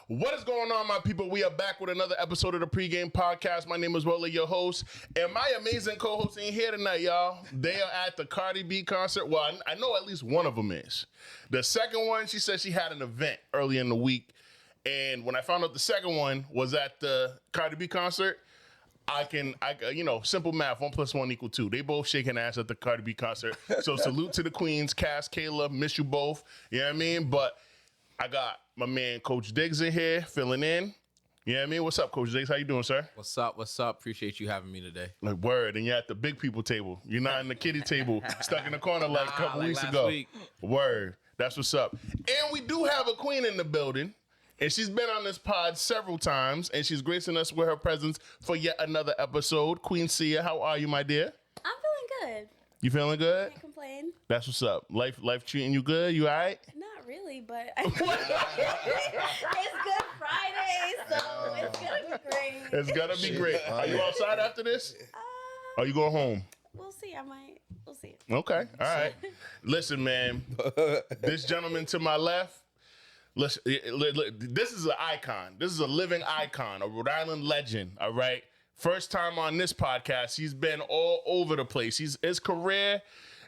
What is going on, my people? We are back with another episode of the Pregame Podcast. My name is Roller, your host, and my amazing co-host ain't here tonight, y'all. They are at the Cardi B concert. Well, I know at least one of them is. The second one, she said she had an event early in the week, and when I found out the second one was at the Cardi B concert, I simple math, 1 + 1 = 2. They both shaking ass at the Cardi B concert. So salute to the queens, Cass, Kayla, miss you both. You know what I mean? But I got my man Coach Diggs in here filling in. You know what I mean? What's up, Coach Diggs? How you doing, sir? What's up? Appreciate you having me today. Like, word. And you're at the big people table. You're not in the kiddie table, stuck in the corner like a couple weeks ago. Word. That's what's up. And we do have a queen in the building. And she's been on this pod several times, and she's gracing us with her presence for yet another episode. Queen Sia, how are you, my dear? I'm feeling good. You feeling good? Can't complain. That's what's up. Life treating you good? You all right? Not really, but it's Good Friday, so it's gonna be great. It's gonna be great. Are you outside after this? Are you going home? We'll see. We'll see. Okay. All right. Listen, man. This gentleman to my left. Listen, this is an icon. This is a living icon, a Rhode Island legend, all right? First time on this podcast. He's been all over the place. His career,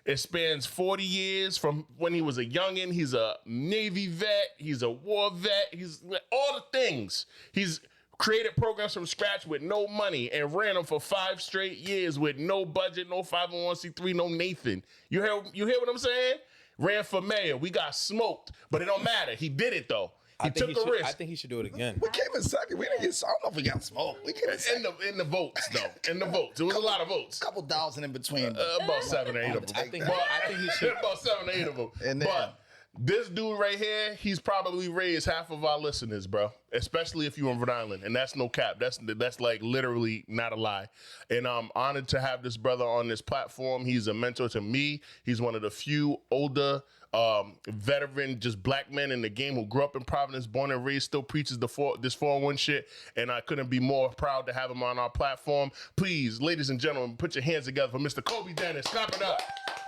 it spans 40 years from when he was a youngin'. He's a Navy vet. He's a war vet. He's all the things. He's created programs from scratch with no money and ran them for 5 straight years with no budget, no 501c3, no Nathan. You hear what I'm saying? Ran for mayor. We got smoked, but it don't matter. He did it though. He took a risk. I think he should do it again. We came in second. We didn't get. I don't know if we got smoked. We came in second. In the votes though. In the votes, it was a lot of votes. A couple thousand in between. About 7 or 8 of them. I think he should. About 7 or 8 of them. And then, but this dude right here, he's probably raised half of our listeners, bro. Especially if you're in Rhode Island, and that's no cap. That's like literally not a lie. And I'm honored to have this brother on this platform. He's a mentor to me. He's one of the few older veteran, just black men in the game who grew up in Providence, born and raised, still preaches this 401 shit. And I couldn't be more proud to have him on our platform. Please, ladies and gentlemen, put your hands together for Mr. Kobi Dennis. Clap it up.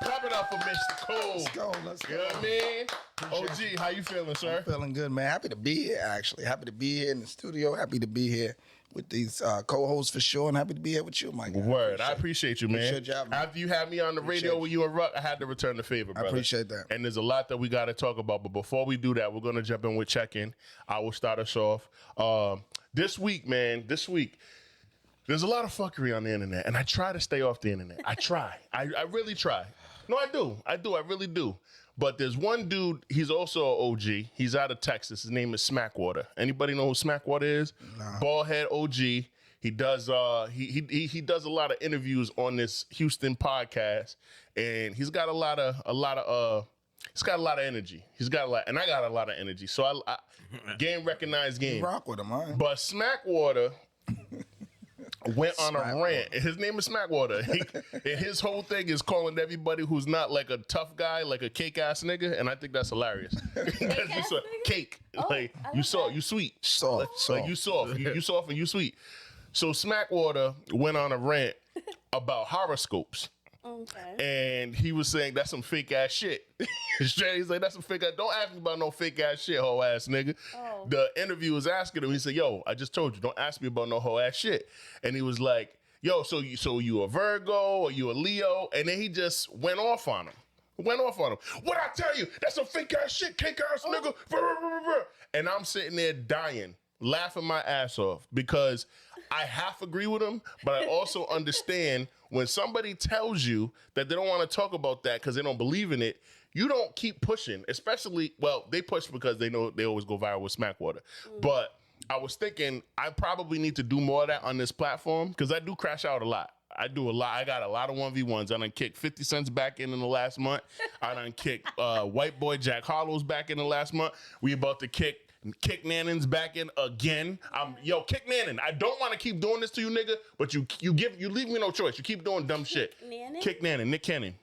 Clap it up for Mr. Cole. Let's go. You know what I mean? OG, how you feeling, sir? I'm feeling good, man. Happy to be here, actually. Happy to be here in the studio. Happy to be here with these co-hosts for sure, and happy to be here with you, my guy. Word. I appreciate you, man. Appreciate you having me. After you had me on the radio with you and Ruck, I had to return the favor, brother. I appreciate that. And there's a lot that we got to talk about, but before we do that, we're going to jump in with check-in. I will start us off. This week, there's a lot of fuckery on the internet, and I try to stay off the internet. I try. I really try. No, I do. I really do. But there's one dude, he's also an OG. He's out of Texas. His name is Smackwater. Anybody know who Smackwater is? Nah. Baldhead OG. He does he does a lot of interviews on this Houston podcast, and he's got a lot of energy. He's got a lot, and I got a lot of energy. So I game recognized game. You rock with him, man. But Smackwater went on a rant. His name is Smackwater. And his whole thing is calling everybody who's not like a tough guy, like a cake ass nigga, and I think that's hilarious. Cake. Like you sweet. Soft. Like you soft. You soft and you sweet. So Smackwater went on a rant about horoscopes. Okay. And he was saying that's some fake ass shit. He's like, that's some fake ass. Don't ask me about no fake ass shit, hoe ass nigga. Oh. The interview was asking him. He said, "Yo, I just told you, don't ask me about no hoe ass shit." And he was like, "Yo, so you a Virgo or you a Leo?" And then he just went off on him. What I tell you? That's some fake ass shit, cake ass nigga. And I'm sitting there dying, laughing my ass off because I half agree with him, but I also understand when somebody tells you that they don't want to talk about that because they don't believe in it, you don't keep pushing, especially, well, they push because they know they always go viral with Smackwater. But I was thinking I probably need to do more of that on this platform because I do crash out a lot. I do a lot. I got a lot of 1v1s. I done kicked 50 Cents back in the last month. I done kicked White Boy Jack Harlow's back in the last month. We about to kick Nannon's back in again. Kick Nannon. I don't want to keep doing this to you, nigga, but you leave me no choice. You keep doing dumb shit. Nannon? Kick Nannon, Nick Cannon.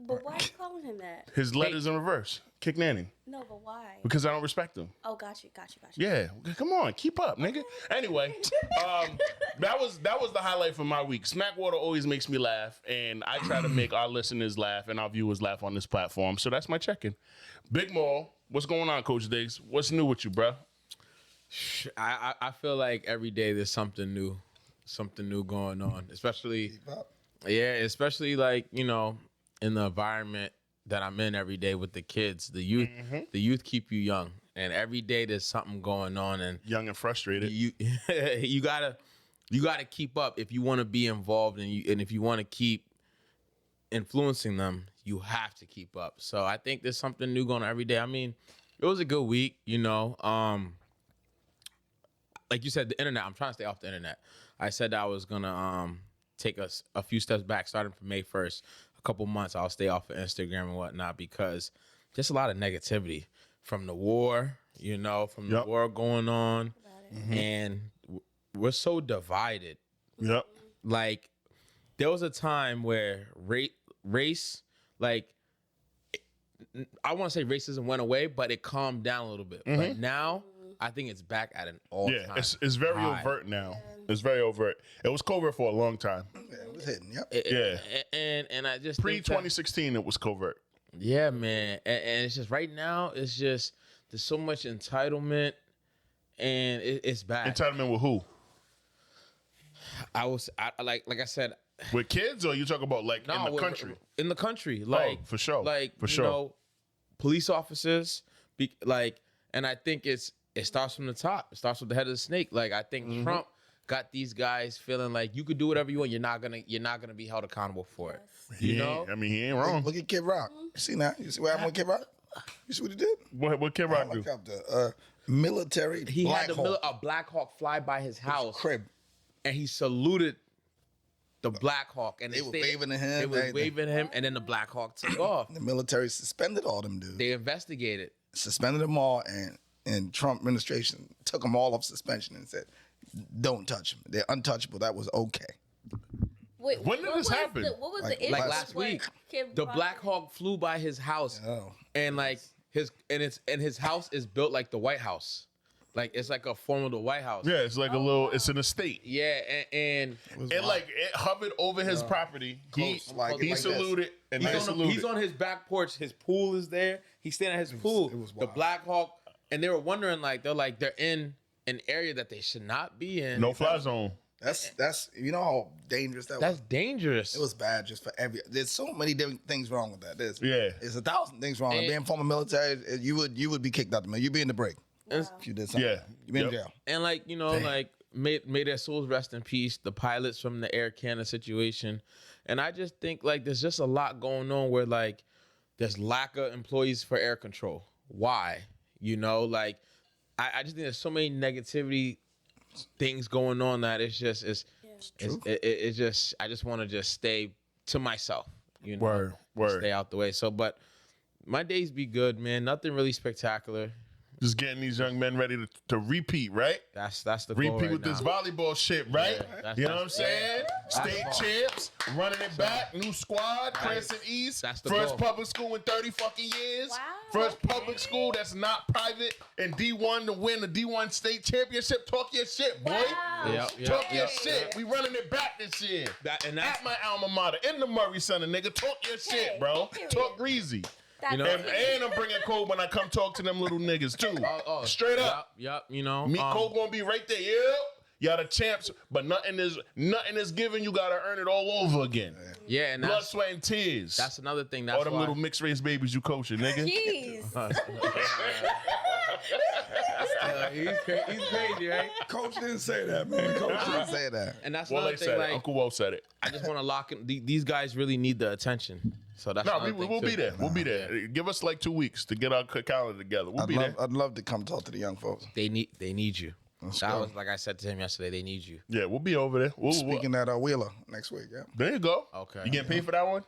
But why are you calling him that? His letters in reverse. Kick Nannon. No, but why? Because I don't respect him. Oh, got you. Yeah, come on, keep up, nigga. Anyway, that was the highlight for my week. Smackwater always makes me laugh, and I try to make our listeners laugh and our viewers laugh on this platform. So that's my check-in. Big Maul, what's going on, Coach Diggs? What's new with you, bro? I feel like every day there's something new going on, especially especially like, you know, in the environment that I'm in every day with the kids, the youth. The youth keep you young, and every day there's something going on, and Young and frustrated. you gotta keep up if you want to be involved, and if you want to keep influencing them, you have to keep up. So I think there's something new going on every day. I mean, it was a good week, you know. Like you said, the internet. I'm trying to stay off the internet. I said that I was gonna take us a few steps back, starting from May 1st. A couple months, I'll stay off of Instagram and whatnot, because just a lot of negativity from the war, you know, from the war going on, and we're so divided. Yep. Like, there was a time where race, like, I want to say racism went away, but it calmed down a little bit. But now, I think it's back at an all-time it's very high. overt now. It's very overt. It was covert for a long time. Yeah, it was hitting. Yep. And I just Pre think that- 2016, it was covert. Yeah, man. And it's just right now, it's just there's so much entitlement, and it's bad. Entitlement with who? Like I said, With kids, or you talk about like in the country? In the country, like for sure. like For you sure. know, police officers, and I think it starts from the top. It starts with the head of the snake. Like, I think Trump got these guys feeling like you could do whatever you want. You're not gonna be held accountable for it. You know? I mean, he ain't wrong. Look at Kid Rock. You see that? You see what happened with Kid Rock? You see what he did? What Kid Rock do? Look up the military. He Black had Hawk a Black Hawk fly by his house, crib. and he saluted the Black Hawk, and They were waving at him, They were everything. waving him, and then the Black Hawk took off. The military suspended all them dudes. They investigated. Suspended them all, and Trump administration took them all off suspension and said, "Don't touch them. They're untouchable." That was okay. Wait, When did what this was happen? What was Like- the issue? Like Last last with week, Kid the Rock? Black Hawk flew by his house, Oh. and like his house is built like the White House, like it's like a form of the White House. Yeah, it's like a little. It's an estate. Yeah, and It like it hovered over his property. Close, like- He like this. saluted, and they he's saluted. on his back porch. His pool is there. He's standing at his pool. it was the wild. Black Hawk, and they were wondering they're in an area that they should not be in. No fly zone. That's you know how dangerous that That's was. dangerous. It was bad just for There's so many different things wrong with that. There's 1,000 things wrong. And- Being former military, you would be kicked out the military. You'd be in the break And- if you did something. Yeah. You'd be in Yep. jail. And like, you know, like may their souls rest in peace. The pilots from the Air Canada situation, and I just think like there's just a lot going on where like there's lack of employees for air control. Why? You know, like I just think there's so many negativity things going on that it's just I just want to just stay to myself. You know, Word. stay out the way. So, but my days be good, man. Nothing really spectacular. Just getting these young men ready to repeat, right? That's the goal Repeat right with this now. volleyball shit, right? Yeah, You know what I'm saying? State That's- champs, running it back, new squad, Crescent East. that's the First goal. public school in 30 fucking years. Wow, First okay. public school that's not private in D1 to win the D1 state championship. Talk your shit, boy. Wow. Yep. Talk your Yep. shit. We running it back this year. That's At my alma mater, in the Murray Center, nigga. Talk your shit, bro. Period. Talk greasy. That's know- And I'm bringing Cole when I come talk to them little niggas, too. Straight up. Yep. You know, Me, Cole gonna be right there. Yep. Y'all the champs, but nothing is given. You gotta earn it all over again. yeah, and Blood, that's sweat, and tears. another thing. That's all them why, little mixed race babies you coaching, nigga. Jeez. he's crazy, right? Coach didn't say that, man. Coach didn't say that. And that's Well, another they thing. said Like, it. Uncle Will said it. I just want to lock in. These guys really need the attention. So that's No, another thing we'll too. be there. We'll be there. Give us like 2 weeks to get our calendar together. We'll be there. I'd love to come talk to the young folks. They need you. That go. was like I said to him yesterday. They need you. Yeah, we'll be over there. Speaking at Wheeler next week, yeah. There you go. Okay. You getting paid for that one?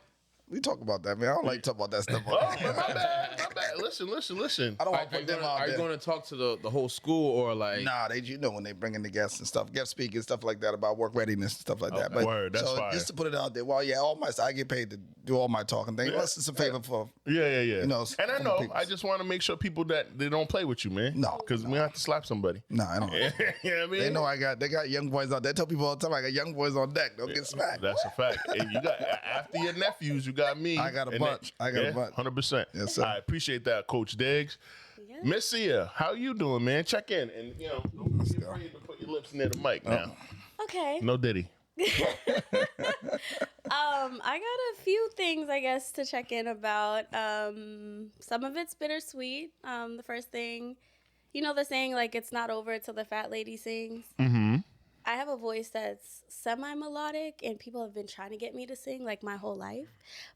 We talk about that, man. I don't like to talk about that stuff. Oh, my bad. Listen. I don't Are want to put them out you there. going to talk to the whole school or like? Nah, you know when they bring in the guests and stuff, guest speakers, stuff like that about work readiness and stuff like that. But Word, that's so fire. just to put it out there, I get paid to do all my talking things. Unless it's a favor for Yeah. You know, and I some know. people- I just want to make sure people that they don't play with you, man. No, because we have to slap somebody. no, I don't. You know what I mean? They know they got young boys out there. I tell people all the time I got young boys on deck. Don't get smacked. That's a fact. And you got after your nephews, you got me. I got a And bunch. I got a bunch. 100%. Yes, sir. I appreciate that. appreciate that, Coach Diggs. Yeah. Miss Sia, how you doing, man? Check in, and don't be afraid to put your lips near the mic now. Okay. No Diddy. I got a few things, I guess, to check in about. Some of it's bittersweet. The first thing, they're saying like it's not over till the fat lady sings. Mm-hmm. I have a voice that's semi-melodic, and people have been trying to get me to sing like my whole life.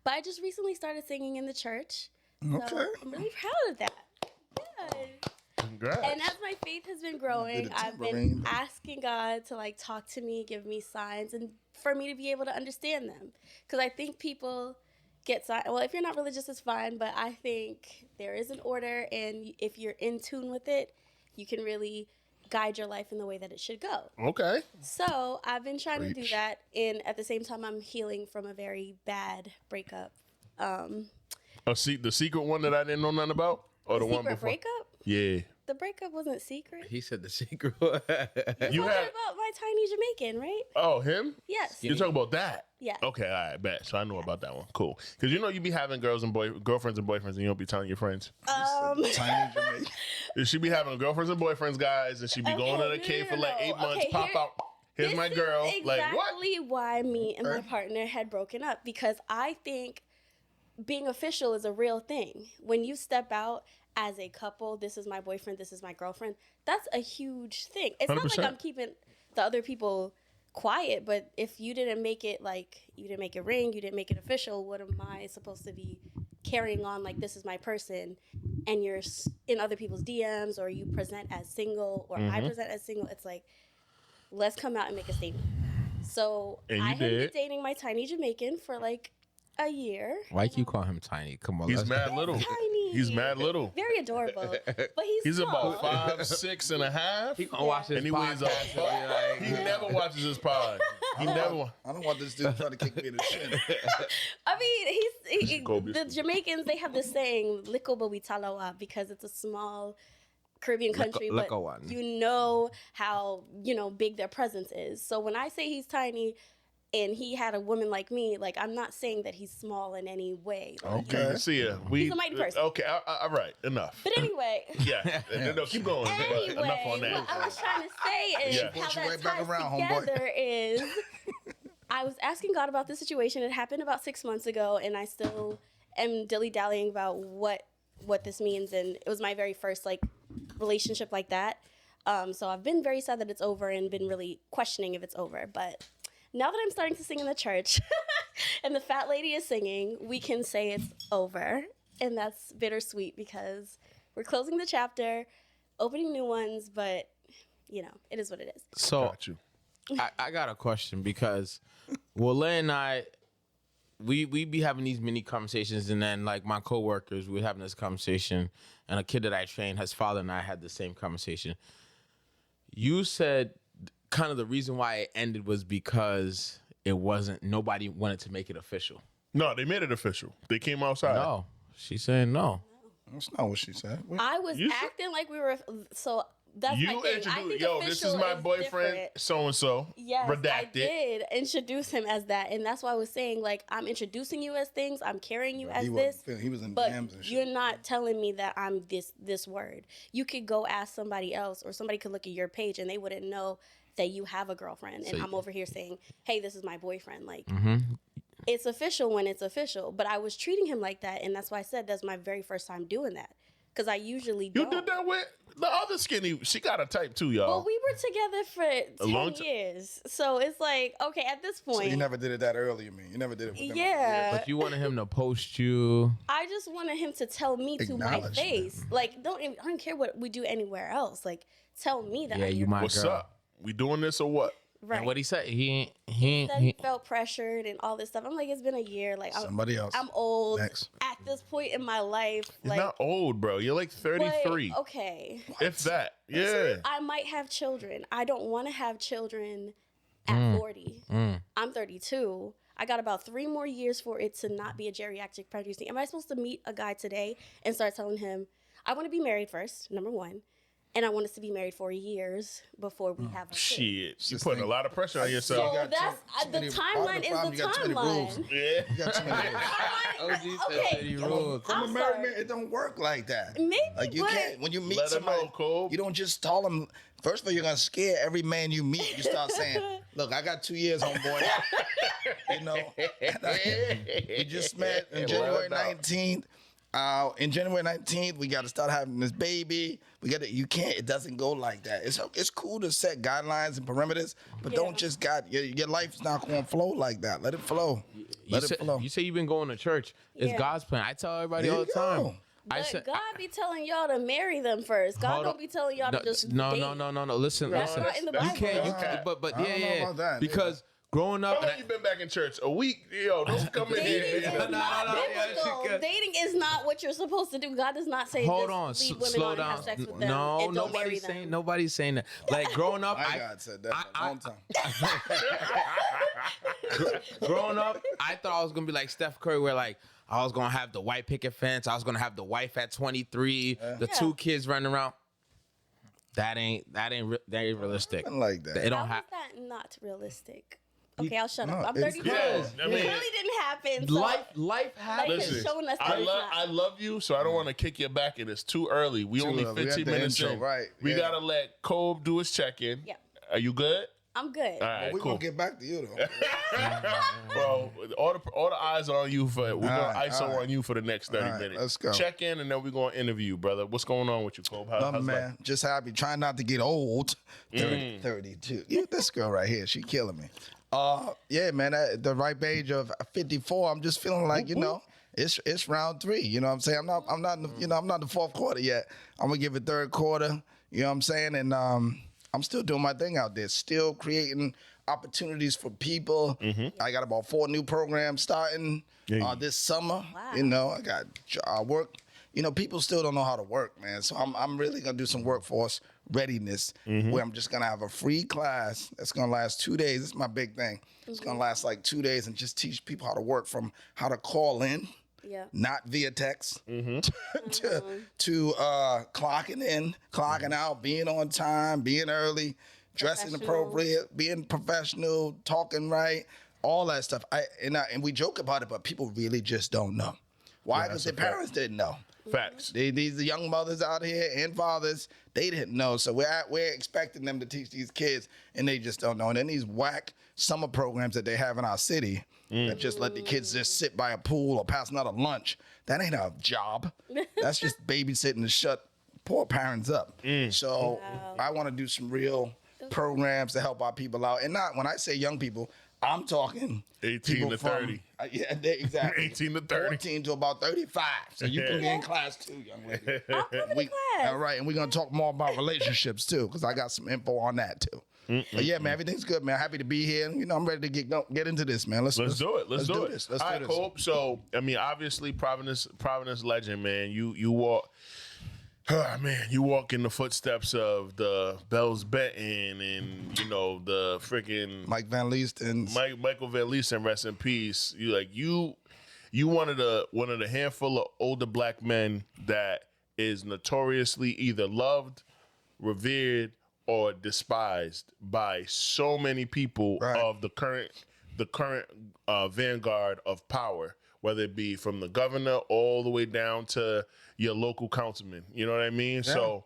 But I just recently started singing in the church. Okay. So I'm really proud of that. Yeah. Congrats. And as my faith has been growing, I've been asking God to like talk to me, give me signs, and for me to be able to understand them. Because I think people get signs. Well, if you're not religious, it's fine. But I think there is an order, and if you're in tune with it, you can really guide your life in the way that it should go. Okay. So I've been trying to do that, and at the same time, I'm healing from a very bad breakup. The secret one that I didn't know nothing about, or the one Secret before? breakup? Yeah. The breakup wasn't secret. He said the secret. You Talking had about my tiny Jamaican, right? him? Yes. You talking about that? Yeah. Okay, all right, bet. So I know about that one. Cool. Because you be having girlfriends and boyfriends, and you don't be telling your friends. Tiny Jamaican. She be having girlfriends and boyfriends, guys, and she be going to the cave for like 8 months. Okay, pop out. Here's my girl. This is Like what? exactly why me and my partner had broken up, because I think being official is a real thing. When you step out as a couple, this is my boyfriend, this is my girlfriend, that's a huge thing. It's not 100%. like I'm keeping the other people quiet, but if you didn't make it ring, you didn't make it official, what am I supposed to be carrying on like this is my person, and you're in other people's DMs, or you present as single, or I present as single? It's like, let's come out and make a statement. So And you I had been did. dating my tiny Jamaican for like a year. Why you call him tiny? Come on. He's let's- mad little. Tiny. He's mad little. Very adorable. But He's small. about 5'6" and a half. He gonna watch his And he weighs podcast and be like, He never watches his pod. He never. I don't want this dude trying to kick me in the shin. I mean, Kobe. the Jamaicans, they have this saying, "Liko bawi talawa," because it's a small Caribbean country, but Liko one. you know how big their presence is. So when I say he's tiny, and he had a woman like me, like I'm not saying that he's small in any way. Like, Okay. See ya. He's a mighty person. Okay. All right. Enough. But anyway. Yeah. No, keep going. but Anyway, enough on that. what I was trying to say is Yeah. how Push you that right back ties around, homeboy. together is I was asking God about this situation. It happened about 6 months ago, and I still am dilly-dallying about what this means. And it was my very first relationship like that. So I've been very sad that it's over, and been really questioning if it's over. But now that I'm starting to sing in the church and the fat lady is singing, we can say it's over. And that's bittersweet, because we're closing the chapter, opening new ones, but it is what it is. So Got you. I got a question, because Wale and I, we be having these mini conversations, and then like my coworkers, we're having this conversation, and a kid that I trained, his father and I had the same conversation. You said kind of the reason why it ended was because nobody wanted to make it official. No, they made it official. They came outside. No, she's saying no. That's not what she said. I was You acting like we were, so that's You my thing. I introduced, think yo, this is official my boyfriend, different. so and so. Yes, redacted. I did introduce him as that, and that's why I was saying I'm introducing you as things, I'm carrying you as He this, he was in but DMs and shit. you're not telling me that I'm this word. You could go ask somebody else, or somebody could look at your page and they wouldn't know that you have a girlfriend, and I'm over here saying, "Hey, this is my boyfriend." It's official when it's official, but I was treating him like that, and that's why I said that's my very first time doing that, because I usually You don't. did that with the other skinny. She got a type too, y'all. Well, we were together for long 10 years, so it's like, okay, at this So point, you never did it that early, you mean? You never did it with them. yeah. But you wanted him to post you. I just wanted him to tell me to my Acknowledge face. Like, I don't care what we do anywhere else. Like, tell me that. Yeah, I'm you your my What's girl. up? We doing this or what? right. And what he said, he Said he felt pressured and all this stuff. I'm like, it's been a year. Like, Somebody else. I'm old Next. at this point in my life. You're Like, not old, bro. You're like 33. but, okay, If that. Yeah. I might have children. I don't want to have children at 40. I'm 32. I got about 3 more years for it to not be a geriatric pregnancy. Am I supposed to meet a guy today and start telling him, I want to be married first, number one. and I want us to be married for years before we have a kid. Shit, you Just putting think- a lot of pressure on yourself. So that's the timeline is the timeline. Yeah. You got too many rules. OG said Okay. 30 rules. From a I'm married sorry. man, it don't work like that. Maybe, Like you but- can't when you meet Let 'em somebody. know, Cole. You don't just tell them. First of all, you're gonna scare every man you meet. You start saying, "Look, I got 2 years, homeboy." You know, we just met on January 19th. In January 19th, we got to start having this baby. We got to. You can't. It doesn't go like that. It's cool to set guidelines and perimeters, but Yeah. don't just your life's not going to flow like that. Let it flow. Let it flow. You say you've been going to church. It's Yeah. God's plan. I tell everybody There all you the time. go. I But said, God be telling y'all to marry them first. God Hold don't on. be telling y'all to just no. Listen. Listen. That's not in the You Bible. can't. You That's can't. cap. But I don't know about that, because growing up, How and long you been back in church? A week? Yo, don't come in Dating here. is No, not no, yeah, biblical. she could- Dating is not what you're supposed to do. God does not say hold just on, lead women slow on and down. have sex with them No, and don't marry nobody's them. saying. Nobody's saying that. Like growing up, My God said that for a long time. growing up, I thought I was gonna be like Steph Curry, where like I was gonna have the white picket fence. I was gonna have the wife at 23, the Yeah. 2 kids running around. That ain't realistic. Nothing like that. It How don't is have. that not realistic? Okay, I'll shut no, up. I'm it's- 34. Yeah, I It mean- really didn't happen. So Life life happens. has Listen, shown us that I it's not. love you, so I don't want to kick your back, and it's too early. We Too only early. We had 15 the minutes intro, in. right, We yeah. gotta let Kobe do his check-in. Yeah. Are you good? I'm good. All right, We're cool. gonna get back to you though. Bro, all the eyes are on you for. We're All gonna right, ISO all right. on you for the next 30 All right, minutes. let's go. Check in, and then we're gonna interview you, brother. What's going on with you, Kobe? Nothing, how's man. life? Just happy. Trying not to get old. 32. Yeah, this girl right here, she killing me. Yeah, man. At the ripe age of 54, I'm just feeling like, it's round 3. You know what I'm saying? I'm not in the fourth quarter yet. I'm gonna give it third quarter. You know what I'm saying? And I'm still doing my thing out there, still creating opportunities for people. I got about 4 new programs starting this summer. Wow. You know, I got work. You know, people still don't know how to work, man. So I'm really gonna do some workforce readiness where I'm just gonna have a free class that's gonna last 2 days. This is my big thing. It's gonna last like 2 days and just teach people how to work, from how to call in, Yeah. not via text, to clocking in, clocking out, being on time, being early, dressing Professional. appropriate, being professional, talking right, all that stuff. And we joke about it, but people really just don't know. Why? Because that's their a fact. parents didn't know. Facts. These young mothers out here and fathers, they didn't know. So we're expecting them to teach these kids, and they just don't know. And then these whack summer programs that they have in our city that just let the kids just sit by a pool or passing out a lunch, that ain't a job. That's just babysitting to shut poor parents up. So I want to do some real programs to help our people out. And not, when I say young people, I'm talking 18 people to from- 30. Yeah, exactly. 18 to 30. 14 to about 35. So you can be in class too, young lady. I'm coming to class. All right, and we're gonna talk more about relationships too, because I got some info on that too. But yeah, man, everything's good, man. Happy to be here. You know, I'm ready to get into this, man. Let's do it. Let's do it. this. Let's All do right, this. Kobe. So, I mean, obviously, Providence legend, man. You walk. Man, you walk in the footsteps of the Bells Benton and the freaking Mike Van Leesten. Michael Van Leesten, rest in peace. You one of the handful of older black men that is notoriously either loved, revered, or despised by so many people Right. of the current vanguard of power, whether it be from the governor all the way down to your local councilman. You know what I mean? Yeah. So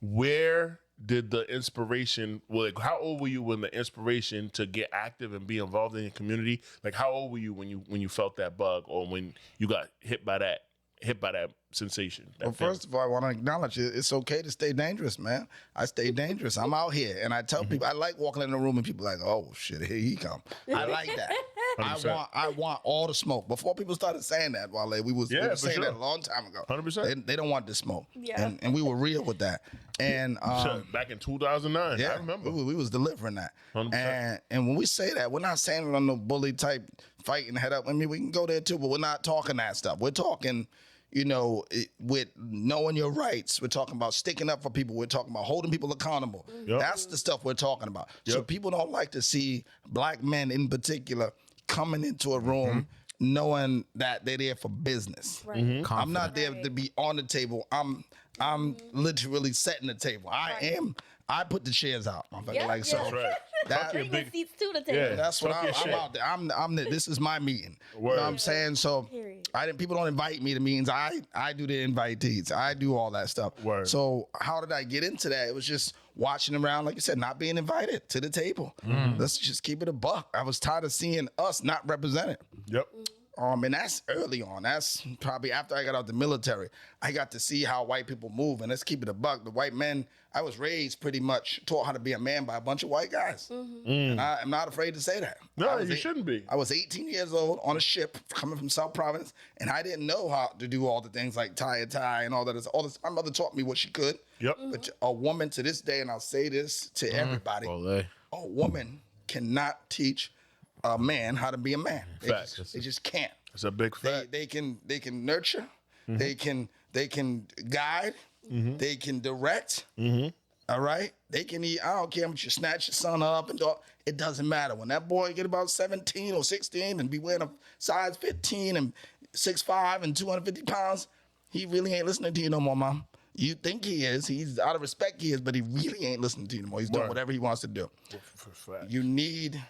where did the inspiration, how old were you when the inspiration to get active and be involved in your community? Like, how old were you when you felt that bug, or when you got hit by that sensation? Well, first of all, I want to acknowledge it's okay to stay dangerous, man. I stay dangerous. I'm out here, and I tell people I like walking in the room and people like, oh shit, here he come. I like that. 100%. I want all the smoke. Before people started saying that, Wale, we was Yeah, for saying sure. that a long time ago. 100%. They don't want the smoke. Yeah. And we were real with that. And Back in 2009, yeah, I remember. we was delivering that. 100%. And when we say that, we're not saying it on no bully type fighting head up. I mean, we can go there too, but we're not talking that stuff. We're talking, with knowing your rights. We're talking about sticking up for people. We're talking about holding people accountable. Yep. That's the stuff we're talking about. So Yep. people don't like to see black men in particular coming into a room knowing that they're there for business. Right. I'm not there to be on the table. I'm literally setting the table. I put the chairs out. Yeah, So yeah. Right. that, Bring the seats to the table. Yeah. that's what Talk your I'm shit. out there. This is my meeting. You know Word. what I'm saying? So Period. people don't invite me to meetings. I do the invitees. I do all that stuff. Word. So how did I get into that? It was just watching around, like you said, not being invited to the table. Let's just keep it a buck. I was tired of seeing us not represented. Yep. And that's early on. That's probably after I got out the military. I got to see how white people move. And let's keep it a buck. The white men, I was raised pretty much taught how to be a man by a bunch of white guys. And I'm not afraid to say that. No, you shouldn't be. I was 18 years old on a ship coming from South Province, and I didn't know how to do all the things like tie a tie and all that. All this. My mother taught me what she could. Yep. But a woman to this day, and I'll say this to everybody, Ole. a woman cannot teach a man how to be a man. Facts. They just can't. It's a big fact. They can nurture, they can guide, they can direct. All right, they can eat. I don't care if you snatch your son up and do, it doesn't matter. When that boy get about 17 or 16 and be wearing a size 15 and 6'5" and 250 pounds, he really ain't listening to you no more, mom. You think he is? He's out of respect. He is, but he really ain't listening to you no more. He's doing Right. whatever he wants to do. For fact. You need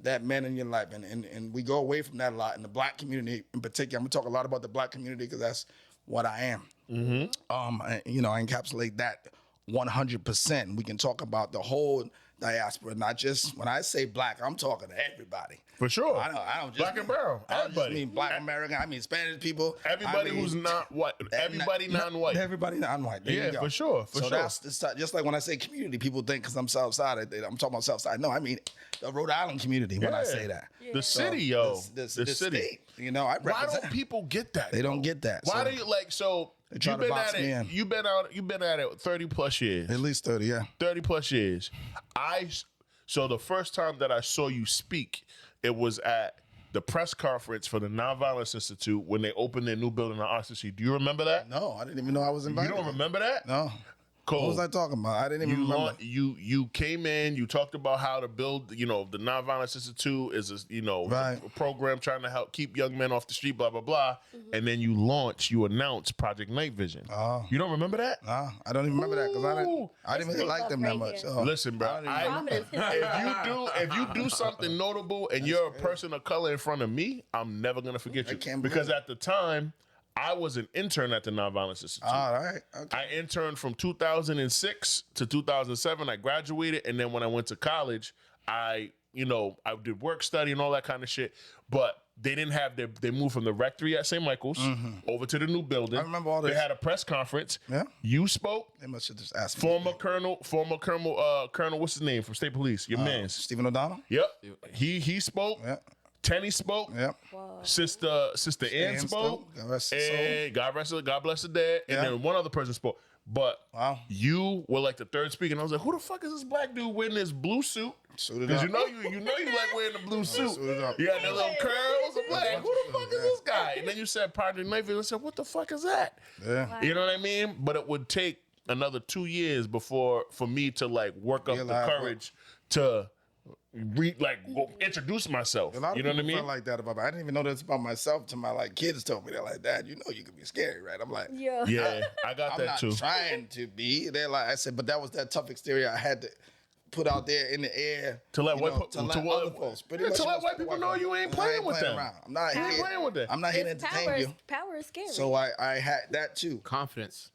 that man in your life, and we go away from that a lot in the black community in particular. I'm gonna talk a lot about the black community because that's what I am. I encapsulate that 100%. We can talk about the whole diaspora, not just when I say black. I'm talking to everybody. For sure. I don't just Black and brown. I don't just Everybody. mean black American. I mean Spanish people. Everybody I mean, who's not white. Everybody non-white. Everybody non-white. There Yeah, you go. for sure, for so sure. that's just like when I say community, people think because I'm South Side, I'm talking about South Side. No, I mean the Rhode Island community when I Yeah. say that. The city, yo. The the city. state. I Why represent. don't people get that? They don't get that. Why so do you like so try you've to been box at me it. in. You've been at it 30 plus years. At least 30, yeah. 30 plus years. So the first time that I saw you speak, it was at the press conference for the Nonviolence Institute when they opened their new building in RCC. Do you remember that? No, I didn't even know I was You invited. don't remember that? No. Cool. What was I talking about? I didn't even remember. You came in, you talked about how to build, the Nonviolence Institute is Right. a program trying to help keep young men off the street, blah, blah, blah. And then you announced Project Night Vision. Oh. You don't remember that? Nah, I don't even remember that because I didn't really That's like them that right much. here. So. Listen, bro. Providence. If you do something notable and you're a person of color in front of me, I'm never gonna forget you. can't Because believe at the time, I was an intern at the Nonviolence Institute. All right. Okay. I interned from 2006 to 2007. I graduated, and then when I went to college, I did work study and all that kind of shit. But they didn't have they moved from the rectory at St. Michael's over to the new building. I remember all this. They had a press conference. Yeah. You spoke. They must have just asked me. Former Colonel, what's his name from State Police? Your man's. Stephen O'Donnell? Yep. He spoke. Yeah. Tenny spoke. Yep. Sister Ann Ann spoke. spoke. God rest his soul. And God bless the dead. And Yeah. then one other person spoke. But Wow. you were like the third speaker, and I was like, "Who the fuck is this black dude wearing this blue suit?" Suited Because up. you like wearing the blue suit. Suited up. You got the little curls. I'm like, "Who the fuck is this guy?" And then you said Project Night Vision. I said, "What the fuck is that?" Yeah. You know what I mean? But it would take another 2 years for me to like work up the Realize what- courage to go introduce myself. A lot of You know what I people mean? felt like that about me. I didn't even know this about myself till my kids told me. They're like, "Dad, you know you could be scary, right?" I'm like, Yeah. Yeah, I got I'm that not too. trying to be. They're like, I said, but that was that tough exterior I had to put out there in the air To let you white know, po- to to let what- other folks. Pretty Yeah, much to let most white people know you ain't playing with them. around. I'm not You ain't here. playing with that. I'm not here to It's entertain you. Power is scary. So I had that too. Confidence.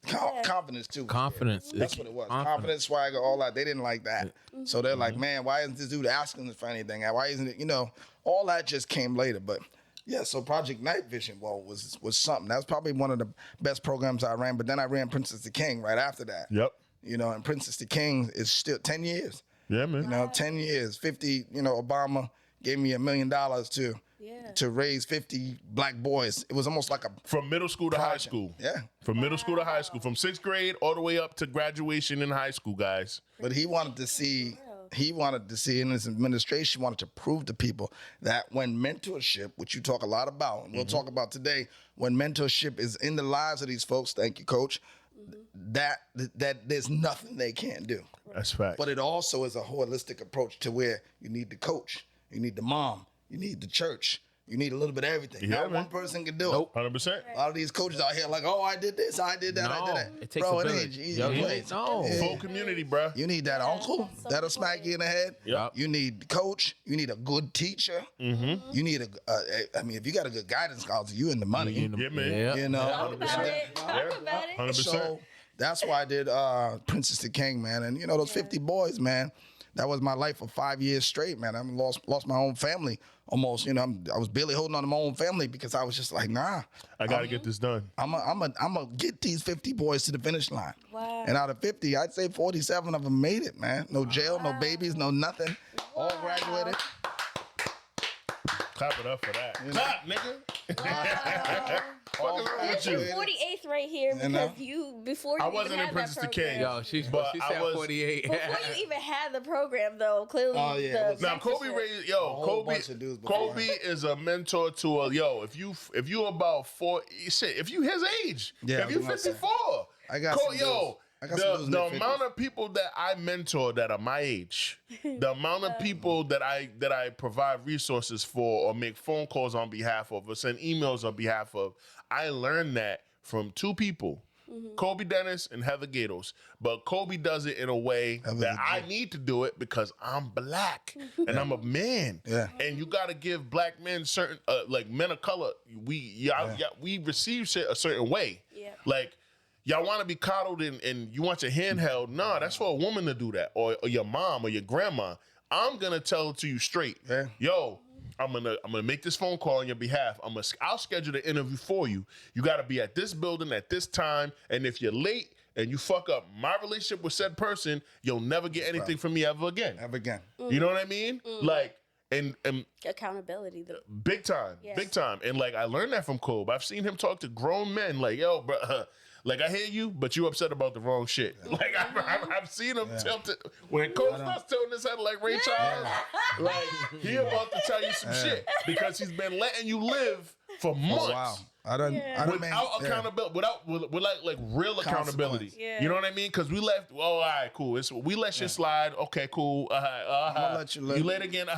Confidence too. Confidence. That's what it was. Confidence, swagger, all that. They didn't like that. So they're like, man, why isn't this dude asking us for anything? Why isn't it, all that just came later. But yeah, so Project Night Vision, was something. That was probably one of the best programs I ran. But then I ran Princess the King right after that. Yep. And Princess the King is still 10 years. Yeah, man. 10 years, 50, Obama gave me $1 million to raise 50 black boys. It was almost like a From middle school to high project. school. Yeah. From middle school to high school. From 6th grade all the way up to graduation in high school, guys. But he wanted to see, and his administration wanted to prove to people that when mentorship, which you talk a lot about, and we'll talk about today, when mentorship is in the lives of these folks, thank you, Coach, that there's nothing they can't do. That's fact. But it also is a holistic approach to where you need the coach, you need the mom, you need the church, You need a little bit of everything. Yeah, Not man. one person can do Nope. 100%. it. A lot of these coaches out here like, oh, I did this, I did that, I did that. It takes Bro, a it village. ain't- Yo, you- no. Full community, bro. You need that uncle that's so that'll smack you in the head. Yep. You need coach. You need a good teacher. Mm-hmm. You need I mean, if you got a good guidance counselor, you in the money. Yeah, man. Yeah. You know. Talk about it. Talk about it. 100%. So that's why I did Princess the King, man. And you know, those 50 boys, man, that was my life for 5 years straight, man. I lost my own family almost. You know, I was barely holding on to my own family because I was just like, nah. I got to get this done. I'm gonna get these 50 boys to the finish line. Wow. And out of 50, I'd say 47 of them made it, man. No jail, no babies, no nothing. All graduated. Clap it up for that. Clap, nigga. Wow. Fuck is wrong with This is you? 48th right here because know? before you I even wasn't in had that Princess the King. program. Yo, she But I said was- 48. Before you even had the program, though, clearly Oh, yeah, it the was- Now Kobe mentorship- raised whole bunch of dudes before Kobe is a mentor to a if you about 40 shit, if you his age, Yeah, if you I was gonna 54, I got some yo, dudes. I got some dudes in the their amount 50s. of people that I mentor that are my age, the amount of people that I provide resources for or make phone calls on behalf of or send emails on behalf of, I learned that from two people. Kobe Dennis and Heather Gatos. But Kobe does it in a way that I need to do it because I'm black and I'm a man. Yeah. And you got to give black men certain, like men of color, we receive shit a certain way. Yeah. Like, y'all want to be coddled and you want your hand held. Nah, that's for a woman to do that. Or your mom or your grandma. I'm going to tell it to you straight. Yeah. Yo, I'm gonna make this phone call on your behalf. I'll schedule the interview for you. You got to be at this building at this time. And if you're late and you fuck up my relationship with said person, you'll never get anything from me ever again. Ever again. You know what I mean? Like, and accountability. big time, Yeah. big time. And like, I learned that from Kobe. I've seen him talk to grown men like, yo, bro, like I hear you, but you upset about the wrong shit. Like I've seen him tilt it. When Kobe starts tilting his head like Ray Charles, like he about to tell you some shit because he's been letting you live for months. Oh, wow. I done Without accountability, with like real accountability. Yeah. You know what I mean? Because we left. Oh, all right, cool. We let shit slide. Okay, cool. I'm gonna let you live. You late again.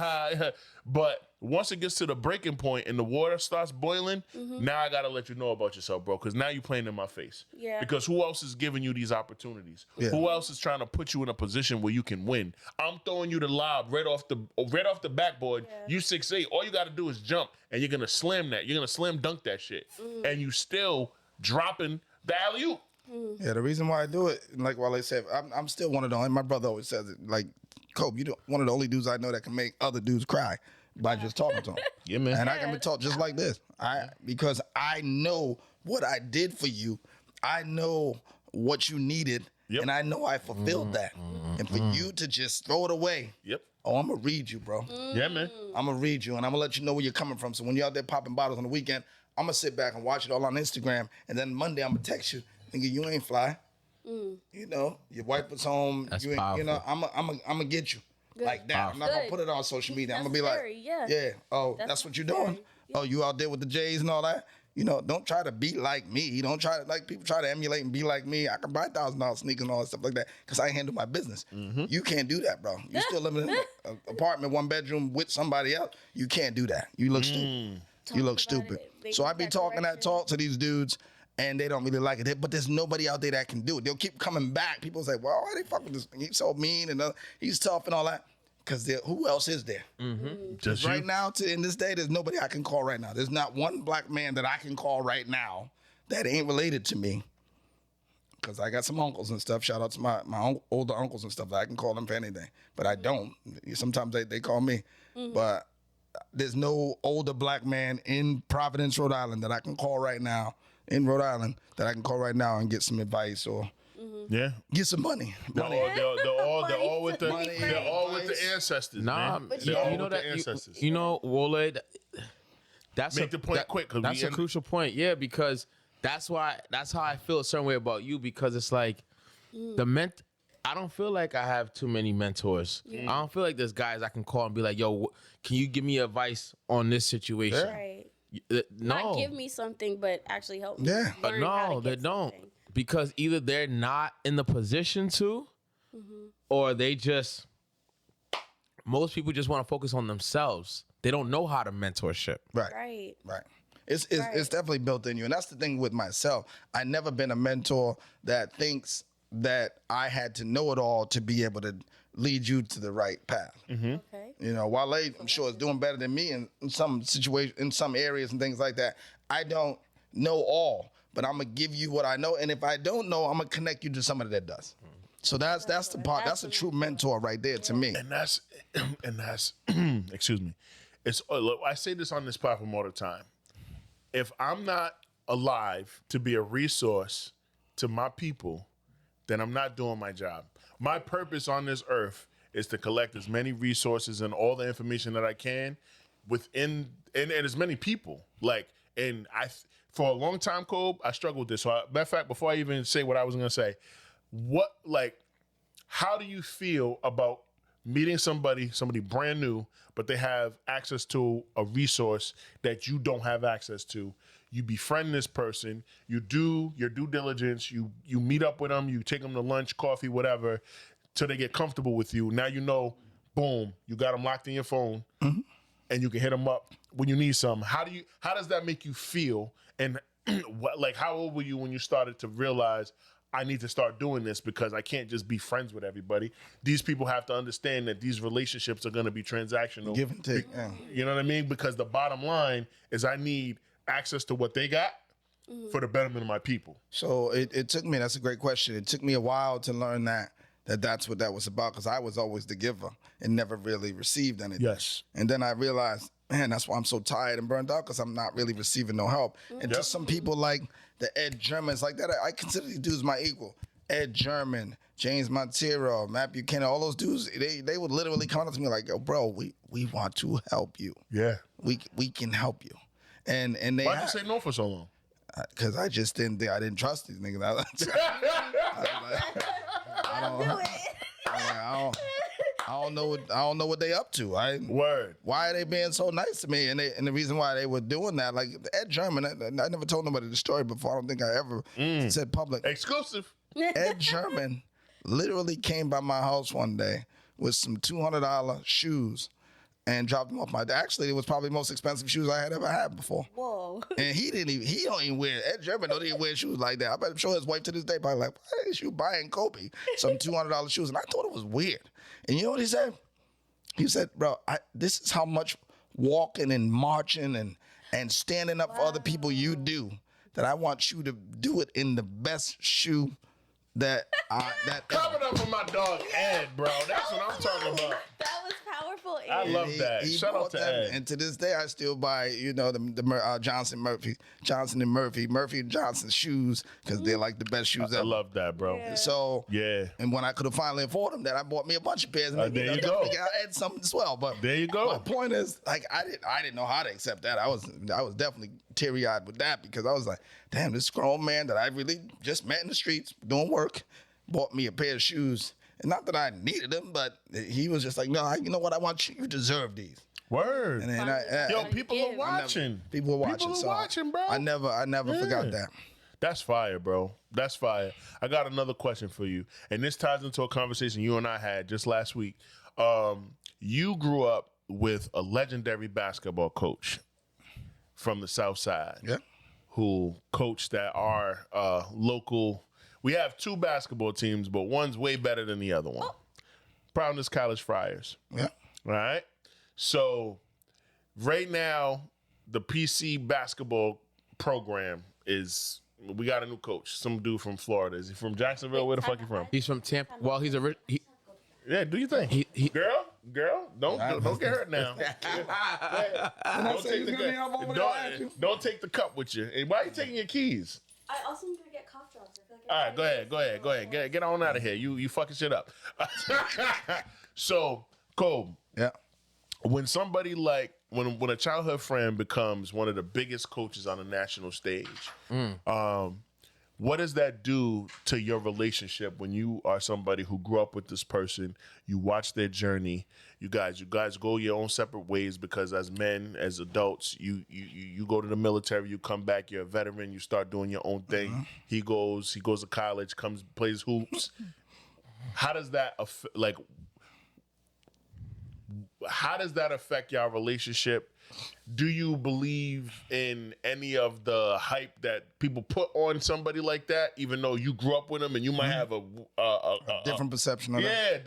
But once it gets to the breaking point and the water starts boiling, now I gotta let you know about yourself, bro. Because now you're playing in my face. Yeah. Because who else is giving you these opportunities? Yeah. Who else is trying to put you in a position where you can win? I'm throwing you the lob right off the backboard. Yeah. You 6'8". All you gotta do is jump, and you're gonna slam that. You're gonna slam dunk that shit, and you still dropping the alley-oop. Yeah, the reason why I do it, like Wale said, I'm still one of the only, my brother always says it, like, Kobe, you're one of the only dudes I know that can make other dudes cry by just talking to them. Yeah, man. And I can talk just like this. Because I know what I did for you. I know what you needed. Yep. And I know I fulfilled that. And for you to just throw it away, Yep. oh, I'm going to read you, bro. Yeah, man. I'm going to read you, and I'm going to let you know where you're coming from. So when you're out there popping bottles on the weekend, I'm going to sit back and watch it all on Instagram. And then Monday, I'm going to text you, nigga, you ain't fly. You know, your wife was home. That's you ain't, powerful. you know, I'm going to get you. Like that. I'm not going to Good. put it on social media. I'm That's going to be like, scary, yeah. yeah, oh, that's what you're doing? scary. Oh, you out there with the J's and all that? You know, don't try to be like me. Don't try to, like, people try to emulate and be like me. I can buy $1,000 sneakers and all that stuff like that because I handle my business. You can't do that, bro. You still living in an apartment, 1 bedroom with somebody else. You can't do that. You look stupid. You look about stupid. it. They So I need be that talking that direction. talk to these dudes, and they don't really like it. But there's nobody out there that can do it. They'll keep coming back. People say, well, why they fuck with this? He's so mean and he's tough and all that. Because who else is there? Just Right you. now, in this day, there's nobody I can call right now. There's not one black man that I can call right now that ain't related to me. Because I got some uncles and stuff. Shout out to my older uncles and stuff. I can call them for anything. But I don't. Sometimes they call me. But there's no older black man in Providence, Rhode Island that I can call right now, in Rhode Island, that I can call right now and get some advice or Yeah. get some money. They're all with the Money. they're all with the ancestors. Nah, man. But They're all you know with the that ancestors. you know, Wole, that's Make the point quick, 'cause that's we a crucial point. Yeah, because that's how I feel a certain way about you, because it's like I don't feel like I have too many mentors. I don't feel like there's guys I can call and be like, yo, can you give me advice on this situation? Right. No. Not give me something, but actually help me. Yeah. But learn how no, to they get don't. something. Because either they're not in the position to, or they just, most people just want to focus on themselves. they don't know how to mentorship. Right. It's definitely built in you. And that's the thing with myself. I never been a mentor that thinks that I had to know it all to be able to lead you to the right path. Okay. You know, Wale, I'm sure, is doing better than me in some situations, in some areas and things like that. I don't know all, but I'm gonna give you what I know. And if I don't know, I'm gonna connect you to somebody that does. So that's the part. That's a true mentor right there to me. And that's excuse me. It's look, I say this on this platform all the time. If I'm not alive to be a resource to my people, then I'm not doing my job. My purpose on this earth is to collect as many resources and all the information that I can within and as many people. Like, and for a long time, Kobe, I struggled with this. So matter of fact, before I even say what I was gonna say, how do you feel about meeting somebody brand new, but they have access to a resource that you don't have access to? You befriend this person, you do your due diligence, you meet up with them, you take them to lunch, coffee, whatever, till they get comfortable with you. Now you know, boom, you got them locked in your phone, and you can hit them up when you need something. How does that make you feel? And how old were you when you started to realize, I need to start doing this because I can't just be friends with everybody. These people have to understand that these relationships are going to be transactional. Give and take. Yeah. You know what I mean? Because the bottom line is I need access to what they got for the betterment of my people. So it took me, that's a great question. It took me a while to learn that's what that was about, because I was always the giver and never really received anything. Yes. And then I realized, man, that's why I'm so tired and burned out, because I'm not really receiving no help. And just some people like the Ed Germans like that, I consider these dudes my equal. Ed German, James Montero, Matt Buchanan, all those dudes, they would literally come up to me like, yo, bro, we want to help you. Yeah. We can help you. And they Why'd you say no for so long? Because I just didn't think, I didn't trust these niggas. I was I don't know what they up to. Word. Why are they being so nice to me? And the reason why they were doing that, like Ed German, I never told nobody the story before. I don't think I ever said public. Exclusive. Ed German literally came by my house one day with some $200 shoes and dropped them off my. Actually, it was probably the most expensive shoes I had ever had before. Whoa. And he don't even wear, Ed German don't even wear shoes like that. I bet I'm sure his wife to this day probably like, why is you buying Kobe some $200 shoes? And I thought it was weird. And you know what he said? He said, bro, this is how much walking and marching and standing up for other people you do, that I want you to do it in the best shoe that Coming up for my dog Ed, bro. That's what I'm talking about. That was powerful. I Ed. love that. He Shout out bought to them, Ed. and to this day I still buy, the Johnson and Murphy and Johnson shoes, because they're like the best shoes I ever. love that, bro. Yeah. So Yeah. and when I could have finally afford them, that I bought me a bunch of pairs. And There you I go. add something as well. But There you go. my point is, like, I didn't know how to accept that. I was definitely teary-eyed with that, because I was like, damn, this grown man that I really just met in the streets doing work bought me a pair of shoes. And not that I needed them, but he was just like, no, you know what? I want you. You deserve these. Word. And Yo, people are give. watching. people were watching. People are so watching, bro. I never forgot that. That's fire, bro. That's fire. I got another question for you. And this ties into a conversation you and I had just last week. You grew up with a legendary basketball coach from the South Side. Yeah. Who coached at our local. We have two basketball teams, but one's way better than the other one. Providence College Friars. Yeah. All right. So right now, the PC basketball program is, we got a new coach, some dude from Florida. Is he from Jacksonville? Where the fuck you from? He's from Tampa. Well, he's Yeah, do you think? Girl, don't get hurt now. Don't take the cup with you. And why are you taking your keys? I also am gonna get cough drops. I feel like All right, go ahead. Get on out of here. You fucking shit up. So, Kobe, Yeah. when somebody like when a childhood friend becomes one of the biggest coaches on a national stage, what does that do to your relationship when you are somebody who grew up with this person? You watch their journey. You guys go your own separate ways, because as men, as adults, you go to the military, you come back, you're a veteran, you start doing your own thing. He goes to college, plays hoops. How does that how does that affect your relationship? Do you believe in any of the hype that people put on somebody like that, even though you grew up with them and you might have a Different perception of that. yeah,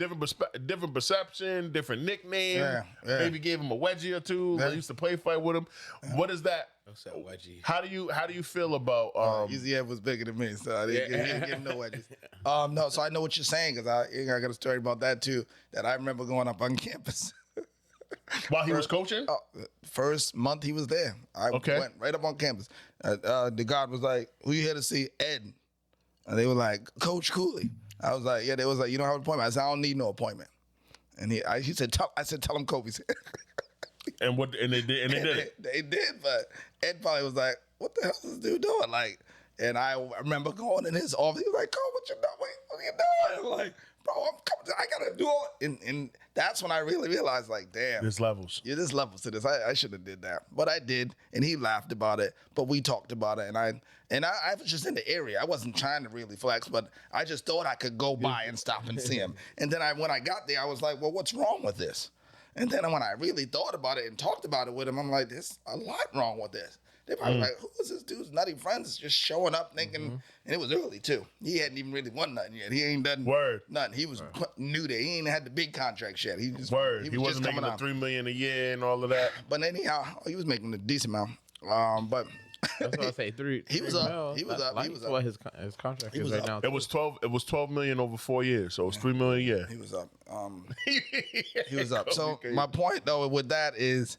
different perception, different nickname. Yeah, yeah. Maybe gave him a wedgie or two. Yeah. They used to play fight with him. What is that? What's that wedgie? How do you feel about Easy F was bigger than me, so I didn't give him no wedges. No, so I know what you're saying because I got a story about that too. That I remember going up on campus. while he was coaching? First month he was there, I went right up on campus. The guard was like, "Who you here to see?" Ed. And they were like, "Coach Cooley." I was like, "Yeah." They was like, "You don't have an appointment." I said, "I don't need no appointment." And he said, "Tell him Kobe." And they did it. They did, but Ed probably was like, "What the hell is this dude doing?" Like, and I remember going in his office. He was like, "Coach, what you doing? What are you doing?" I'm like, "Bro, I'm coming. I gotta do all." And that's when I really realized, like, damn, There's levels. yeah, there's levels to this. I should have did that, but I did, and he laughed about it. But we talked about it, and I was just in the area. I wasn't trying to really flex, but I just thought I could go by and stop and see him. And then when I got there, I was like, "Well, what's wrong with this?" And then when I really thought about it and talked about it with him, I'm like, "There's a lot wrong with this." They probably like, "Who is this dude's nutty friends just showing up thinking?" And it was early too. He hadn't even really won nothing yet. He ain't done nothing. He was new there. He ain't had the big contracts yet. He just He wasn't making the $3 million a year and all of that. But anyhow, he was making a decent amount. But That's what I say. He was up. He was up. Like, what his contract is right now. It was 12 million over 4 years, so it was $3 million a year. He was up. He was up. So my point though with that is,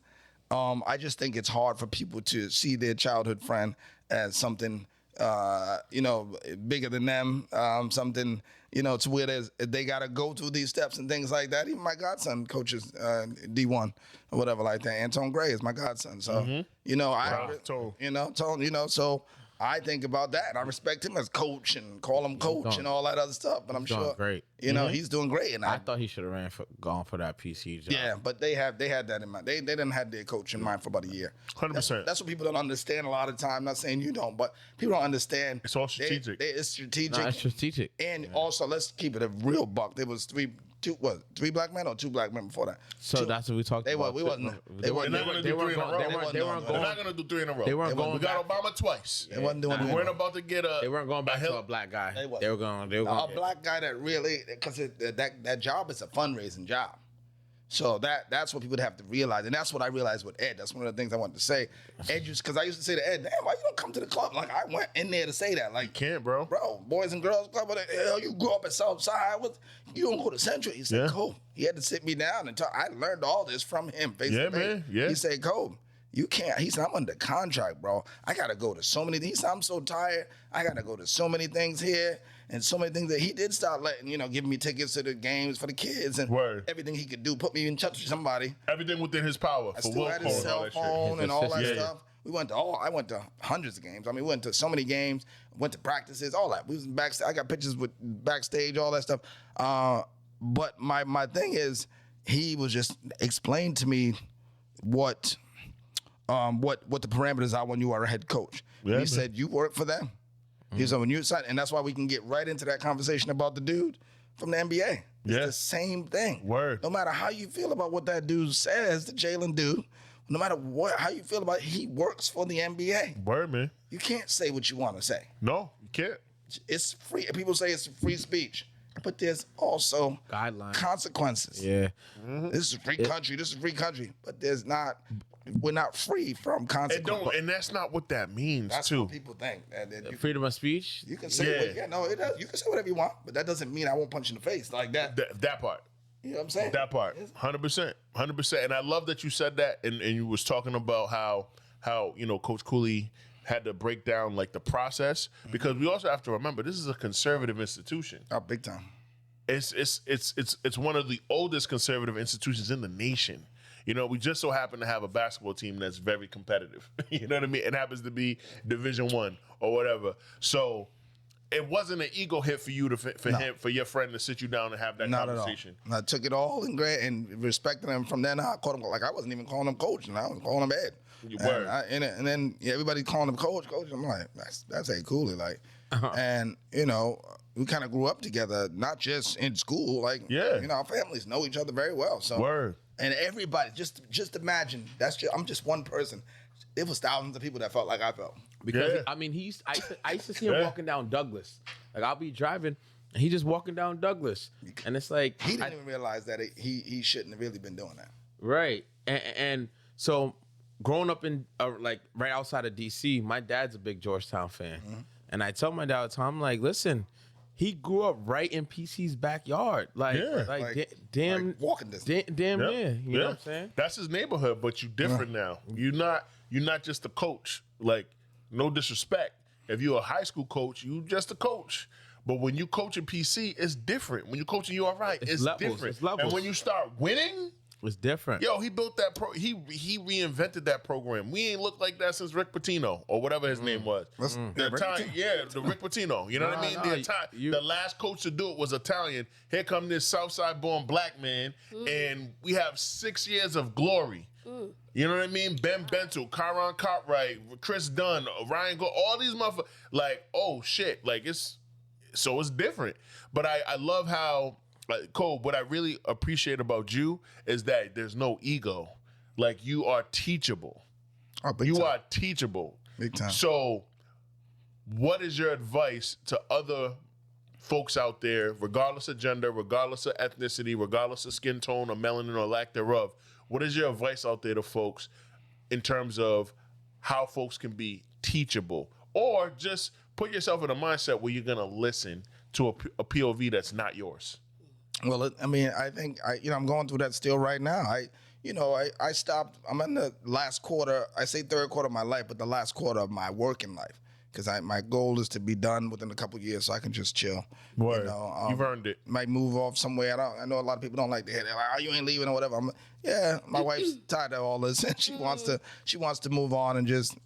I just think it's hard for people to see their childhood friend as something, bigger than them, something, to where they got to go through these steps and things like that. Even my godson coaches D1 or whatever like that. Anton Gray is my godson. So, Tone, so I think about that. And I respect him as coach and call him coach and all that other stuff. But I'm sure, great. He's doing great. And I thought he should have gone for that PC job. yeah, but they had that in mind. They didn't have their coach in mind for about a year. 100%. That's what people don't understand a lot of time. Not saying you don't, but people don't understand. It's all strategic. It's strategic. No, it's strategic. And also, let's keep it a real buck. There was three black men or two black men before that? So that's what we talked about. They're not going to do three in a row. They're not going to do 3 in a row. They weren't going. We got Obama twice. They wasn't doing. We weren't about to get a. They weren't going back to a black guy. They were going. A black guy that really, because that job is a fundraising job. So that's what people have to realize, and that's what I realized with Ed. That's one of the things I wanted to say. Ed, because I used to say to Ed, "Damn, why you don't come to the club?" Like I went in there to say that. Like, you can't, bro. Boys and girls club. What the hell? You grew up at Southside. You don't go to Central. He said, "Cool." He had to sit me down and talk. I learned all this from him. Face to face. Man. Yeah. He said, "Cool. You can't." He said, "I'm under contract, bro. I gotta go to so many things." He said, "I'm so tired. I gotta go to so many things here and so many things that he did start letting, giving me tickets to the games for the kids and everything he could do, put me in touch with somebody. Everything within his power. I still had his cell phone and all that stuff. Yeah. I went to hundreds of games. I mean, we went to so many games, went to practices, all that. We was backstage. I got pictures with backstage, all that stuff. But my thing is, he was just explained to me what the parameters are when you are a head coach. Yeah, he said, "You work for them." He said, "When you sign," and that's why we can get right into that conversation about the dude from the NBA. It's the same thing. Word. No matter how you feel about what that dude says, the Jalen dude, no matter how you feel about it, he works for the NBA. Word, man. You can't say what you want to say. No, you can't. It's free. People say it's free speech, but there's also guidelines, consequences. Yeah. This is a free country. This is a free country, but there's not. We're not free from consequences. And that's not what that means. That's too. what people think. That Freedom of speech. You can say, it does. You can say whatever you want, but that doesn't mean I won't punch you in the face like that. That part. You know what I'm saying? That part. 100%. And I love that you said that, and you was talking about how Coach Cooley had to break down like the process, because we also have to remember this is a conservative institution. Oh, big time. It's one of the oldest conservative institutions in the nation. We just so happen to have a basketball team that's very competitive. You know what I mean? It happens to be Division I or whatever. So it wasn't an ego hit for you for your friend to sit you down and have that conversation. Not at all. I took it all and respected him from then on. I called him like I wasn't even calling him coach, and I was calling him Ed. You were. And then everybody calling him coach. I'm like, that's Ed Cooley, like, and we kind of grew up together, not just in school, like, our families know each other very well. So Word. And everybody, just imagine, I'm just one person. It was thousands of people that felt like I felt. Because I mean, I used to see him walking down Douglas. Like I'll be driving, and he just walking down Douglas, and it's like He didn't even realize that he shouldn't have really been doing that. right. And so growing up in like right outside of DC, my dad's a big Georgetown fan, and I tell my dad all the time, I'm like, listen. He grew up right in PC's backyard, like damn, like walking distance. damn near. You know what I'm saying? That's his neighborhood, but you different now. You're not just a coach. Like, no disrespect. If you're a high school coach, you just a coach. But when you coach in PC, it's different. When you coaching URI, it's levels, different. it's levels. And when you start winning, It's different. yo, he built that he reinvented that program. We ain't looked like that since Rick Pitino or whatever his name was. The Rick Pitino. You know what I mean? The last coach to do it was Italian. Here come this Southside born black man, and we have 6 years of glory. You know what I mean? Ben Bentel, Kyron Cartwright, Chris Dunn, Ryan Go, all these motherfuckers. Like, oh shit, like it's different. But I love how. Cole, what I really appreciate about you is that there's no ego. Like, you are teachable. Oh, big you time. are teachable. Big time. So, what is your advice to other folks out there, regardless of gender, regardless of ethnicity, regardless of skin tone or melanin or lack thereof? What is your advice out there to folks in terms of how folks can be teachable? Or just put yourself in a mindset where you're going to listen to a POV that's not yours. Well, I mean, I think I'm going through that still right now. I stopped. I'm in the last quarter. I say third quarter of my life, but the last quarter of my working life, because my goal is to be done within a couple of years, so I can just chill. Word. You've earned it. Might move off somewhere. I know a lot of people don't like to hear that. Like, oh, you ain't leaving or whatever. My wife's tired of all this, and she wants to move on and just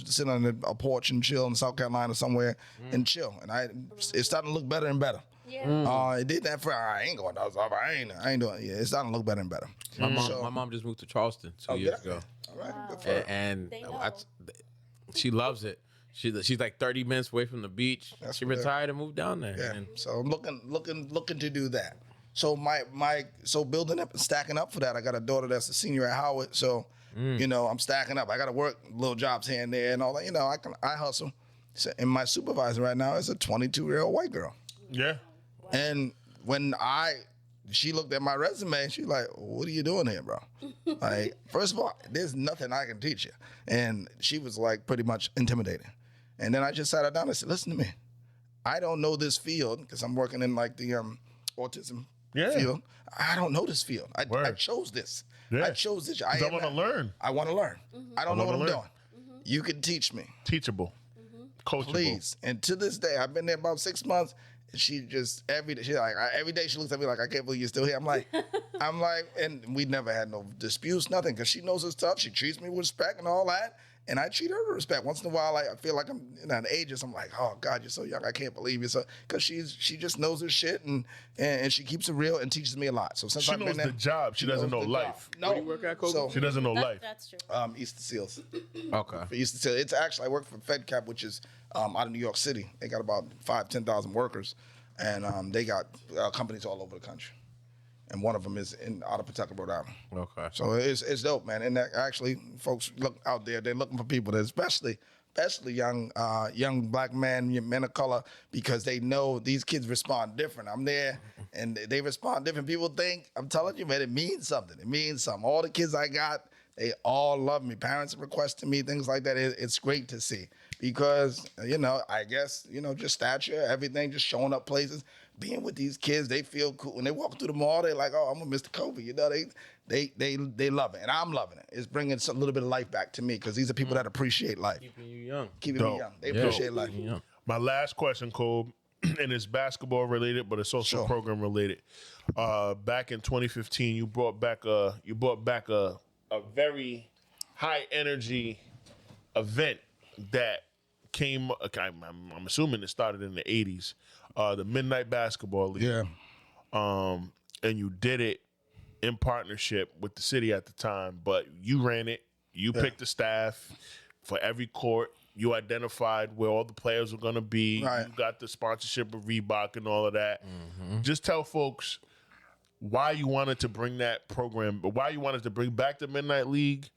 sit on a porch and chill in South Carolina somewhere and chill. And it's starting to look better and better. Yeah. It did that for I ain't going outside. I ain't doing it. Yeah, it's starting to look better and better. My mom just moved to Charleston 2 years ago. All right, Wow. good for her. And They know. she loves it. She's like 30 minutes away from the beach. That's She good. retired and moved down there. Yeah. And So I'm looking to do that. So so building up and stacking up for that. I got a daughter that's a senior at Howard. So I'm stacking up. I got to work little jobs here and there and all that. I hustle. So, and my supervisor right now is a 22-year-old white girl. Yeah. And when she looked at my resume, she's like, what are you doing here, bro? Like, first of all, there's nothing I can teach you. And she was like pretty much intimidating. And then I just sat her down and said, listen to me. I don't know this field because I'm working in like the autism field. I don't know this field. I chose this. Yeah. I chose this. I want to learn. I want to learn. I don't know what I'm doing. You can teach me. Teachable. Coachable. Please. And to this day, I've been there about 6 months. She just every day she looks at me like, I can't believe you're still here. I'm like, and we never had no disputes, nothing, because she knows her stuff. She treats me with respect and all that, and I treat her with respect. Once in a while, I feel like I'm in an ageist. I'm like, oh God, you're so young. I can't believe you. So because she just knows her shit and she keeps it real and teaches me a lot. So since She I've knows been there, the job. She doesn't know knows the life. job. No, Where do you work at, Kobe? So, She doesn't know life. That's true. East Seals. Okay. For East Seals. It's actually I work for FedCap, which is out of New York City. They got about 10,000 workers. And they got companies all over the country, and one of them is out of Pawtucket, Rhode Island. Okay. So it's dope, man. And that actually, folks look out there. They're looking for people that, especially young black men of color, because they know these kids respond different. I'm there, and they respond different. People think, I'm telling you, man, it means something. It means something. All the kids I got, they all love me. Parents requesting me, things like that. It's great to see. Because, I guess, just stature, everything, just showing up places, being with these kids, they feel cool. When they walk through the mall, they're like, oh, I'm with Mr. Kobe. They love it. And I'm loving it. It's bringing a little bit of life back to me because these are people that appreciate life. Keeping you young. Keeping me young. They appreciate life. Yeah. My last question, Kobe, and it's basketball related, but it's also program related. Back in 2015, you brought back a very high energy event that came. I'm assuming it started in the 80s. The Midnight Basketball League. Yeah. And you did it in partnership with the city at the time, but you ran it. You picked the staff for every court. You identified where all the players were going to be. Right. You got the sponsorship of Reebok and all of that. Just tell folks why you wanted to bring that program, but why you wanted to bring back the Midnight League.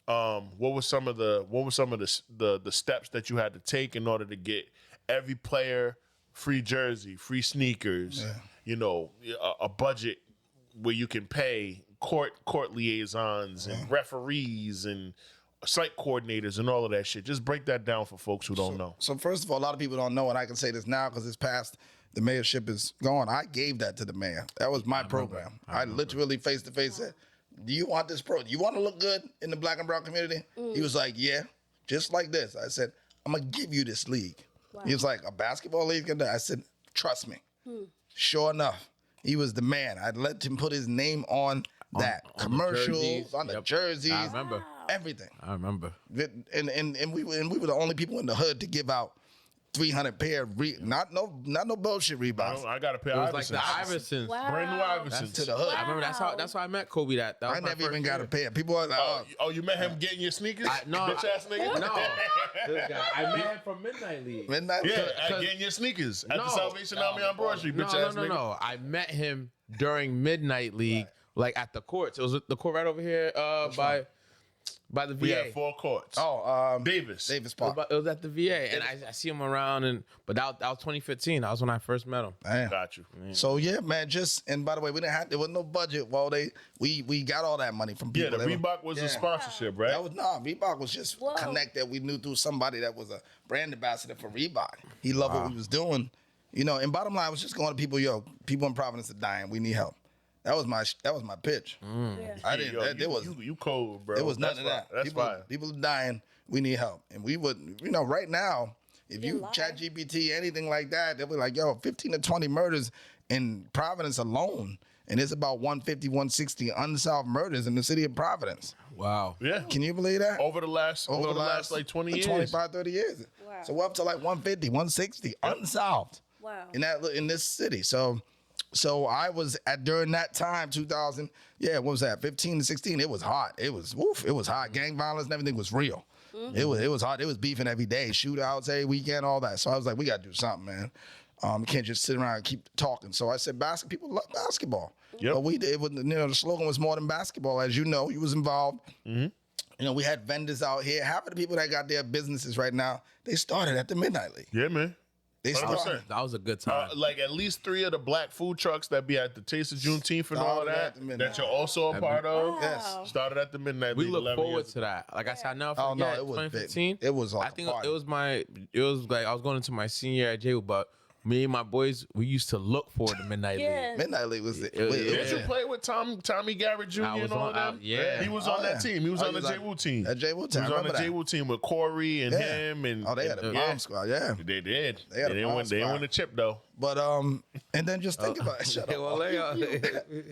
What were some of the steps that you had to take in order to get every player free jersey, free sneakers, a budget where you can pay court liaisons and referees and site coordinators and all of that shit. Just break that down for folks who don't know. So first of all, a lot of people don't know, and I can say this now because it's past. The mayorship is gone. I gave that to the mayor. That was my program. I literally face to face said, "Do you want this pro? Do you want to look good in the black and brown community?" He was like, "Yeah, just like this." I said, "I'm gonna give you this league." Wow. He was like, "A basketball league?" I said, "Trust me." Sure enough, he was the man. I let him put his name on that commercials, on the jerseys. I remember everything. I remember. And we were the only people in the hood to give out 300 pair of not no bullshit Reeboks. I got a pair It of was like Iversons. the Iversons. Wow. Brand new Iversons. To the hood. I remember that's why I met Kobe. That was I my never first even got a year. pair. People are like, Oh, you met him getting your sneakers? No, Bitch ass nigga? No, this guy. I met him from Midnight League. midnight. Yeah, Cause- getting your sneakers at the No. Salvation Army on Broad Street, No, bitch ass nigga. no. I met him during Midnight League, like at the courts. It was the court right over here by the VA. We had 4 courts. Davis Park. It was at the VA, and I see him around, but that was 2015. That was when I first met him. Damn. Got you. So yeah, man. And by the way, there was no budget. Well, we got all that money from Yeah, people. the Reebok was a sponsorship, right? Reebok was just connected. We knew through somebody that was a brand ambassador for Reebok. He loved what we was doing, And bottom line was just going to people. People in Providence are dying. We need help. That was my pitch. Yeah. I didn't. Yo, There was you cold, bro. There was none of that. That's fine. People are dying. We need help. And we would, right now, if you lie. chat GPT, anything like that, they'll be like, 15 to 20 murders in Providence alone. And it's about 150, 160 unsolved murders in the city of Providence. Wow. Yeah. Can you believe that? Over the last like 20 years. 25, 30 years. Wow. So we're up to like 150, 160 unsolved Wow. in this city. So I was during that time, 2000, what was that, 15 to 16, it was hot. It was hot. Gang violence and everything was real. Mm-hmm. It was hot. It was beefing every day, shootouts every weekend, all that. So I was like, we got to do something, man. You can't just sit around and keep talking. So I said, people love basketball. Yep. But we did, the slogan was more than basketball. As you know, you was involved. Mm-hmm. We had vendors out here. Half of the people that got their businesses right now, they started at the Midnight League. Yeah, man. They started. That was a good time. Like at least 3 of the black food trucks that be at the Taste of Juneteenth and all of Started at that, the Midnight. that you're also a part of. Wow. Yes. Started at the Midnight We League. look 11 forward years to that. Like I said, I never Oh, forget no, it was big. 2015. It was like I think a party. it was like I was going into my senior year at J, but me and my boys, we used to look for the Midnight Yeah. League. Midnight League was it. Yeah. Did you play with Tommy Garrett Jr. I was and all on- that? yeah. He was on that team. He was on the like- J Wu team. That J Wu team. He was on the J Wu team with Corey and him and They had a and- bomb squad, yeah. They did. They had a didn't bomb win. They didn't squad. win the chip though. But and then just think about it. Shut up. Well,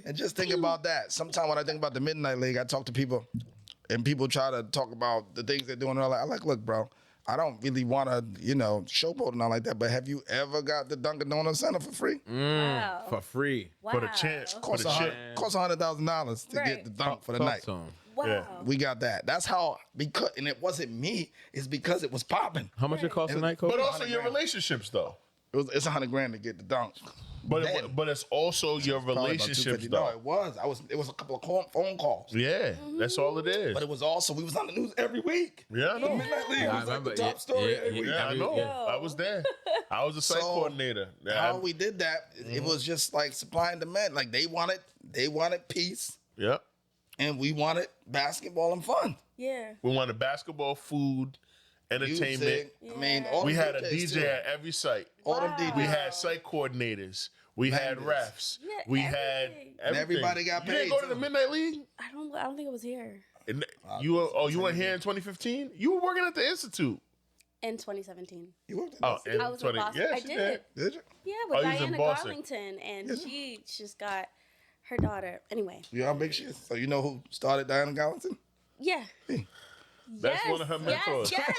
And just think about that. Sometimes when I think about the Midnight League, I talk to people, and people try to talk about the things they're doing. And I'm like, look, bro, I don't really want to, showboat and all like that. But have you ever got the Dunkin' Donuts Center for free? Wow. for free. Wow. For the chance. For Cost the chip. $100,000 to Right. get the dunk for the Talk night. to 'em. Wow. Yeah. We got that. That's how, and it wasn't me. It's because it was popping. How much it cost tonight, Kobe? But also your relationships though. It's $100,000 to get the dunk. But it's also your Probably about relationships $250. No, though. it was a couple of phone calls. Yeah, that's all it is. But it was also, we was on the news every week. Yeah, I know. Midnight League Yeah, I was like the remember. top story every week. Yeah, I know. Yeah. I was there. I was a site So, coordinator. Yeah, How we did that, it was just like supply and demand. Like they wanted peace, yeah. and we wanted basketball and fun. Yeah. We wanted basketball, food, entertainment. Music. I mean, all We the had a DJs DJ too. at every site. All them Wow. DJs. We had site coordinators. We had Vendors. refs. Yeah, We had everything. everything. everybody got You didn't paid, go to the too. Midnight League? I don't think it was here And you were here in 2015? You were working at the Institute. in 2017. You worked at Oh, that. in I was 20. in Boston. Yeah, I she did. Did you? Yeah, Oh, with you was in Diana Boston. Garlington, and she just got her daughter. Anyway, You know how big she is? So you know who started Diana Gallatin? yeah. That's one of her mentors. Yes.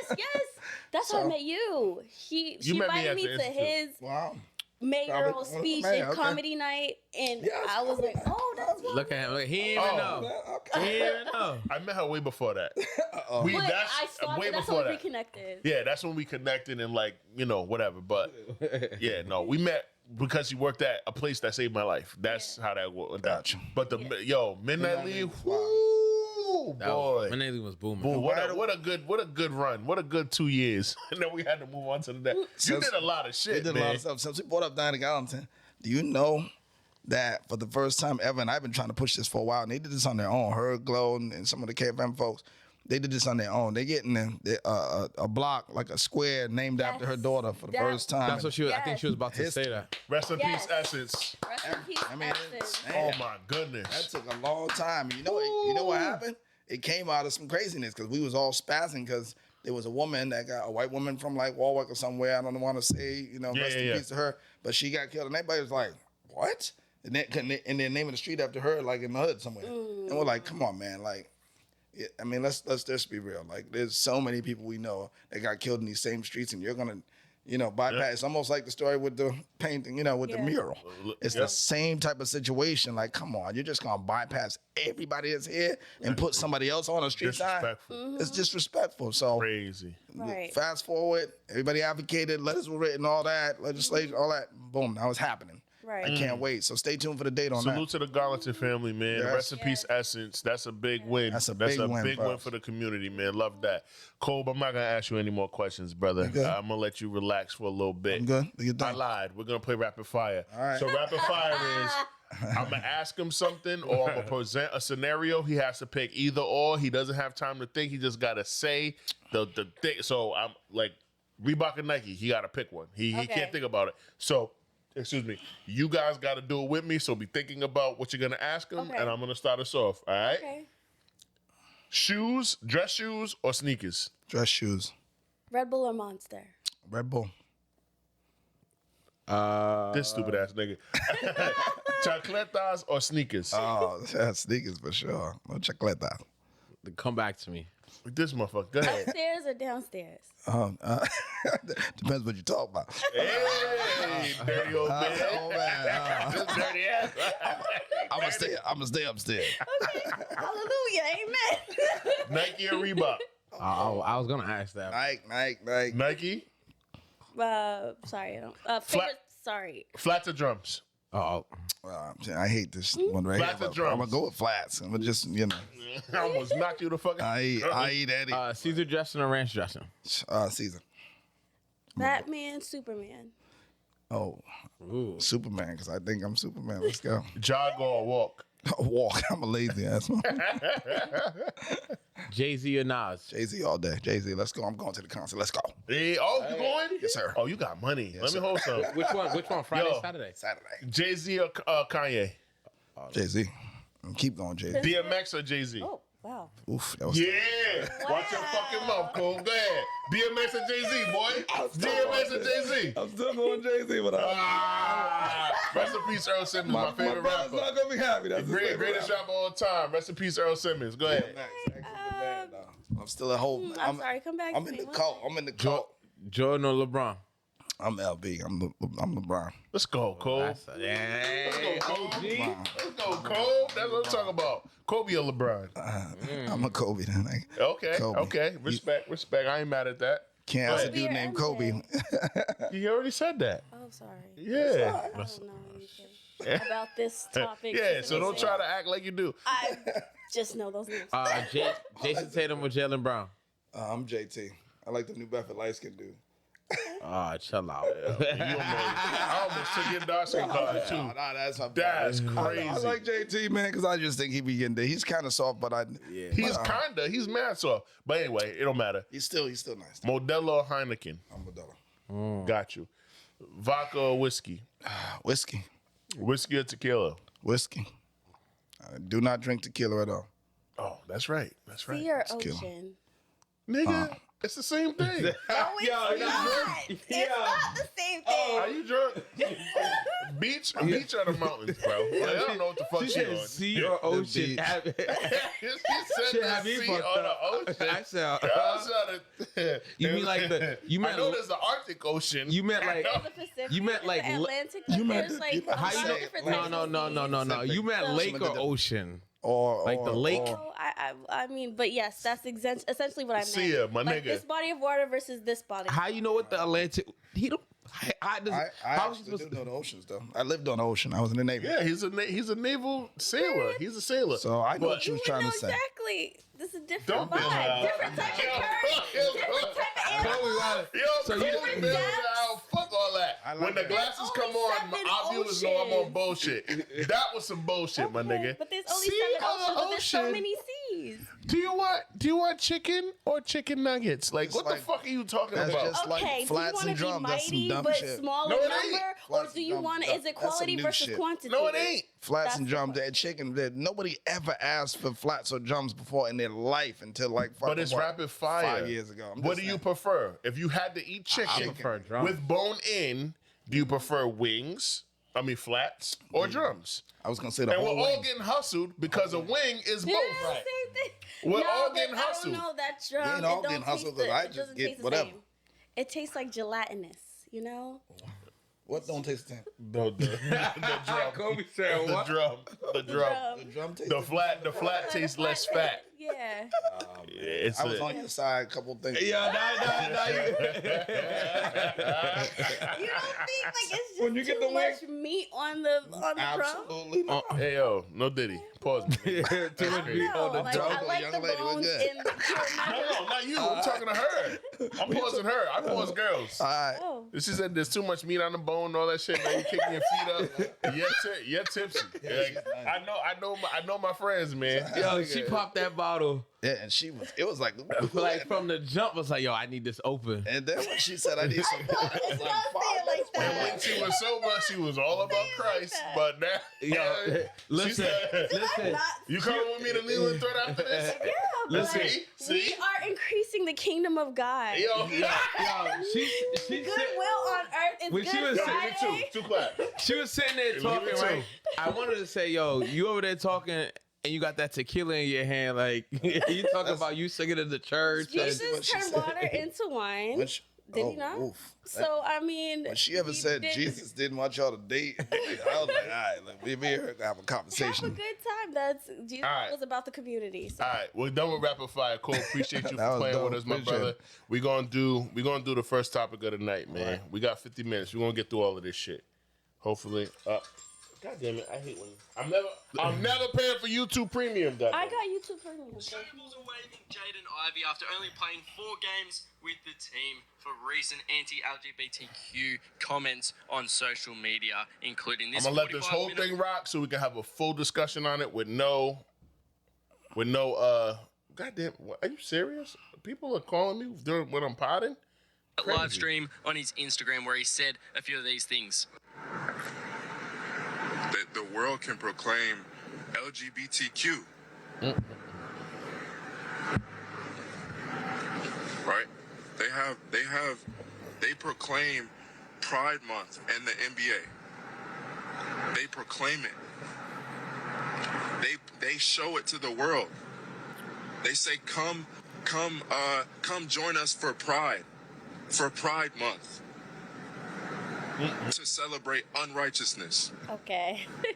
That's how I met you. She met me invited at me the to Institute. his Wow. mayoral Probably- speech Man, and okay. comedy night, and Yes, I was like, oh, that's what. Look at him. Look, he didn't even know. Oh. He didn't even know. I met her way before that. But I started. way That's before when we that. reconnected. Yeah, that's when we connected and whatever. But yeah, no, we met because he worked at a place that saved my life. That's how that went down. Gotcha. But midnight league, boy. Midnight league was booming. Boom, what a good run. What a good 2 years. And then we had to move on to the next. You did a lot of shit, We did man. a lot of stuff. Since we brought up Diana Gallatin, do you know that for the first time ever, and I've been trying to push this for a while, and they did this on their own, Her Glow and some of the KFM folks, they did this on their own. They getting a block, like a square named after her daughter for the first time. That's what she was. I think she was about to say that. Rest in peace, Essence. Rest in peace, I mean, Essence. Oh my goodness. That took a long time. You know what happened? It came out of some craziness because we was all spazzing because there was a woman that got a white woman from like Warwick or somewhere. I don't want to say, rest in peace to her, but she got killed, and everybody was like, "What?" And they're naming the street after her, like in the hood somewhere. And we're like, "Come on, man!" Like, let's just be real. Like, there's so many people we know that got killed in these same streets, and you're gonna, bypass. Yeah. It's almost like the story with the painting, with the mural. It's the same type of situation. Like, come on, you're just gonna bypass everybody that's here and put somebody else on a street sign. Disrespectful. It's disrespectful. So Crazy. Right. fast forward, everybody advocated, letters were written, all that, legislation, all that. Boom, now it's happening. Right. I can't wait. So stay tuned for the date on Salute that. to the Gallatin family, man. Yes. Rest in peace, Essence. That's a big win. That's a big win for us. for the community, man. Love that. Kobe, I'm not gonna ask you any more questions, brother. good? I'm gonna let you relax for a little bit. I'm good. Do your I thing. lied. We're gonna play rapid fire. All right. So rapid fire is I'm gonna ask him something or I'm gonna present a scenario. He has to pick either or. He doesn't have time to think. He just gotta say the thing. So I'm like Reebok and Nike. He gotta pick one. He can't think about it. So. Excuse me. You guys got to do it with me, so be thinking about what you're going to ask him, Okay. and I'm going to start us off, all right? Okay. Shoes, dress shoes, or sneakers? Dress shoes. Red Bull or Monster? Red Bull. This stupid ass nigga. Chocolatas or sneakers? Oh, that's sneakers for sure. No chocolate. Come back to me. This motherfucker. Go ahead. Upstairs or downstairs? Depends what you talk about. Hey, dirty old man. Oh, man. This dirty ass. I'm gonna stay upstairs. Hallelujah. Amen. Nike or Reebok? I was gonna ask that. Nike. Nike? Sorry, I don't. Favorite, sorry. Flats or drums? Oh, I hate this one right Flats here. or but drums? I'm gonna go with flats. I'm gonna just, I almost knocked you the fuck out. I eat Eddie. Caesar dressing or ranch dressing? Season. Batman, Superman. Oh, Ooh. Superman, because I think I'm Superman. Let's go. Jog or walk? Walk. I'm a lazy ass one. Jay-Z or Nas? Jay-Z all day. Jay-Z, let's go. I'm going to the concert. Let's go. Hey, you going? Yes, sir. Oh, you got money. Let me hold some. Which one? Friday, Yo. Saturday? Saturday. Jay-Z or Kanye? Jay-Z. Keep going, Jay-Z. DMX or Jay-Z? Oh, wow. Oof, that was Yeah. Watch your fucking mouth, Cole. Go ahead. DMX or Jay-Z, boy. DMX or Jay-Z. I'm still going Jay-Z, but Rest in peace, Earl Simmons, my favorite brother's rapper. not gonna be happy. That's his favorite Greatest rapper of all time. Rest in peace, Earl Simmons. Go ahead. I'm still at home. I'm sorry. Come back. I'm to in me. the cult. I'm in the cult. Jordan or LeBron? I'm LB. I'm LeBron. Let's go, Cole. Let's go, Cole. Let's go, Cole. That's what I'm talking about. Kobe or LeBron? I'm a Kobe. Then. Okay, Kobe. okay. Respect. I ain't mad at that. Can't ask a Kobe dude or named MJ? Kobe. He already said that. Oh, sorry. Yeah. I don't know anything about this topic. Yeah, so don't try to act like you do. I just know those names. Jason Tatum or Jaylen Brown? I'm JT. I like the New Bedford light skin dude. Oh, chill out. I almost took your dark skin card, too. Nah, that's my That's crazy. I like JT, man, because I just think he be getting there. He's kind of soft, but He's mad soft. But anyway, it don't matter. he's still nice. Modelo or Heineken? I'm Modelo. Got you. Vodka or whiskey? Whiskey. Whiskey or tequila? Whiskey. I do not drink tequila at all. Oh, that's right. That's right. Sea or kill. ocean? Nigga, it's the same thing. No, it's not. It's not the same thing. Are you drunk? Beach or the mountains, bro? Like, I don't know what the fuck she on. Sea or ocean? beach. He said the have me sea fucked or the up. ocean. I said, I was trying to- You mean like the- you I meant- know there's the Arctic Ocean. you meant like There's the Pacific, you meant like there's the Atlantic. you meant there's the- like you meant a how lot you of say- different no. types of You meant So- lake or ocean? Or Like the lake? Oh, I mean, but yes, that's essentially what I meant. See ya, my like nigga. this body of water versus this body. How you know what the Atlantic? I how was actually do know the oceans though. I lived on the ocean. I was in the Navy. Yeah, he's a naval sailor. He's a sailor. So I know But- what you was We trying know to say. exactly. This is a different Don't build her vibe. out. Different type of curve. Different type of animal. So you Kobe didn't- builds out. Fuck all that. I like When the that. glasses There's come only on, 7 our viewers know I'm on oceans. bullshit. That was some bullshit, my Okay, nigga. but there's only See 7 oceans, but there's so ocean. many seas. Do you want chicken or chicken nuggets? Like, It's what like- the fuck are you talking that's about? just- like Okay, do you flats want and to be drums, that's some mighty dumb but shit. smaller No, it ain't. number, or Flats do and you drums, want? Is that's it some quality new versus shit. quantity? No, it ain't. Flats That's and the drums, point. that chicken. That nobody ever asked for flats or drums before in their life until like fucking, But it's what, rapid fire. 5 years ago. I'm What just do you saying. prefer? If you had to eat chicken prefer drums. with bone in, do you prefer wings? I mean flats or drums? I was gonna say the And we're whole all wing. getting hustled because a wing is Yeah, both. same thing. We're no, all but getting I hustled. don't know that drum. We ain't it all don't getting hustled, taste 'cause I it just doesn't get taste the whatever. same. It tastes like gelatinous, you know? What don't taste the same? The drum. Kobe said The what? drum. The drum. The drum tastes. The flat tastes less fat. Yeah. It's I was on your side a couple things. Yeah, nah. You don't think like it's just When you get too the much meat on the drum? Absolutely not. Hey yo, no Diddy. Pause me. Too much meat No, on the like, drum. I like Young the lady was bones good. in the pure No, not you. I'm talking to her. I'm pausing her. I pause girls. All right. Oh. She said there's too much meat on the bone and all that shit. Now you kicking your feet up. You're tipsy. Like, I know my friends, man. Yo, she popped that bottle. Yeah, and it was like, Like from the jump, was like, yo, I need this open. and then when she said I need some, I was like, Don't say it like And when that. she was sober, she was all about Christ. But now, Yo, listen, listen. Not- you coming with me to Leland Threat after this? Yeah, Listen. but See? we are increasing the kingdom of God. Yo, Yo, she Goodwill said, on earth is When good she was- Friday. two clap. she was sitting there me talking, too. right? I wanted to say, yo, you over there talking, and you got that tequila in your hand, like you talking about you singing in the church. and- what Jesus she turned said. water into wine. when she, Did he not? oof. So I mean, When she ever he said did Jesus didn't want y'all to date, I was like, all right, look, me and her gonna have a have a conversation. good time. That's Jesus All right. was about the community. So. All right, we're done with rapid fire. Cole, appreciate you That for was playing dope. with us, my Appreciate brother. it. We're gonna do the first topic of the night, man. We got 50 minutes. We're gonna get through all of this shit. Hopefully. God damn it, I hate when I'm never paying for YouTube Premium, God. I got YouTube Premium. Shambles are waving Jaden Ivey after only playing 4 games with the team for recent anti-LGBTQ comments on social media, including this. I'm gonna let this whole 45-minute thing rock so we can have a full discussion on it with no goddamn, are you serious? People are calling me during when I'm potting? live Crazy. stream on his Instagram where he said a few of these things. That the world can proclaim LGBTQ. Right? They proclaim Pride Month and the NBA. They proclaim it. They show it to the world. They say, come join us for Pride Month. To celebrate unrighteousness. Okay. You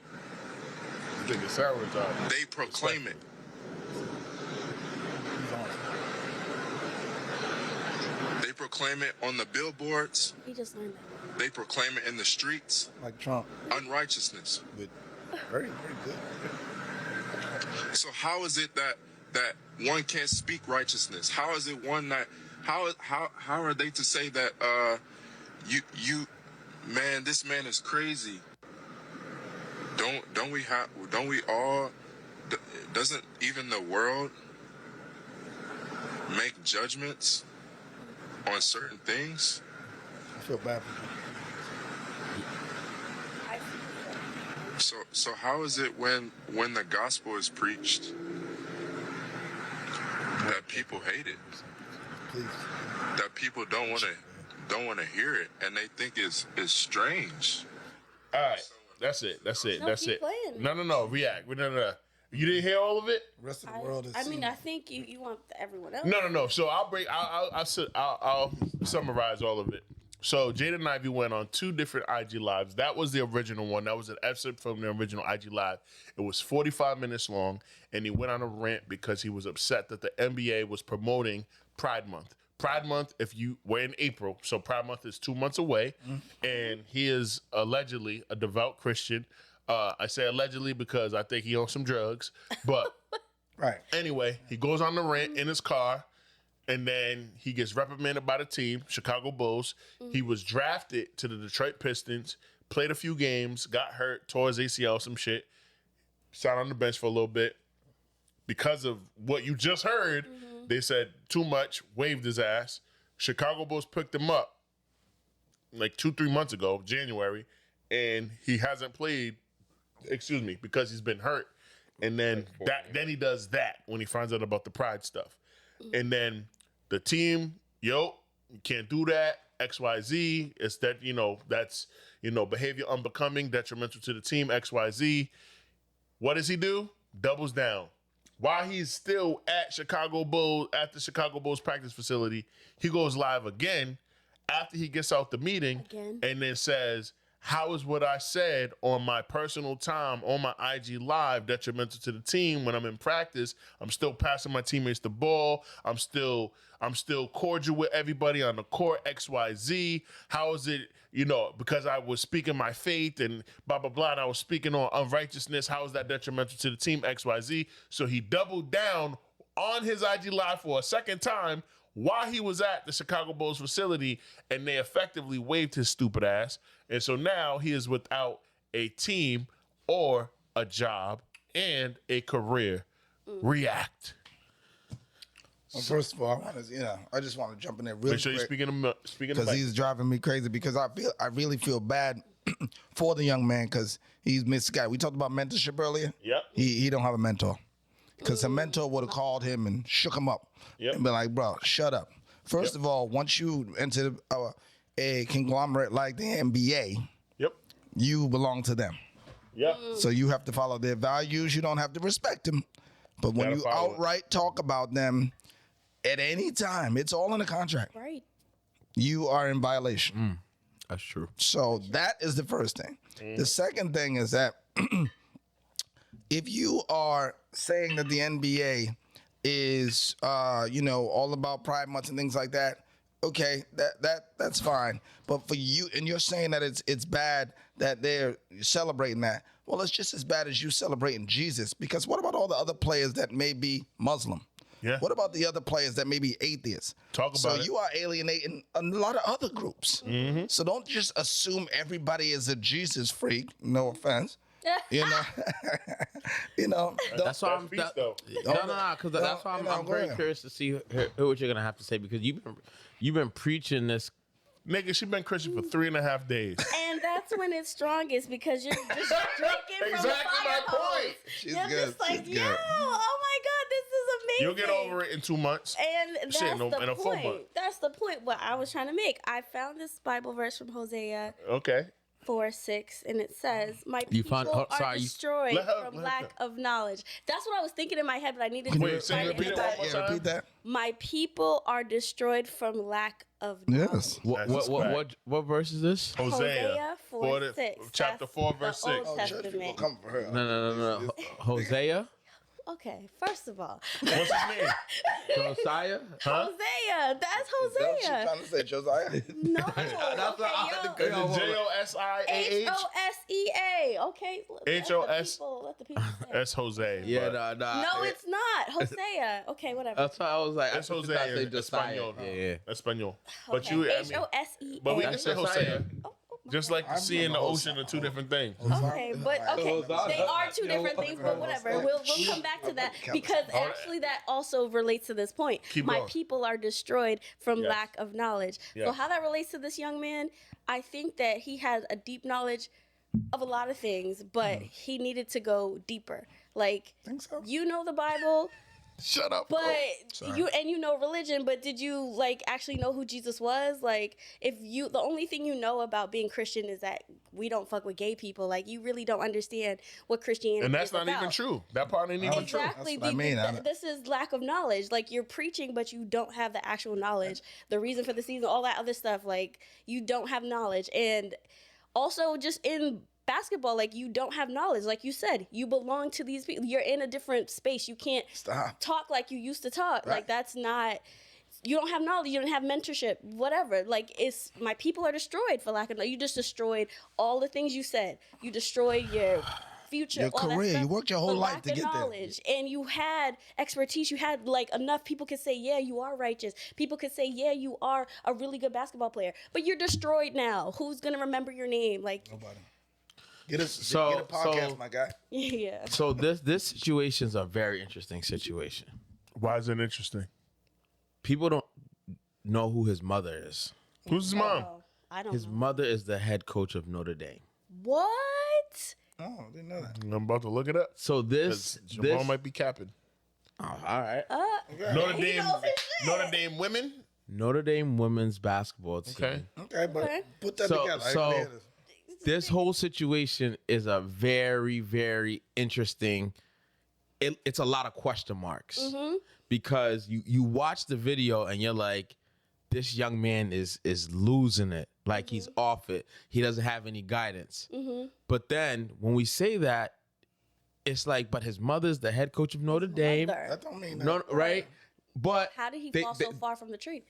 think it's sour time. They proclaim it. They proclaim it on the billboards. He just learned that. They proclaim it in the streets. Like Trump, Unrighteousness. with very, very good. So how is it that one can't speak righteousness? How is it one that how are they to say that you man, this man is crazy? Don't we all doesn't even the world make judgments on certain things? I feel bad for you. So how is it when the gospel is preached that people hate it? Please. That people don't want to hear it and they think it's strange. All right, that's it. No, That's keep it. playing. No. React. No. You didn't hear all of it? The rest of the world is. I mean, seeing I it. think you want everyone else. No. So I'll summarize all of it. So Jaden Ivey went on 2 different IG lives. That was the original one. That was an excerpt from the original IG live. It was 45 minutes long, and he went on a rant because he was upset that the NBA was promoting Pride Month. Pride Month, we're in April, so Pride Month is 2 months away, and he is allegedly a devout Christian. I say allegedly because I think he owns some drugs, but Right. anyway, he goes on the rant in his car, and then he gets reprimanded by the team, Chicago Bulls. He was drafted to the Detroit Pistons, played a few games, got hurt, tore his ACL, some shit, sat on the bench for a little bit. Because of what you just heard, they said too much, waved his ass. Chicago Bulls picked him up like 2-3 months ago, January, and he hasn't played, because he's been hurt. And then then he does that when he finds out about the Pride stuff. And then the team, you can't do that, XYZ. It's that, that's, behavior unbecoming, detrimental to the team, XYZ. What does he do? Doubles down. While he's still at the Chicago Bulls practice facility, he goes live again after he gets out the meeting and then says, how is what I said on my personal time on my IG live detrimental to the team when I'm in practice? I'm still passing my teammates the ball. I'm still cordial with everybody on the court, XYZ. How is it, because I was speaking my faith and blah, blah, blah, and I was speaking on unrighteousness. How is that detrimental to the team, XYZ? So he doubled down on his IG live for a second time while he was at the Chicago Bulls facility, and they effectively waved his stupid ass. And so now he is without a team or a job and a career. React. Well, first of all, I just want to jump in there really Make sure you're quick speaking because he's driving me crazy. Because I really feel bad for the young man because he's missed guy. We talked about mentorship earlier. Yep. He don't have a mentor because a mentor would have called him and shook him up and be like, bro, shut up. First of all, once you enter a conglomerate like the NBA, you belong to them. So you have to follow their values. You don't have to respect them. But when you outright talk about them at any time, it's all in the contract. Right. You are in violation. That's true. So that is the first thing. The second thing is that if you are saying that the NBA is, all about Pride Month and things like that, okay, that's fine. But for you, and you're saying that it's bad that they're celebrating that. Well, it's just as bad as you celebrating Jesus. Because what about all the other players that may be Muslim? Yeah. What about the other players that may be atheists? Talk about so it. you are alienating a lot of other groups. So don't just assume everybody is a Jesus freak. No offense. That's why I'm. Because that's why I'm very curious to see what you're gonna have to say because you've been preaching this. Nigga, she been Christian for 3.5 days. And that's when it's strongest because you're just drinking from the fire hose. She's you're good. just like, She's yo, good. oh my God, this is amazing. You'll get over it in 2 months. And that's in a the full month. point. That's the point what I was trying to make. I found this Bible verse from Hosea Okay. 4:6, and it says, "My people are destroyed from lack of knowledge." That's what I was thinking in my head, but I needed to repeat it one more time. Repeat that. My people are destroyed from lack of knowledge. Yes. What verse is this? Hosea 4:6. Chapter 4, verse 6. Old Church people Testament. come for her. No. Hosea? Okay, first of all, What's his name? Josiah? Huh? Hosea. That's Is that what she's Hosea. trying to say, Josiah? No. Is it Josiah? Hosea. Okay. HOS. Let the people say it. That's Jose. Yeah, but nah. No, it's not. Hosea. Okay, whatever. That's why I was like, It's I Jose. say in Josiah. Espanol. Yeah. Espanol. But Okay. you, Hosea. but we can say Hosea. Oh, Just like the sea and the ocean are two different things. okay, but okay, they are two different things, but whatever. We'll come back to that because actually that also relates to this point. Keep My going. people are destroyed from Yes. lack of knowledge. Yes. So how that relates to this young man, I think that he has a deep knowledge of a lot of things, but he needed to go deeper. Like, Think so? you know the Bible, Shut up. but Sorry. you know religion, but did you like actually know who Jesus was? Like, if you the only thing you know about being Christian is that we don't fuck with gay people, like you really don't understand what Christianity And that's is not about. even true. That part ain't even true. Exactly. That's what I mean. This is lack of knowledge. Like you're preaching, but you don't have the actual knowledge. The reason for the season, all that other stuff, like you don't have knowledge. And also just in basketball, like you don't have knowledge. Like you said, you belong to these people. You're in a different space. You can't Stop. talk like you used to talk. Right. Like that's not. you don't have knowledge, you don't have mentorship, whatever. Like, it's my people are destroyed for lack of knowledge. You just destroyed all the things you said. You destroyed your future, Your all that career. stuff You worked your whole for life lack to of get there. knowledge. And you had expertise. You had like enough people could say, yeah, you are righteous. People could say, yeah, you are a really good basketball player. But you're destroyed now. Who's gonna remember your name? Like, Nobody. Get a So- podcast, so- my guy. yeah. So this situation is a very interesting situation. Why is it interesting? People don't know who his mother is. Who's his mom? Oh, I don't His know. mother is the head coach of Notre Dame. What? Oh, didn't know that. I'm about to look it up. So this, 'Cause Jamal this might be capping. oh, all right. Notre He Dame, knows his shit. Notre Dame women. Notre Dame women's basketball team. Okay. Okay, but Okay. put that So- together. I so- didn't hear this. This whole situation is a very, very interesting. It's a lot of question marks because you watch the video and you're like, this young man is losing it. Like he's off it. He doesn't have any guidance. But then when we say that, it's like, but his mother's the head coach of Notre Dame. Mother. That don't mean that. No, right? But How did he they- fall they- so far from the tree?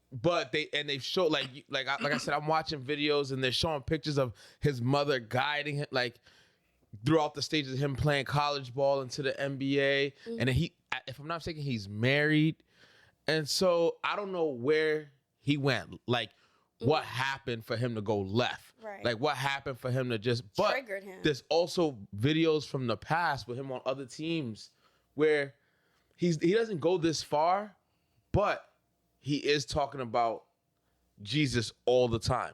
But they show like I said, I'm watching videos and they're showing pictures of his mother guiding him like throughout the stages of him playing college ball into the NBA. And then if I'm not mistaken, he's married. And so I don't know where he went. Like what happened for him to go left? Right. Like what happened for him to just but Triggered him. there's also videos from the past with him on other teams where he doesn't go this far, but he is talking about Jesus all the time.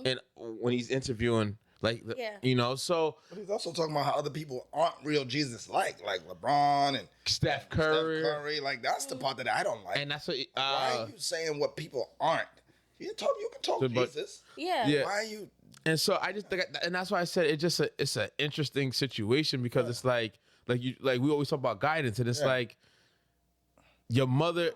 And when he's interviewing, like, Yeah. you know, so But he's also talking about how other people aren't real Jesus like LeBron and Steph Curry. Steph Curry. Like that's the part that I don't like. And that's what, Why are you saying what people aren't? You can talk So, but- Jesus. Yeah. Yeah. Why are you? and so I just think, and that's why I said it's an interesting situation because it's like we always talk about guidance, and it's like your mother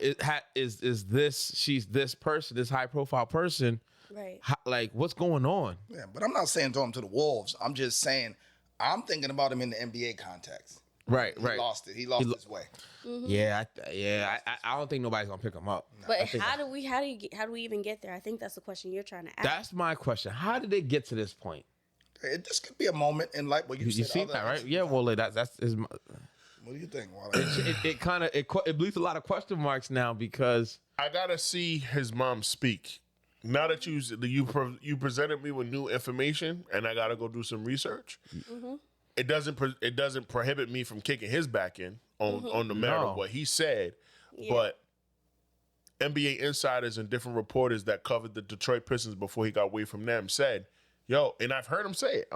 is this, she's this person, this high profile person. Right. Like what's going on? Yeah, but I'm not saying throw him to the wolves. I'm just saying I'm thinking about him in the NBA context. Right, He right. lost it. He lost his way. Yeah, I don't think nobody's gonna pick him up. But how do we even get there? I think that's the question you're trying to ask. That's my question. How did they get to this point? This could be a moment in life where you You see that, right? Yeah, well, that's What do you think, Wally? it kind of it leaves a lot of question marks now because I gotta see his mom speak. Now that you presented me with new information, and I gotta go do some research. It doesn't prohibit me from kicking his back in on the merit No. of what he said, but NBA insiders and different reporters that covered the Detroit Pistons before he got away from them said, "Yo," and I've heard him say it.